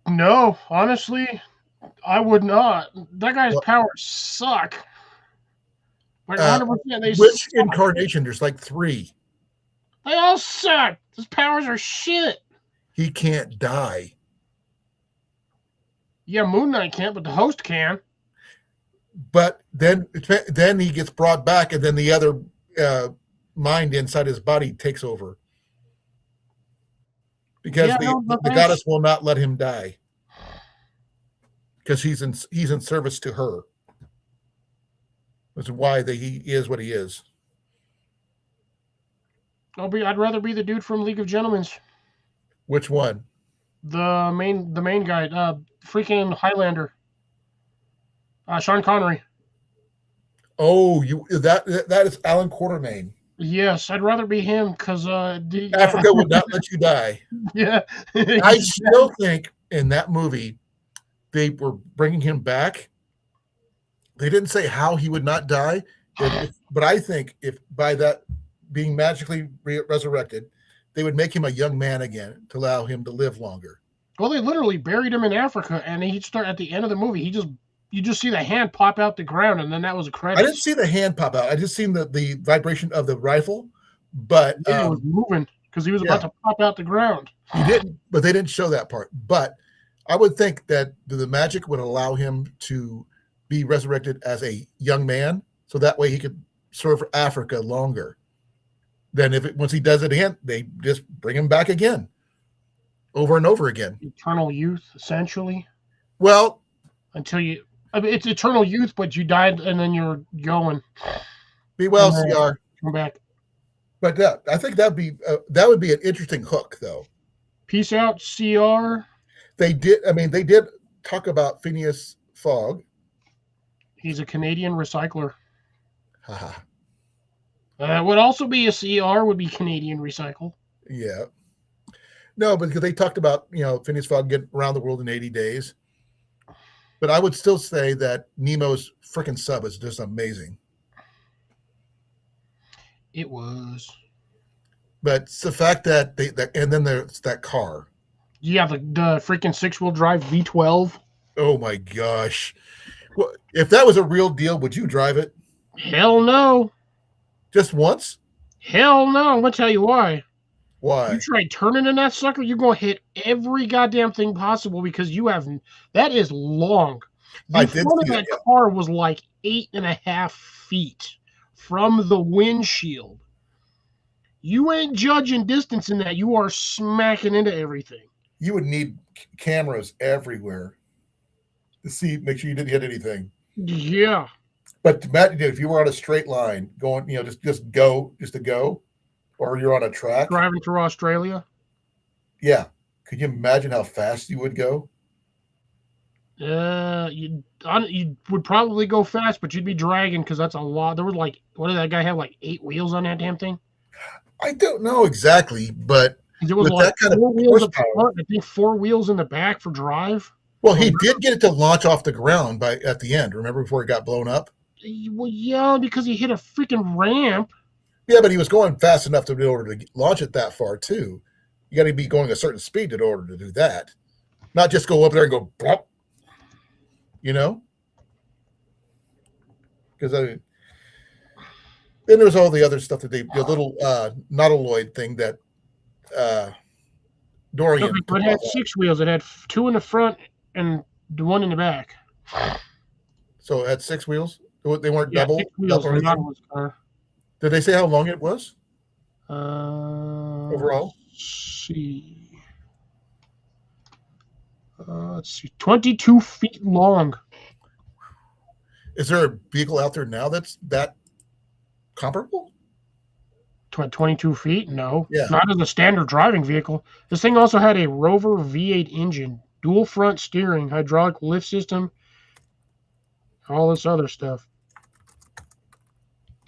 [SPEAKER 2] No, honestly, I would not. That guy's powers suck. Like 100%, they
[SPEAKER 1] which
[SPEAKER 2] suck.
[SPEAKER 1] incarnation? There's like 3.
[SPEAKER 2] They all suck. His powers are shit.
[SPEAKER 1] He can't die.
[SPEAKER 2] Yeah, Moon Knight can't, but the host can.
[SPEAKER 1] But then he gets brought back, and then the other mind inside his body takes over. Because the goddess will not let him die. Because he's in service to her. That's why he is what he is.
[SPEAKER 2] I'd rather be the dude from League of Gentlemen.
[SPEAKER 1] Which one?
[SPEAKER 2] The main guy, freaking Highlander. Sean Connery.
[SPEAKER 1] Oh, that is Alan Quartermain.
[SPEAKER 2] Yes, I'd rather be him because
[SPEAKER 1] Africa would not let you die.
[SPEAKER 2] Yeah.
[SPEAKER 1] I still think in that movie they were bringing him back They didn't say how he would not die, but I think if by that being magically resurrected, they would make him a young man again to allow him to live longer.
[SPEAKER 2] Well, they literally buried him in Africa, and he'd start at the end of the movie. You just see the hand pop out the ground, and then that was a credit.
[SPEAKER 1] I didn't see the hand pop out. I just seen the vibration of the rifle, but
[SPEAKER 2] it was moving because he was about to pop out the ground.
[SPEAKER 1] He didn't, but they didn't show that part. But I would think that the magic would allow him to be resurrected as a young man, so that way he could serve Africa longer. Then once he does it again, they just bring him back again, over and over again.
[SPEAKER 2] Eternal youth, essentially.
[SPEAKER 1] Well,
[SPEAKER 2] it's eternal youth, but you died and then you're going.
[SPEAKER 1] Be well, CR.
[SPEAKER 2] Come back.
[SPEAKER 1] But I think that would be an interesting hook, though.
[SPEAKER 2] Peace out, CR.
[SPEAKER 1] They did talk about Phineas Fogg.
[SPEAKER 2] He's a Canadian recycler.
[SPEAKER 1] Haha.
[SPEAKER 2] Would also be a CR, would be Canadian recycle.
[SPEAKER 1] Yeah. No, because they talked about, Phineas Fogg getting around the world in 80 days. But I would still say that Nemo's freaking sub is just amazing.
[SPEAKER 2] It was.
[SPEAKER 1] But it's the fact that and then there's that car.
[SPEAKER 2] Yeah, the freaking 6-wheel drive V12.
[SPEAKER 1] Oh my gosh. Well, if that was a real deal, would you drive it?
[SPEAKER 2] Hell no.
[SPEAKER 1] Just once?
[SPEAKER 2] Hell no. I'm going to tell you why.
[SPEAKER 1] Why?
[SPEAKER 2] You try turning in that sucker, you're going to hit every goddamn thing possible because that is long. The front of that car was like 8.5 feet from the windshield. You ain't judging distance in that. You are smacking into everything.
[SPEAKER 1] You would need cameras everywhere to make sure you didn't hit anything.
[SPEAKER 2] Yeah.
[SPEAKER 1] But imagine if you were on a straight line going, just to go, or you're on a track.
[SPEAKER 2] Driving through Australia?
[SPEAKER 1] Yeah. Could you imagine how fast you would go?
[SPEAKER 2] You would probably go fast, but you'd be dragging because that's a lot. There was what did that guy have, 8 wheels on that damn thing?
[SPEAKER 1] I don't know exactly, but
[SPEAKER 2] it was like 4 wheels up front, I think 4 wheels in the back for drive.
[SPEAKER 1] Well, he did get it to launch off the ground at the end. Remember before it got blown up?
[SPEAKER 2] Well, yeah, because he hit a freaking ramp.
[SPEAKER 1] Yeah, but he was going fast enough in order to launch it that far too. You got to be going a certain speed in order to do that, not just go up there and go plop. Because then there's all the other stuff that the little nautiloid thing that Dorian.
[SPEAKER 2] It had 6 wheels. It had 2 in the front and 1 in the back.
[SPEAKER 1] So it had 6 wheels. They weren't double.
[SPEAKER 2] 6 wheels.
[SPEAKER 1] Car. Did they say how long it was?
[SPEAKER 2] Overall. Let's see. 22 feet long.
[SPEAKER 1] Is there a vehicle out there now that's that comparable?
[SPEAKER 2] 22 feet? No.
[SPEAKER 1] Yeah.
[SPEAKER 2] Not as a standard driving vehicle. This thing also had a Rover V8 engine, dual front steering, hydraulic lift system, all this other stuff.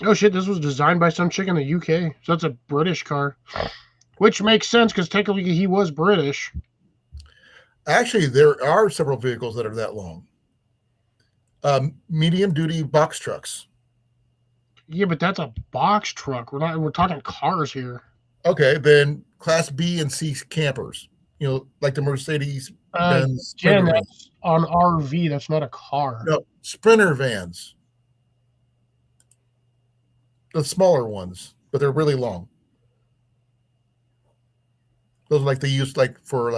[SPEAKER 2] Oh shit, this was designed by some chick in the UK. So that's a British car. Which makes sense because technically he was British.
[SPEAKER 1] Actually, there are several vehicles that are that long. Medium duty box trucks.
[SPEAKER 2] Yeah, but that's a box truck. We're talking cars here.
[SPEAKER 1] Okay, then Class B and C campers. Like the Mercedes Benz.
[SPEAKER 2] Jen, that's on RV. That's not a car.
[SPEAKER 1] No, Sprinter vans. The smaller ones, but they're really long. Those are they use for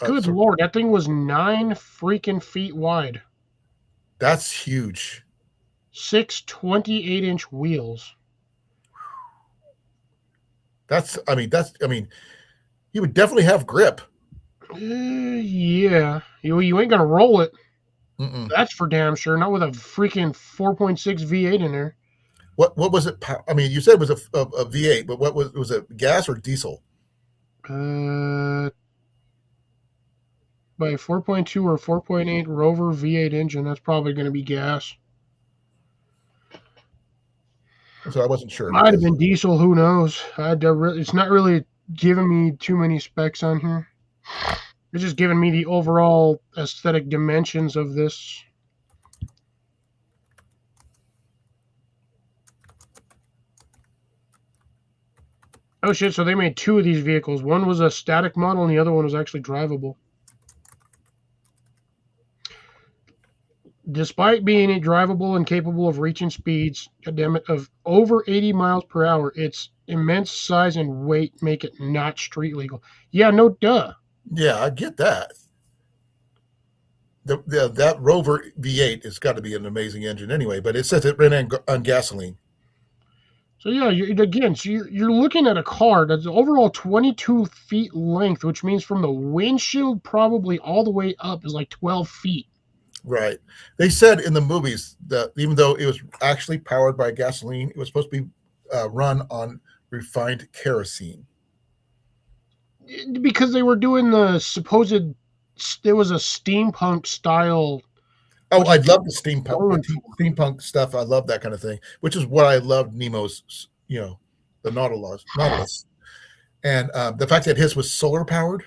[SPEAKER 2] Good Lord, that thing was 9 freaking feet wide.
[SPEAKER 1] That's huge.
[SPEAKER 2] 6 28-inch wheels.
[SPEAKER 1] You would definitely have grip.
[SPEAKER 2] Yeah. You ain't gonna roll it.
[SPEAKER 1] Mm-mm.
[SPEAKER 2] That's for damn sure. Not with a freaking 4.6 V8 in there.
[SPEAKER 1] What was it? You said it was a V8, but was it gas or diesel?
[SPEAKER 2] By a 4.2 or 4.8 Rover V8 engine, that's probably going to be gas.
[SPEAKER 1] So I wasn't sure.
[SPEAKER 2] Might have been diesel. Who knows? It's not really giving me too many specs on here. It's just giving me the overall aesthetic dimensions of this. Oh shit! So they made 2 of these vehicles. One was a static model, and the other one was actually drivable. Despite being drivable and capable of reaching speeds, of over 80 miles per hour, its immense size and weight make it not street legal. Yeah, no duh.
[SPEAKER 1] Yeah, I get that. That Rover V8 has got to be an amazing engine anyway, but it says it ran on gasoline.
[SPEAKER 2] So yeah, you're looking at a car that's overall 22 feet length, which means from the windshield probably all the way up is like 12 feet.
[SPEAKER 1] Right. They said in the movies that even though it was actually powered by gasoline, it was supposed to be run on refined kerosene.
[SPEAKER 2] Because they were doing the supposed, there was a steampunk style.
[SPEAKER 1] Oh, I love the steampunk stuff. I love that kind of thing, which is what I loved Nemo's, the Nautilus. And the fact that his was solar powered.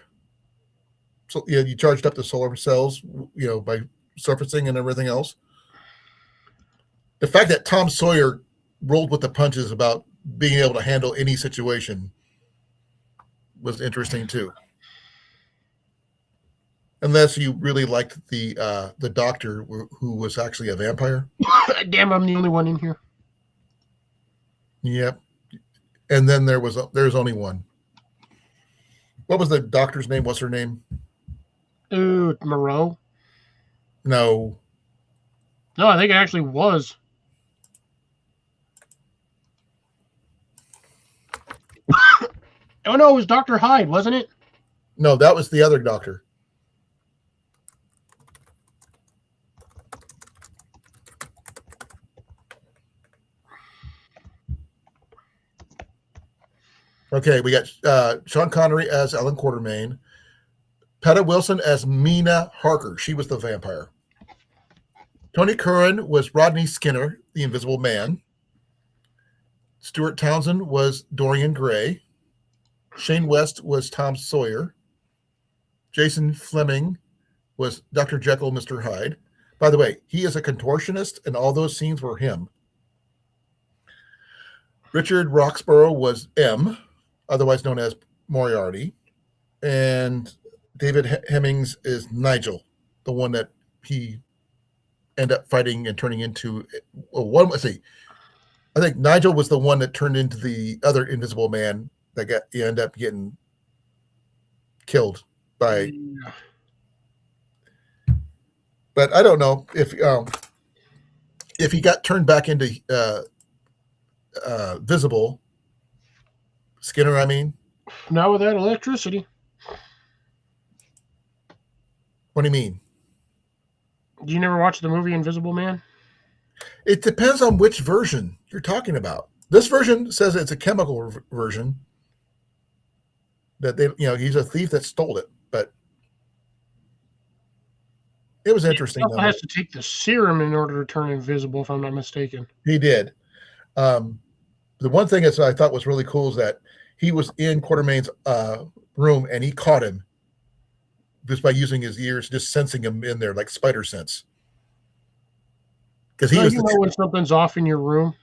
[SPEAKER 1] So you charged up the solar cells, by surfacing and everything else. The fact that Tom Sawyer rolled with the punches about being able to handle any situation was interesting too. Unless you really liked the doctor who was actually a vampire.
[SPEAKER 2] Damn, I'm the only one in here.
[SPEAKER 1] Yep. And then there's only one. What was the doctor's name? What's her name?
[SPEAKER 2] Ooh, Moreau?
[SPEAKER 1] No.
[SPEAKER 2] No, I think it actually was. Oh no, it was Dr. Hyde, wasn't it?
[SPEAKER 1] No, that was the other doctor. Okay, we got Sean Connery as Ellen Quartermain, Petta Wilson as Mina Harker. She was the vampire. Tony Curran was Rodney Skinner, the Invisible Man. Stuart Townsend was Dorian Gray. Shane West was Tom Sawyer. Jason Fleming was Dr. Jekyll, Mr. Hyde. By the way, he is a contortionist, and all those scenes were him. Richard Roxborough was M, otherwise known as Moriarty. And David Hemmings is Nigel, the one that he ended up fighting and turning into. I think Nigel was the one that turned into the other Invisible Man that he ended up getting killed by. Yeah. But I don't know if he got turned back into visible. Skinner, I mean.
[SPEAKER 2] Not with that electricity.
[SPEAKER 1] What do you mean?
[SPEAKER 2] Do you never watch the movie Invisible Man?
[SPEAKER 1] It depends on which version you're talking about. This version says it's a chemical version. That he's a thief that stole it, but it was interesting.
[SPEAKER 2] He has to take the serum in order to turn invisible, if I'm not mistaken.
[SPEAKER 1] He did. The one thing that I thought was really cool is that he was in Quartermain's room and he caught him just by using his ears, just sensing him in there like spider sense.
[SPEAKER 2] Because he know when something's off in your room.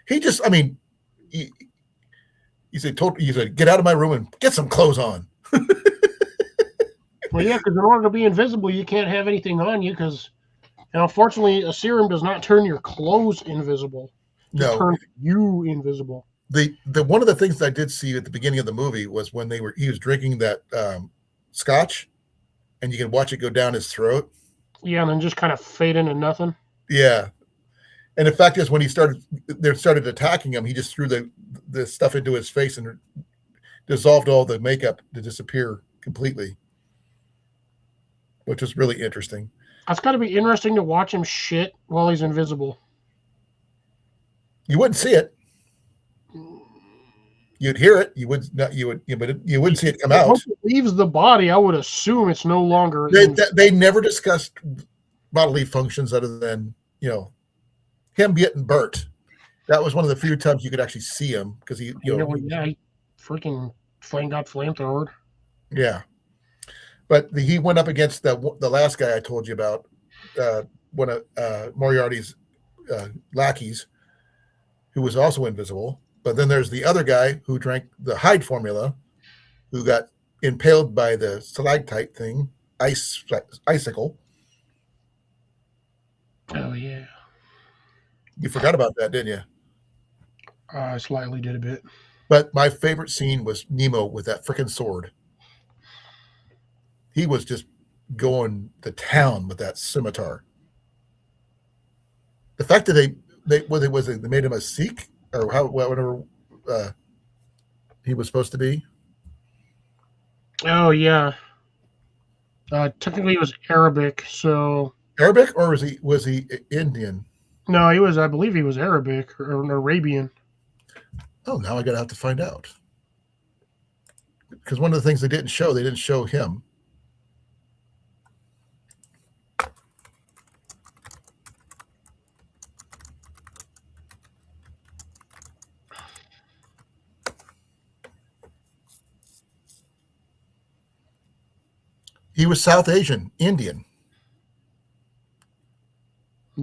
[SPEAKER 1] He just, he said, get out of my room and get some clothes on.
[SPEAKER 2] Well, yeah, because in order to be invisible, you can't have anything on you because, unfortunately, a serum does not turn your clothes invisible. It turns you invisible.
[SPEAKER 1] The one of the things that I did see at the beginning of the movie was when he was drinking that scotch, and you can watch it go down his throat.
[SPEAKER 2] Yeah, and then just kind of fade into nothing.
[SPEAKER 1] Yeah. And the fact is, when they started attacking him, he just threw the stuff into his face and dissolved all the makeup to disappear completely, which was really interesting.
[SPEAKER 2] It's got to be interesting to watch him shit while he's invisible.
[SPEAKER 1] You wouldn't see it. You'd hear it. You would not. You would. But you wouldn't see it come out.
[SPEAKER 2] Once it leaves the body, I would assume it's no longer.
[SPEAKER 1] They never discussed bodily functions other than him getting burnt. That was one of the few times you could actually see him because he
[SPEAKER 2] freaking got flamethrowered.
[SPEAKER 1] Yeah, but he went up against the last guy I told you about, one of Moriarty's lackeys, who was also invisible. But then there's the other guy who drank the Hyde formula, who got impaled by the stalactite thing, icicle.
[SPEAKER 2] Oh yeah,
[SPEAKER 1] You forgot about that, didn't you?
[SPEAKER 2] I slightly did a bit.
[SPEAKER 1] But my favorite scene was Nemo with that freaking sword. He was just going to town with that scimitar. The fact that they made him a Sikh or whatever he was supposed to be.
[SPEAKER 2] Oh yeah. Technically, it was Arabic, so
[SPEAKER 1] Arabic, or was he Indian?
[SPEAKER 2] no, he was. I believe he was Arabic or Arabian.
[SPEAKER 1] Oh, now I gotta have to find out. Because one of the things they didn't show him. He was South Asian, Indian.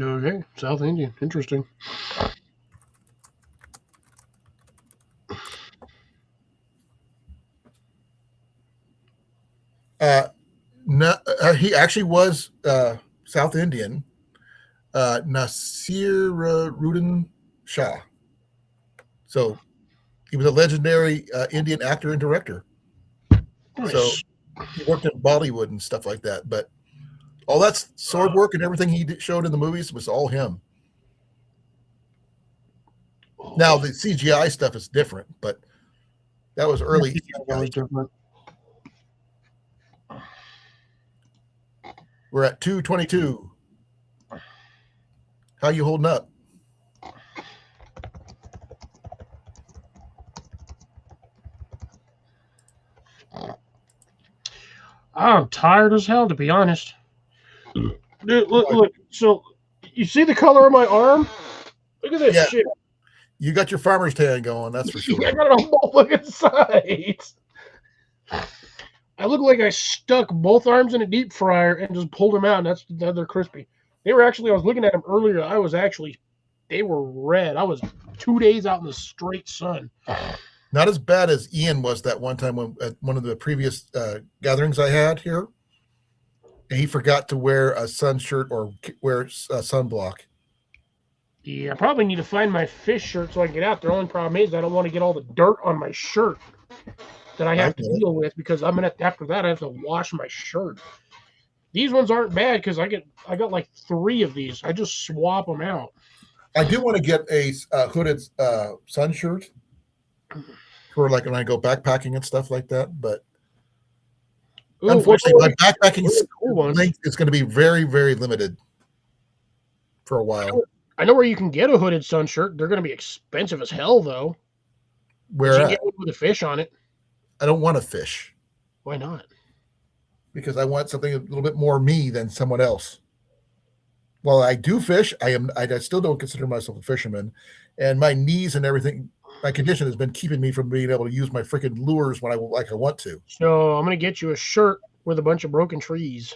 [SPEAKER 2] Okay, South Indian. Interesting.
[SPEAKER 1] No, he actually was South Indian. Nasiruddin Shah. So he was a legendary Indian actor and director.
[SPEAKER 2] Nice.
[SPEAKER 1] So he worked in Bollywood and stuff like that. But all that sword work and everything he showed in the movies was all him. Now the CGI stuff is different, but that was early.
[SPEAKER 2] That was different.
[SPEAKER 1] We're at 222. How you holding up?
[SPEAKER 2] I'm tired as hell, to be honest. Dude, look. So, you see the color of my arm? Look at this shit.
[SPEAKER 1] You got your farmer's tan going, that's for sure.
[SPEAKER 2] I got it on both looking sides. I look like I stuck both arms in a deep fryer and just pulled them out, and they're crispy. They were actually, I was looking at them earlier, they were red. I was 2 days out in the straight sun.
[SPEAKER 1] Not as bad as Ian was that one time when at one of the previous gatherings I had here. And he forgot to wear a sun shirt or wear a sunblock.
[SPEAKER 2] Yeah, I probably need to find my fish shirt so I can get out. The only problem is I don't want to get all the dirt on my shirt that I have to deal with, because after that I have to wash my shirt. These ones aren't bad because I got like 3 of these. I just swap them out.
[SPEAKER 1] I do want to get a hooded sun shirt for like when I go backpacking and stuff like that, but unfortunately, my backpacking length is going to be very, very limited for a while.
[SPEAKER 2] I know where you can get a hooded sun shirt. They're going to be expensive as hell, though.
[SPEAKER 1] Where
[SPEAKER 2] you can get one with a fish on it.
[SPEAKER 1] I don't want a fish.
[SPEAKER 2] Why not?
[SPEAKER 1] Because I want something a little bit more me than someone else. While I do fish, I still don't consider myself a fisherman, and my knees and everything, my condition has been keeping me from being able to use my freaking lures when I want to.
[SPEAKER 2] So I'm going to get you a shirt with a bunch of broken trees.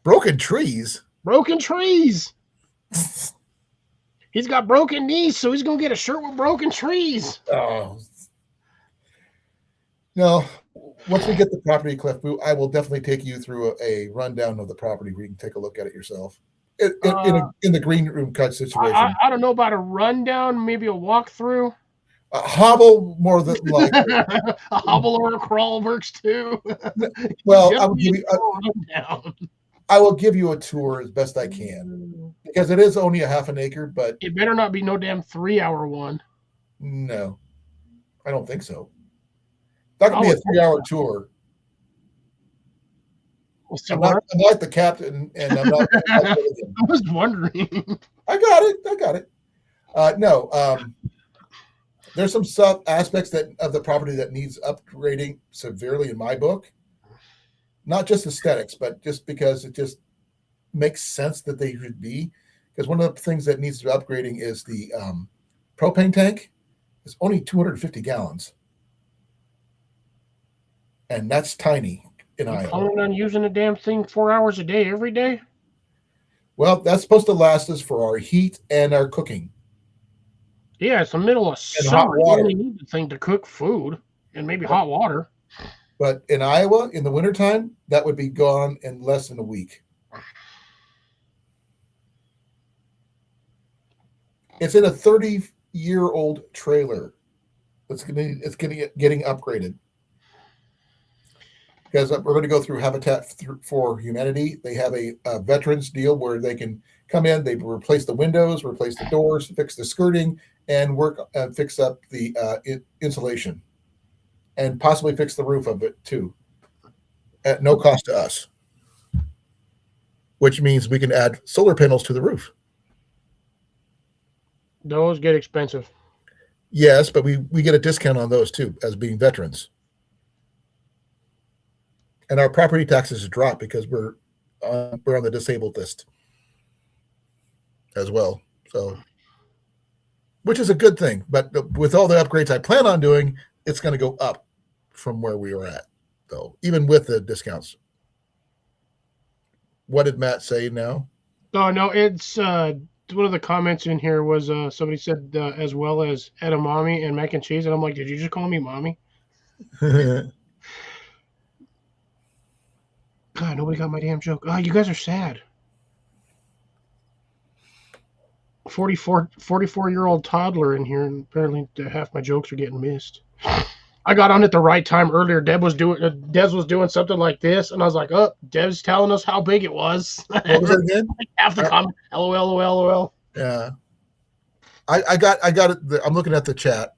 [SPEAKER 1] Broken trees?
[SPEAKER 2] Broken trees! He's got broken knees, so he's going to get a shirt with broken trees.
[SPEAKER 1] Oh. No, once we get the property, Cliff, I will definitely take you through a rundown of the property where you can take a look at it yourself. In the green room cut situation.
[SPEAKER 2] I don't know about a rundown, maybe a walkthrough.
[SPEAKER 1] A hobble more than likely.
[SPEAKER 2] A hobble or a crawl works too.
[SPEAKER 1] Well, I will give you a tour as best I can, because it is only a half an acre, but
[SPEAKER 2] it better not be no damn 3-hour one.
[SPEAKER 1] No, I don't think so. That could be a 3-hour tour. I'm not the captain, and I'm not.
[SPEAKER 2] I was wondering.
[SPEAKER 1] I got it. No, there's some aspects of the property that needs upgrading severely in my book. Not just aesthetics, but just because it just makes sense that they should be. Because one of the things that needs upgrading is the propane tank. It's only 250 gallons, and that's tiny. In Iowa.
[SPEAKER 2] Planning on using the damn thing 4 hours a day every day?
[SPEAKER 1] Well, that's supposed to last us for our heat and our cooking.
[SPEAKER 2] Yeah, it's the middle of
[SPEAKER 1] And hot
[SPEAKER 2] summer. You
[SPEAKER 1] water.
[SPEAKER 2] only need the thing to cook food and maybe hot water.
[SPEAKER 1] But in Iowa, in the wintertime, that would be gone in less than a week. It's in a 30-year-old trailer. It's getting upgraded. Because we're going to go through Habitat for Humanity. They have a veterans deal where they can come in, they replace the windows, replace the doors, fix the skirting, and fix up the insulation, and possibly fix the roof of it too, at no cost to us. Which means we can add solar panels to the roof.
[SPEAKER 2] Those get expensive.
[SPEAKER 1] Yes, but we get a discount on those too, as being veterans. And our property taxes drop because we're on the disabled list as well. So, which is a good thing. But with all the upgrades I plan on doing, it's going to go up from where we were at, though, even with the discounts. What did Matt say now?
[SPEAKER 2] Oh no, it's one of the comments in here was somebody said as well as edamame and mac and cheese, and I'm like, did you just call me mommy? God, nobody got my damn joke. Oh, you guys are sad. 44-year-old toddler in here, and apparently half my jokes are getting missed. I got on at the right time earlier. Des was doing something like this, and I was like, "Oh, Deb's telling us how big it was."
[SPEAKER 1] What was it again?
[SPEAKER 2] Half the comment, LOL, LOL.
[SPEAKER 1] Yeah, I got it. I'm looking at the chat.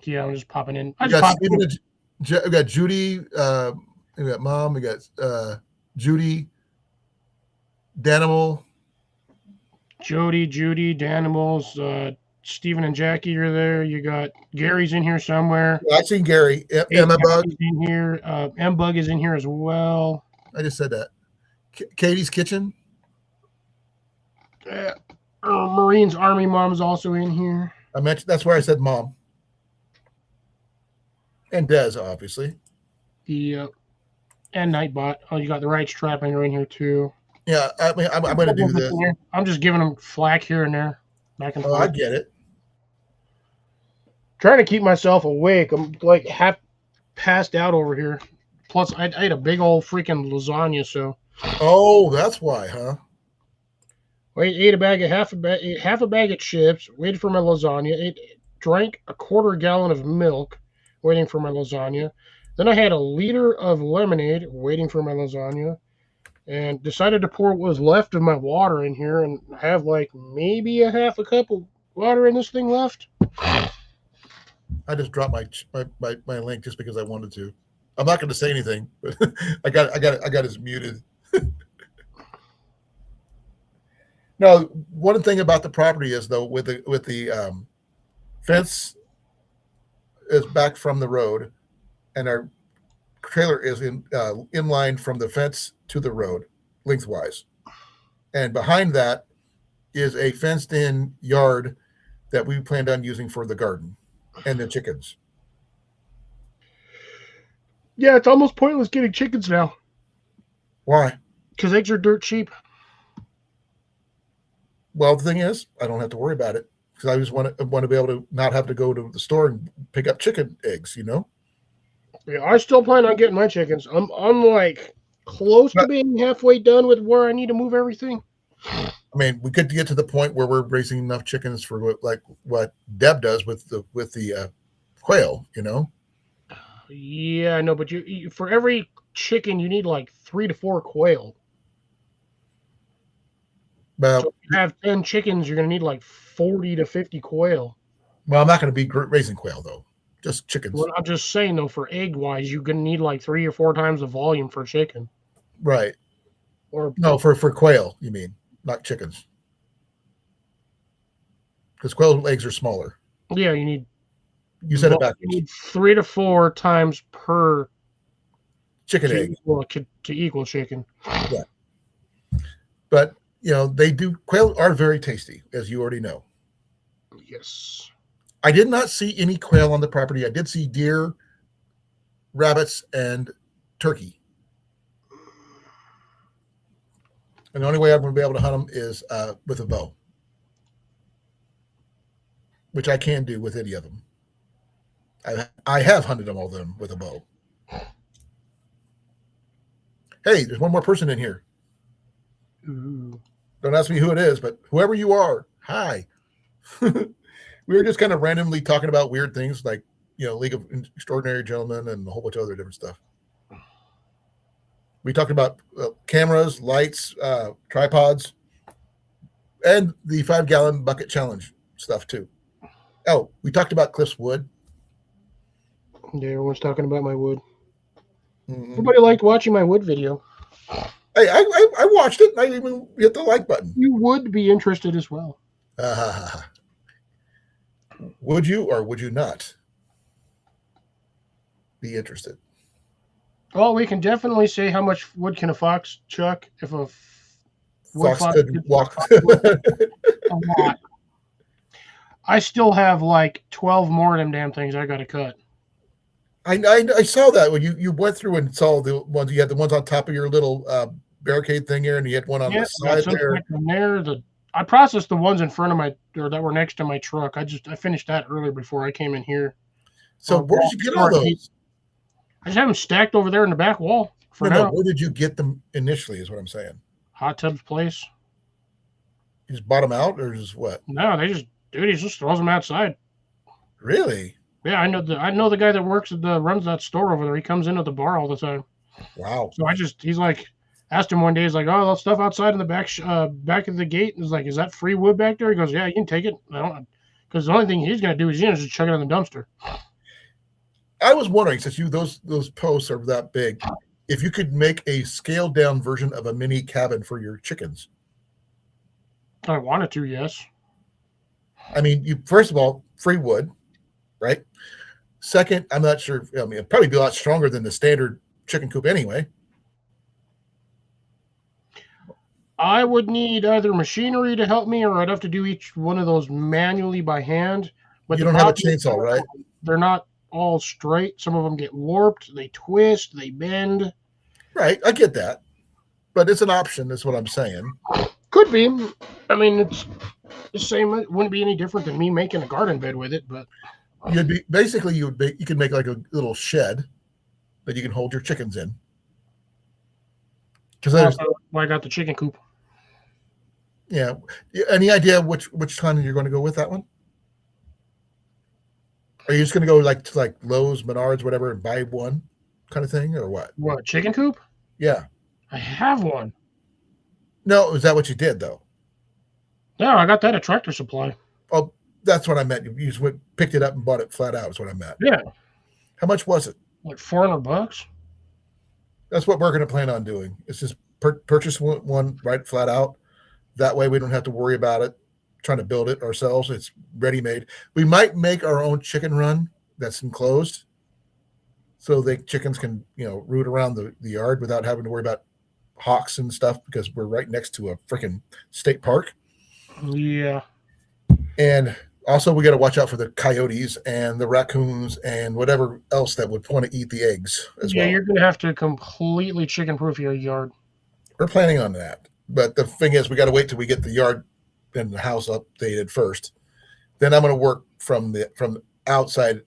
[SPEAKER 2] Yeah, I'm just popping in.
[SPEAKER 1] We got Judy. We got Mom. We got Judy. Danimal.
[SPEAKER 2] Judy, Danimals, Stephen and Jackie are there. You got Gary's in here somewhere.
[SPEAKER 1] Well, I've seen Gary. Emma Bug
[SPEAKER 2] in here. M Bug is in here as well.
[SPEAKER 1] I just said that. Katie's Kitchen.
[SPEAKER 2] Marines Army Mom's also in here.
[SPEAKER 1] I mentioned that's where I said Mom. And Des, obviously.
[SPEAKER 2] And Nightbot. Oh, you got the right strapping in here too.
[SPEAKER 1] Yeah, I mean, I'm going to do this.
[SPEAKER 2] I'm just giving them flack here and there, back and forth.
[SPEAKER 1] I get it.
[SPEAKER 2] Trying to keep myself awake. I'm like half passed out over here. Plus, I ate a big old freaking lasagna. So.
[SPEAKER 1] Oh, that's why, huh?
[SPEAKER 2] I ate half a bag of chips. Waited for my lasagna. Drank a quarter gallon of milk, waiting for my lasagna. Then I had a liter of lemonade, waiting for my lasagna. And decided to pour what was left of my water in here and have like maybe a half a cup of water in this thing left.
[SPEAKER 1] I just dropped my link just because I wanted to. I'm not going to say anything, but I got it muted. No, one thing about the property is though with the fence is back from the road, and our trailer is in line from the fence to the road lengthwise, and behind that is a fenced-in yard that we planned on using for the garden and the chickens.
[SPEAKER 2] Yeah, it's almost pointless getting chickens now.
[SPEAKER 1] Why?
[SPEAKER 2] Because eggs are dirt cheap.
[SPEAKER 1] Well, the thing is, I don't have to worry about it because I just want to be able to not have to go to the store and pick up chicken eggs.
[SPEAKER 2] Yeah, I still plan on getting my chickens. I'm like close to being halfway done with where I need to move everything.
[SPEAKER 1] I mean, we could get to the point where we're raising enough chickens for what Deb does with the quail.
[SPEAKER 2] Yeah, I know, but you for every chicken you need like 3 to 4 quail.
[SPEAKER 1] Well,
[SPEAKER 2] so if you have 10 chickens, you're gonna need like 40 to 50 quail.
[SPEAKER 1] Well, I'm not going to be raising quail though, just chickens.
[SPEAKER 2] Well, I'm just saying though, for egg wise, you're gonna need like 3 or 4 times the volume for chicken.
[SPEAKER 1] Right.
[SPEAKER 2] Or
[SPEAKER 1] no, for quail, you mean, not chickens, because quail eggs are smaller.
[SPEAKER 2] Yeah, you need.
[SPEAKER 1] You said it backwards.
[SPEAKER 2] You need 3 to 4 times per
[SPEAKER 1] chicken egg
[SPEAKER 2] to equal chicken.
[SPEAKER 1] Yeah, but quail are very tasty, as you already know.
[SPEAKER 2] Yes.
[SPEAKER 1] I did not see any quail on the property. I did see deer, rabbits, and turkey. And the only way I'm going to be able to hunt them is with a bow. which I can do with any of them. I have hunted them all of them with a bow. Hey, there's one more person in here.
[SPEAKER 2] Ooh.
[SPEAKER 1] Don't ask me who it is, but whoever you are, hi. We were just kind of randomly talking about weird things like, League of Extraordinary Gentlemen and a whole bunch of other different stuff. We talked about cameras, lights, tripods, and the 5-gallon bucket challenge stuff too. Oh, we talked about Cliff's wood.
[SPEAKER 2] Yeah, everyone's talking about my wood.
[SPEAKER 1] Mm-hmm.
[SPEAKER 2] Everybody liked watching my wood video.
[SPEAKER 1] Hey, I watched it, and I even hit the like button.
[SPEAKER 2] You would be interested as well.
[SPEAKER 1] Would you or would you not be interested?
[SPEAKER 2] Well, we can definitely say how much wood can a fox chuck if a
[SPEAKER 1] Fox could walk.
[SPEAKER 2] A lot. I still have like 12 more of them damn things I got to cut.
[SPEAKER 1] I saw that when you went through and saw the ones. You had the ones on top of your little barricade thing here, and you had one on the side there.
[SPEAKER 2] I processed the ones in front of that were next to my truck. I finished that earlier before I came in here.
[SPEAKER 1] So where did you get all those?
[SPEAKER 2] I just have them stacked over there in the back wall for now.
[SPEAKER 1] Where did you get them initially? Is what I'm saying.
[SPEAKER 2] Hot Tub's place.
[SPEAKER 1] You just bought them out, or just what?
[SPEAKER 2] No, he just throws them outside.
[SPEAKER 1] Really?
[SPEAKER 2] Yeah, I know the guy that runs that store over there. He comes into the bar all the time.
[SPEAKER 1] Wow.
[SPEAKER 2] So he's like, asked him one day, he's like, oh, that stuff outside in the back of the gate. He's like, is that free wood back there? He goes, yeah, you can take it. Because the only thing he's gonna do is just chuck it in the dumpster.
[SPEAKER 1] I was wondering, since those posts are that big, if you could make a scaled down version of a mini cabin for your chickens.
[SPEAKER 2] I wanted to, yes.
[SPEAKER 1] I mean, first of all, free wood, right? Second, I'm not sure. I mean, it'd probably be a lot stronger than the standard chicken coop anyway.
[SPEAKER 2] I would need either machinery to help me, or I'd have to do each one of those manually by hand. But
[SPEAKER 1] you don't have a chainsaw, right?
[SPEAKER 2] They're not all straight. Some of them get warped. They twist. They bend.
[SPEAKER 1] Right, I get that, but it's an option. Is what I'm saying.
[SPEAKER 2] Could be. I mean, it's the same. It wouldn't be any different than me making a garden bed with it. But
[SPEAKER 1] you could make like a little shed that you can hold your chickens in. Because
[SPEAKER 2] I got the chicken coop.
[SPEAKER 1] Yeah. Any idea which kind you're going to go with that one? Are you just going to go to like Lowe's, Menards, whatever, and buy one kind of thing, or what?
[SPEAKER 2] What, chicken coop?
[SPEAKER 1] Yeah.
[SPEAKER 2] I have one.
[SPEAKER 1] No, is that what you did though?
[SPEAKER 2] No, I got that at Tractor Supply.
[SPEAKER 1] Oh, that's what I meant. You just picked it up and bought it flat out. Is what I meant.
[SPEAKER 2] Yeah.
[SPEAKER 1] How much was it?
[SPEAKER 2] Like $400.
[SPEAKER 1] That's what we're going to plan on doing. It's just purchase one right flat out. That way we don't have to worry about it, trying to build it ourselves. It's ready made. We might make our own chicken run that's enclosed, so the chickens can root around the yard without having to worry about hawks and stuff, because we're right next to a freaking state park.
[SPEAKER 2] Yeah.
[SPEAKER 1] And also we got to watch out for the coyotes and the raccoons and whatever else that would want to eat the eggs as well.
[SPEAKER 2] Yeah, you're going to have to completely chicken-proof your yard.
[SPEAKER 1] We're planning on that. But the thing is, we got to wait till we get the yard and the house updated first. Then I'm going to work from the outside,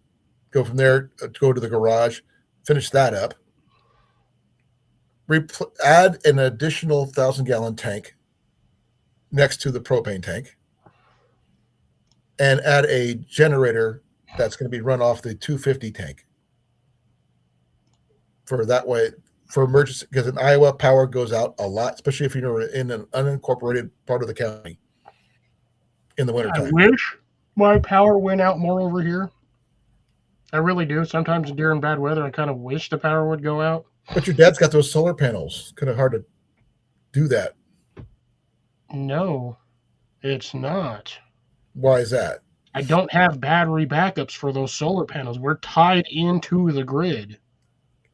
[SPEAKER 1] go from there, go to the garage, finish that up. Add an additional 1,000-gallon tank next to the propane tank, and add a generator that's going to be run off the 250 tank. For that way, for emergency, because in Iowa, power goes out a lot, especially if you're in an unincorporated part of the county in the wintertime.
[SPEAKER 2] I wish my power went out more over here. I really do. Sometimes during bad weather, I kind of wish the power would go out.
[SPEAKER 1] But your dad's got those solar panels. Kind of hard to do that.
[SPEAKER 2] No, it's not.
[SPEAKER 1] Why is that?
[SPEAKER 2] I don't have battery backups for those solar panels. We're tied into the grid.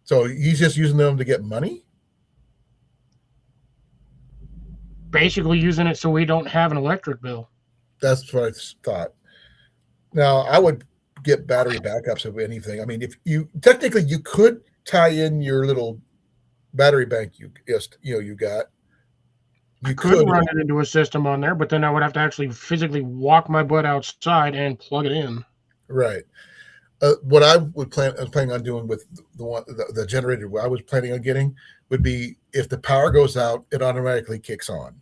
[SPEAKER 1] So he's just using them to get money?
[SPEAKER 2] Basically using it so we don't have an electric bill.
[SPEAKER 1] That's what I thought. Now, I would get battery backups of anything. I mean, if you could tie in your little battery bank you got.
[SPEAKER 2] I
[SPEAKER 1] You
[SPEAKER 2] could
[SPEAKER 1] could,
[SPEAKER 2] run it into a system on there, but then I would have to actually physically walk my butt outside and plug it in.
[SPEAKER 1] right. What I was planning on doing with the generator I was planning on getting would be if the power goes out, it automatically kicks on.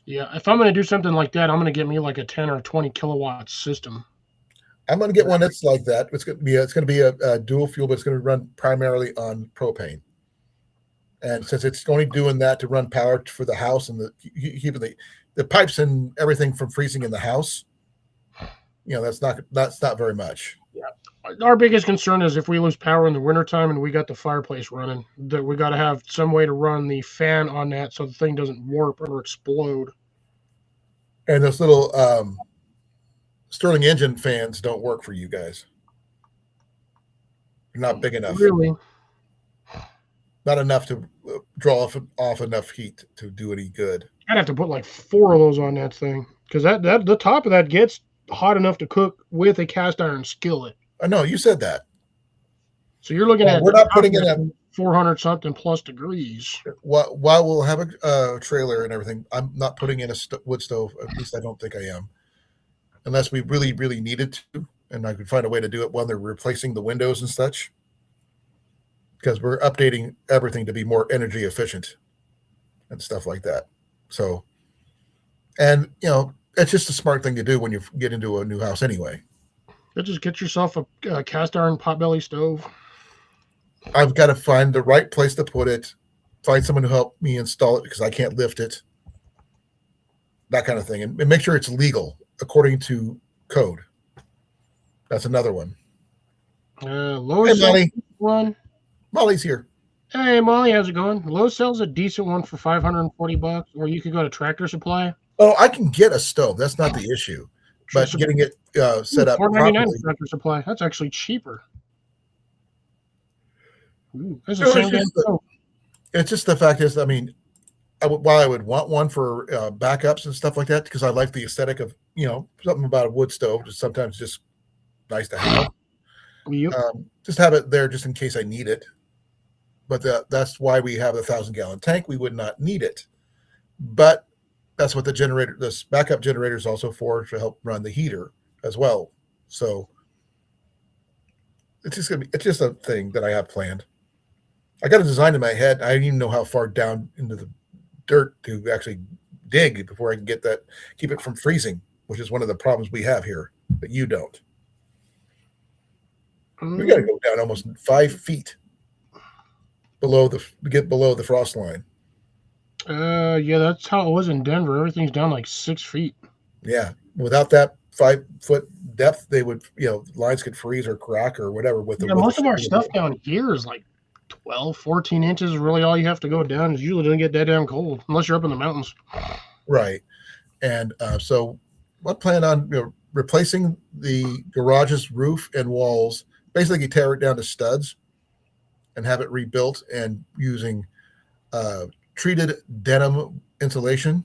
[SPEAKER 2] Yeah, if I'm going to do something like that, I'm going to get me like a 10 or 20 kilowatt system.
[SPEAKER 1] I'm going to get one that's like that. It's going to be a dual fuel, but it's going to run primarily on propane. And since it's only doing that to run power for the house and keeping the pipes and everything from freezing in the house, that's not very much.
[SPEAKER 2] Yeah. Our biggest concern is if we lose power in the wintertime and we got the fireplace running, that we got to have some way to run the fan on that so the thing doesn't warp or explode.
[SPEAKER 1] And those little Stirling engine fans don't work for you guys. They're not big enough.
[SPEAKER 2] Really?
[SPEAKER 1] Not enough to draw off enough heat to do any good.
[SPEAKER 2] I'd have to put like 4 of those on that thing because that the top of that gets hot enough to cook with a cast iron skillet.
[SPEAKER 1] I know you said that.
[SPEAKER 2] So you're looking at
[SPEAKER 1] we're not putting in
[SPEAKER 2] 400 something plus degrees.
[SPEAKER 1] While we'll have a trailer and everything, I'm not putting in a wood stove. At least I don't think I am, unless we really, really needed to, and I could find a way to do it while they're replacing the windows and such. Because we're updating everything to be more energy efficient and stuff like that. So, and it's just a smart thing to do when you get into a new house anyway.
[SPEAKER 2] Just get yourself a cast iron potbelly stove.
[SPEAKER 1] I've got to find the right place to put it, find someone to help me install it because I can't lift it, that kind of thing, and make sure it's legal according to code. That's another one.
[SPEAKER 2] Lowe's
[SPEAKER 1] Hey, Molly.
[SPEAKER 2] One.
[SPEAKER 1] Molly's here.
[SPEAKER 2] Hey, Molly, how's it going? Lowe's sells a decent one for $540, or you could go to Tractor Supply.
[SPEAKER 1] Oh, I can get a stove. That's not the issue. But getting it set up
[SPEAKER 2] $4.99
[SPEAKER 1] properly.
[SPEAKER 2] Tractor Supply. That's actually cheaper. It's the same damn stove.
[SPEAKER 1] It's just the fact is, I mean, while I would want one for backups and stuff like that, because I like the aesthetic of, something about a wood stove is sometimes just nice to have.
[SPEAKER 2] Yep.
[SPEAKER 1] Just have it there just in case I need it. But that's why we have the 1,000-gallon tank. We would not need it. But that's what this backup generator is also for, to help run the heater as well. So it's just a thing that I have planned. I got a design in my head. I didn't even know how far down into the dirt to actually dig before I can keep it from freezing, which is one of the problems we have here, but you don't. We got to go down almost 5 feet to get below the frost line.
[SPEAKER 2] Yeah, that's how it was in Denver. Everything's down like 6 feet.
[SPEAKER 1] Yeah, without that 5-foot depth, they would, lines could freeze or crack or whatever.
[SPEAKER 2] Most of our stuff down here is like 12, 14 inches is really all you have to go down. It usually doesn't get that damn cold unless you're up in the mountains.
[SPEAKER 1] Right. And so I plan on replacing the garage's roof and walls, basically tear it down to studs and have it rebuilt, and using treated denim insulation,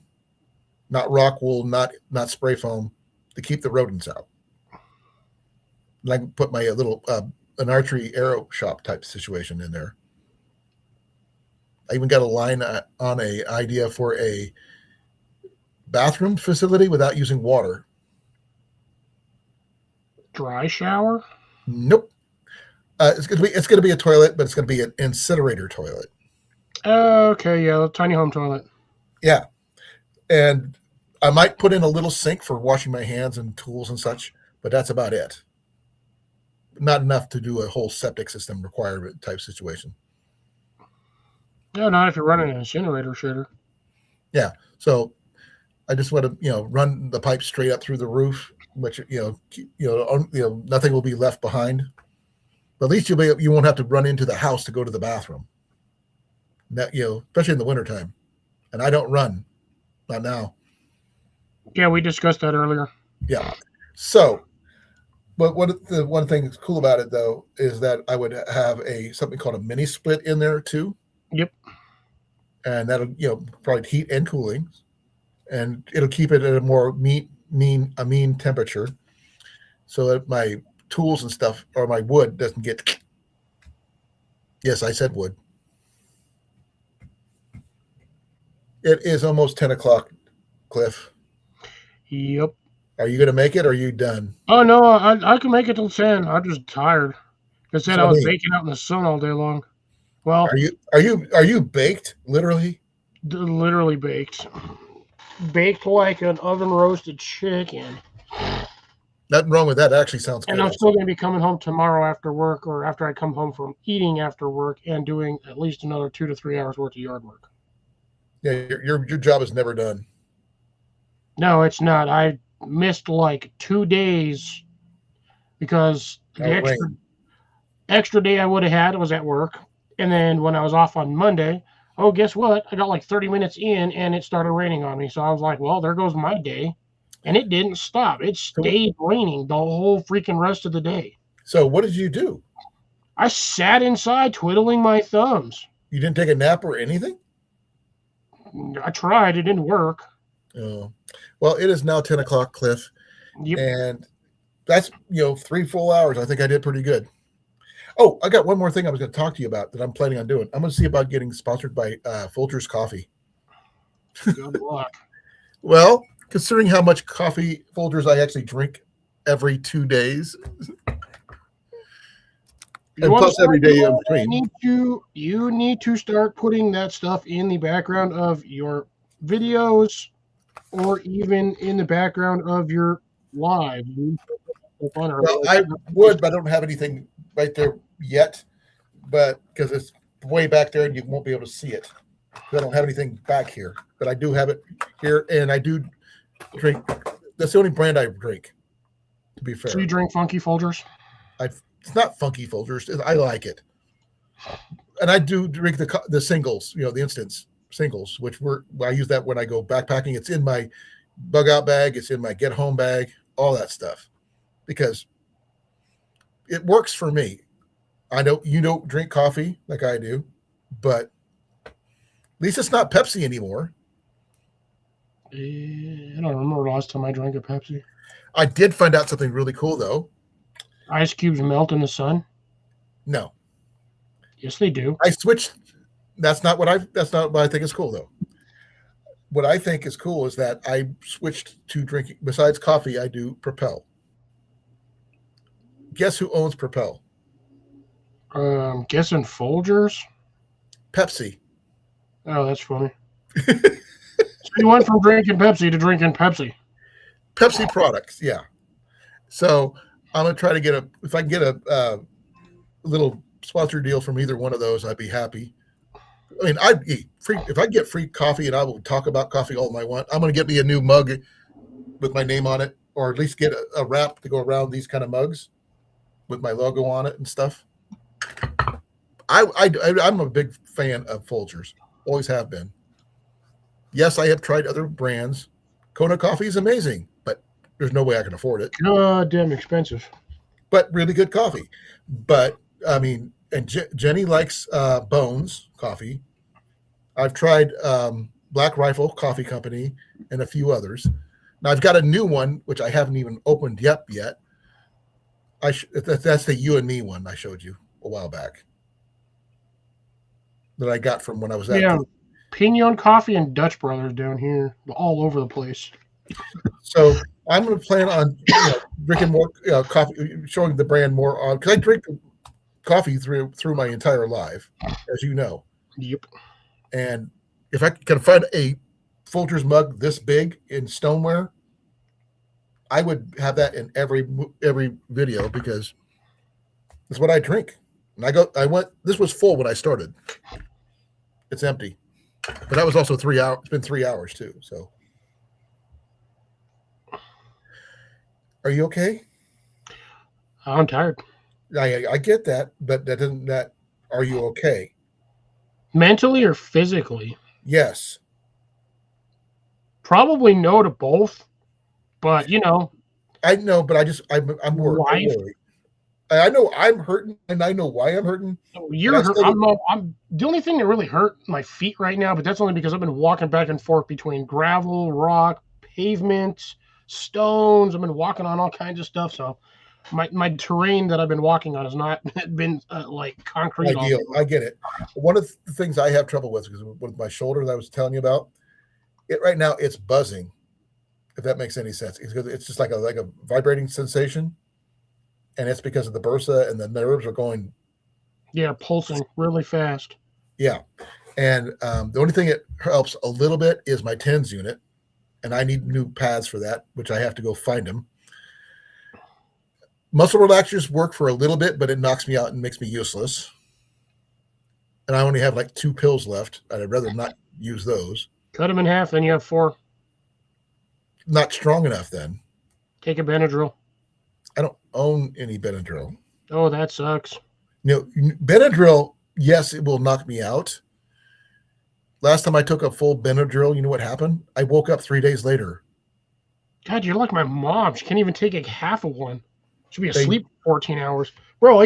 [SPEAKER 1] not rock wool, not spray foam, to keep the rodents out. And I can put my little an archery arrow shop type situation in there. I even got a line on a idea for a bathroom facility without using water.
[SPEAKER 2] Dry shower?
[SPEAKER 1] Nope. It's gonna be a toilet, but it's gonna be an incinerator toilet.
[SPEAKER 2] Okay, yeah, a tiny home toilet.
[SPEAKER 1] Yeah, and I might put in a little sink for washing my hands and tools and such, but that's about it. Not enough to do a whole septic system requirement type situation.
[SPEAKER 2] Yeah, not if you're running an incinerator shitter.
[SPEAKER 1] Yeah, so I just want to run the pipe straight up through the roof, which nothing will be left behind. But at least you won't have to run into the house to go to the bathroom. That, especially in the wintertime. And I don't run, not now.
[SPEAKER 2] Yeah, we discussed that earlier.
[SPEAKER 1] Yeah. So, but the one thing that's cool about it though is that I would have something called a mini split in there too.
[SPEAKER 2] Yep.
[SPEAKER 1] And that'll probably heat and cooling, and it'll keep it at a more mean temperature, so that my tools and stuff or my wood doesn't get. Yes, I said wood. It is almost 10 o'clock, Cliff.
[SPEAKER 2] Yep.
[SPEAKER 1] Are you going to make it or are you done?
[SPEAKER 2] Oh no, I can make it till 10. I'm just tired. I said
[SPEAKER 1] So,
[SPEAKER 2] I
[SPEAKER 1] I
[SPEAKER 2] was
[SPEAKER 1] mean,
[SPEAKER 2] baking out in the sun all day long. Well,
[SPEAKER 1] are you baked literally?
[SPEAKER 2] literally baked. Baked like an oven roasted chicken.
[SPEAKER 1] Nothing wrong with that. That actually sounds
[SPEAKER 2] And
[SPEAKER 1] good.
[SPEAKER 2] I'm still going to be coming home tomorrow after work, or after I come home from eating after work, and doing at least another 2 to 3 hours worth of yard work.
[SPEAKER 1] Yeah, your job is never done.
[SPEAKER 2] No, it's not. I missed like 2 days because the
[SPEAKER 1] Oh, rain.
[SPEAKER 2] extra day I would have had was at work. And then when I was off on Monday, oh, guess what? I got like 30 minutes in and it started raining on me. So I was like, well, there goes my day. And it didn't stop. It
[SPEAKER 1] So,
[SPEAKER 2] stayed raining the whole freaking rest of the day.
[SPEAKER 1] so what did you do?
[SPEAKER 2] I sat inside twiddling my thumbs.
[SPEAKER 1] You didn't take a nap or anything?
[SPEAKER 2] I tried. It didn't work.
[SPEAKER 1] Oh, well, it is now 10 o'clock, Cliff,
[SPEAKER 2] Yep.
[SPEAKER 1] and that's 3 full hours. I think I did pretty good. Oh, I got one more thing I was going to talk to you about that I'm planning on doing. I'm going to see about getting sponsored by Folgers Coffee.
[SPEAKER 2] Good luck.
[SPEAKER 1] Well, considering how much coffee Folgers I actually drink every 2 days, and plus every day in between.
[SPEAKER 2] You need to start putting that stuff in the background of your videos, or even in the background of your live.
[SPEAKER 1] Well, I would, but I don't have anything right there yet, but because it's way back there and you won't be able to see it. I don't have anything back here, but I do have it here, and I do drink. That's the only brand I drink, to be fair.
[SPEAKER 2] So you drink Funky Folgers?
[SPEAKER 1] It's not Funky Folgers. I like it, and I do drink the singles. The instance singles, which I use that when I go backpacking. It's in my bug out bag. It's in my get home bag. All that stuff, because it works for me. I know you don't drink coffee like I do, but at least it's not Pepsi anymore.
[SPEAKER 2] I don't remember the last time I drank a Pepsi.
[SPEAKER 1] I did find out something really cool though.
[SPEAKER 2] Ice cubes melt in the sun?
[SPEAKER 1] No.
[SPEAKER 2] Yes, they do.
[SPEAKER 1] I switched. That's not what I think is cool though. What I think is cool is that I switched to drinking, besides coffee, I do Propel. Guess who owns Propel?
[SPEAKER 2] Guessing Folgers?
[SPEAKER 1] Pepsi.
[SPEAKER 2] Oh, that's funny. So you went from drinking Pepsi to drinking Pepsi.
[SPEAKER 1] Pepsi products, yeah. So I'm gonna try to get if I can get a little sponsor deal from either one of those, I'd be happy. I mean, I'd eat free if I get free coffee, and I will talk about coffee all I want. I'm gonna get me a new mug with my name on it, or at least get a wrap to go around these kind of mugs with my logo on it and stuff. I'm a big fan of Folgers. Always have been. Yes, I have tried other brands. Kona coffee is amazing, but there's no way I can afford it.
[SPEAKER 2] God damn expensive.
[SPEAKER 1] But really good coffee. But I mean, and Jenny likes Bones coffee. I've tried Black Rifle Coffee Company and a few others. Now I've got a new one which I haven't even opened yet. That's the You and Me one I showed you a while back that I got from when I was at
[SPEAKER 2] Pinion Coffee and Dutch Brothers down here, all over the place.
[SPEAKER 1] So I'm going to plan on drinking more coffee, showing the brand more on, because I drink coffee through my entire life, as you know.
[SPEAKER 2] Yep.
[SPEAKER 1] And if I can find a Folgers mug this big in stoneware, I would have that in every video, because that's what I drink. And this was full when I started. It's empty. But that was also 3 hours. It's been 3 hours too. So, are you okay?
[SPEAKER 2] I'm tired.
[SPEAKER 1] I get that, but that doesn't. Are you okay?
[SPEAKER 2] Mentally or physically?
[SPEAKER 1] Yes.
[SPEAKER 2] Probably no to both. But
[SPEAKER 1] I know, but I'm worried. I know I'm hurting, and I know why I'm hurting.
[SPEAKER 2] You're hurt. I'm the only thing that really hurt my feet right now, but that's only because I've been walking back and forth between gravel, rock, pavement, stones. I've been walking on all kinds of stuff. So my terrain that I've been walking on has not been like concrete.
[SPEAKER 1] Ideal. I get it. One of the things I have trouble with is with my shoulder that I was telling you about. Right now it's buzzing, if that makes any sense. It's just like a vibrating sensation, and it's because of the bursa and the nerves are going.
[SPEAKER 2] Yeah, pulsing really fast.
[SPEAKER 1] Yeah, and the only thing that helps a little bit is my TENS unit, and I need new pads for that, which I have to go find them. Muscle relaxers work for a little bit, but it knocks me out and makes me useless. And I only have like 2 pills left. I'd rather not use those.
[SPEAKER 2] Cut them in half, then you have 4.
[SPEAKER 1] Not strong enough then.
[SPEAKER 2] Take a Benadryl.
[SPEAKER 1] I don't own any Benadryl.
[SPEAKER 2] Oh, that sucks.
[SPEAKER 1] Benadryl, yes, it will knock me out. Last time I took a full Benadryl, you know what happened? I woke up 3 days later.
[SPEAKER 2] God, you're like my mom. She can't even take a half of one. She'll be asleep for 14 hours. Bro,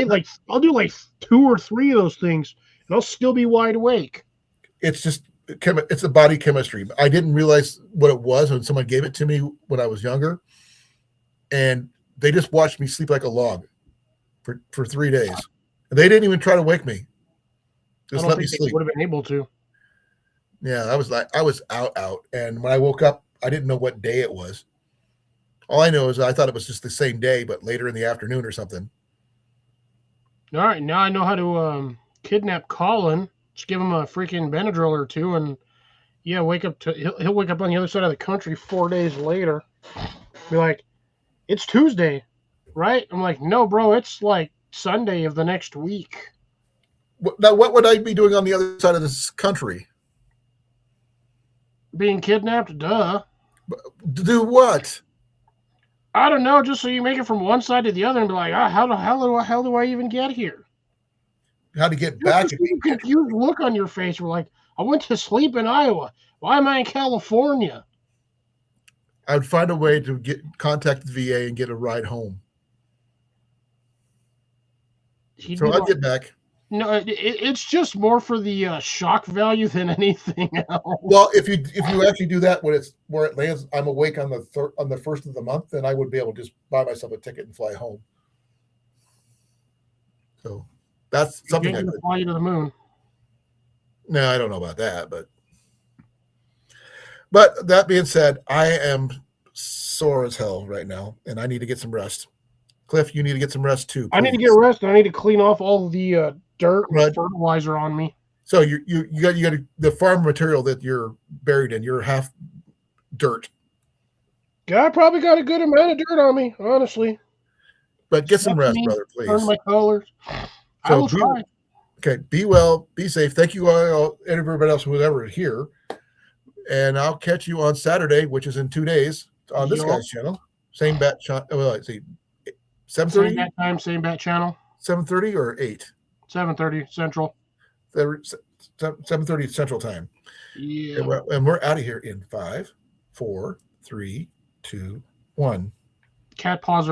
[SPEAKER 2] I'll do like 2 or 3 of those things, and I'll still be wide awake.
[SPEAKER 1] It's just it's a body chemistry. I didn't realize what it was when someone gave it to me when I was younger, and they just watched me sleep like a log for 3 days. And they didn't even try to wake me. Just let me sleep.
[SPEAKER 2] They would have been able to.
[SPEAKER 1] Yeah, I was out, and when I woke up, I didn't know what day it was. All I know is I thought it was just the same day, but later in the afternoon or something.
[SPEAKER 2] All right, now I know how to kidnap Colan. Just give him a freaking Benadryl or 2, and yeah, he'll wake up on the other side of the country 4 days later. Be like, it's Tuesday, right? I'm like, no, bro, it's like Sunday of the next week.
[SPEAKER 1] Now, what would I be doing on the other side of this country?
[SPEAKER 2] Being kidnapped, duh.
[SPEAKER 1] Do what?
[SPEAKER 2] I don't know, just so you make it from one side to the other and be like, how the hell do I even get here?
[SPEAKER 1] How to get back?
[SPEAKER 2] Just a confused look on your face. We're like, I went to sleep in Iowa. Why am I in California?
[SPEAKER 1] I would find a way to contact the VA and get a ride home. So I'd get back.
[SPEAKER 2] No, it's just more for the shock value than anything else.
[SPEAKER 1] Well, if you actually do that where it lands, I'm awake on the first of the month, then I would be able to just buy myself a ticket and fly home. So that's something I could
[SPEAKER 2] fly you to the moon.
[SPEAKER 1] No, I don't know about that, but that being said, I am sore as hell right now, and I need to get some rest. Cliff, you need to get some rest too. Please.
[SPEAKER 2] I need to get rest. I need to clean off all the dirt and fertilizer on me.
[SPEAKER 1] So you got the farm material that you're buried in. You're half dirt.
[SPEAKER 2] Yeah, I probably got a good amount of dirt on me, honestly.
[SPEAKER 1] But get some rest, brother, please.
[SPEAKER 2] Turn my colors. I will try.
[SPEAKER 1] Okay, be well, be safe. Thank you all, everybody else who's ever here. And I'll catch you on Saturday, which is in 2 days, on this guy's channel. Same bat channel. Well, let's see. 7:30?
[SPEAKER 2] Same bat time, same bat channel.
[SPEAKER 1] 7:30 or 8?
[SPEAKER 2] 7:30 Central.
[SPEAKER 1] 7:30 Central Time.
[SPEAKER 2] Yeah.
[SPEAKER 1] And we're out of here in 5, 4, 3, 2, 1.
[SPEAKER 2] Cat paws are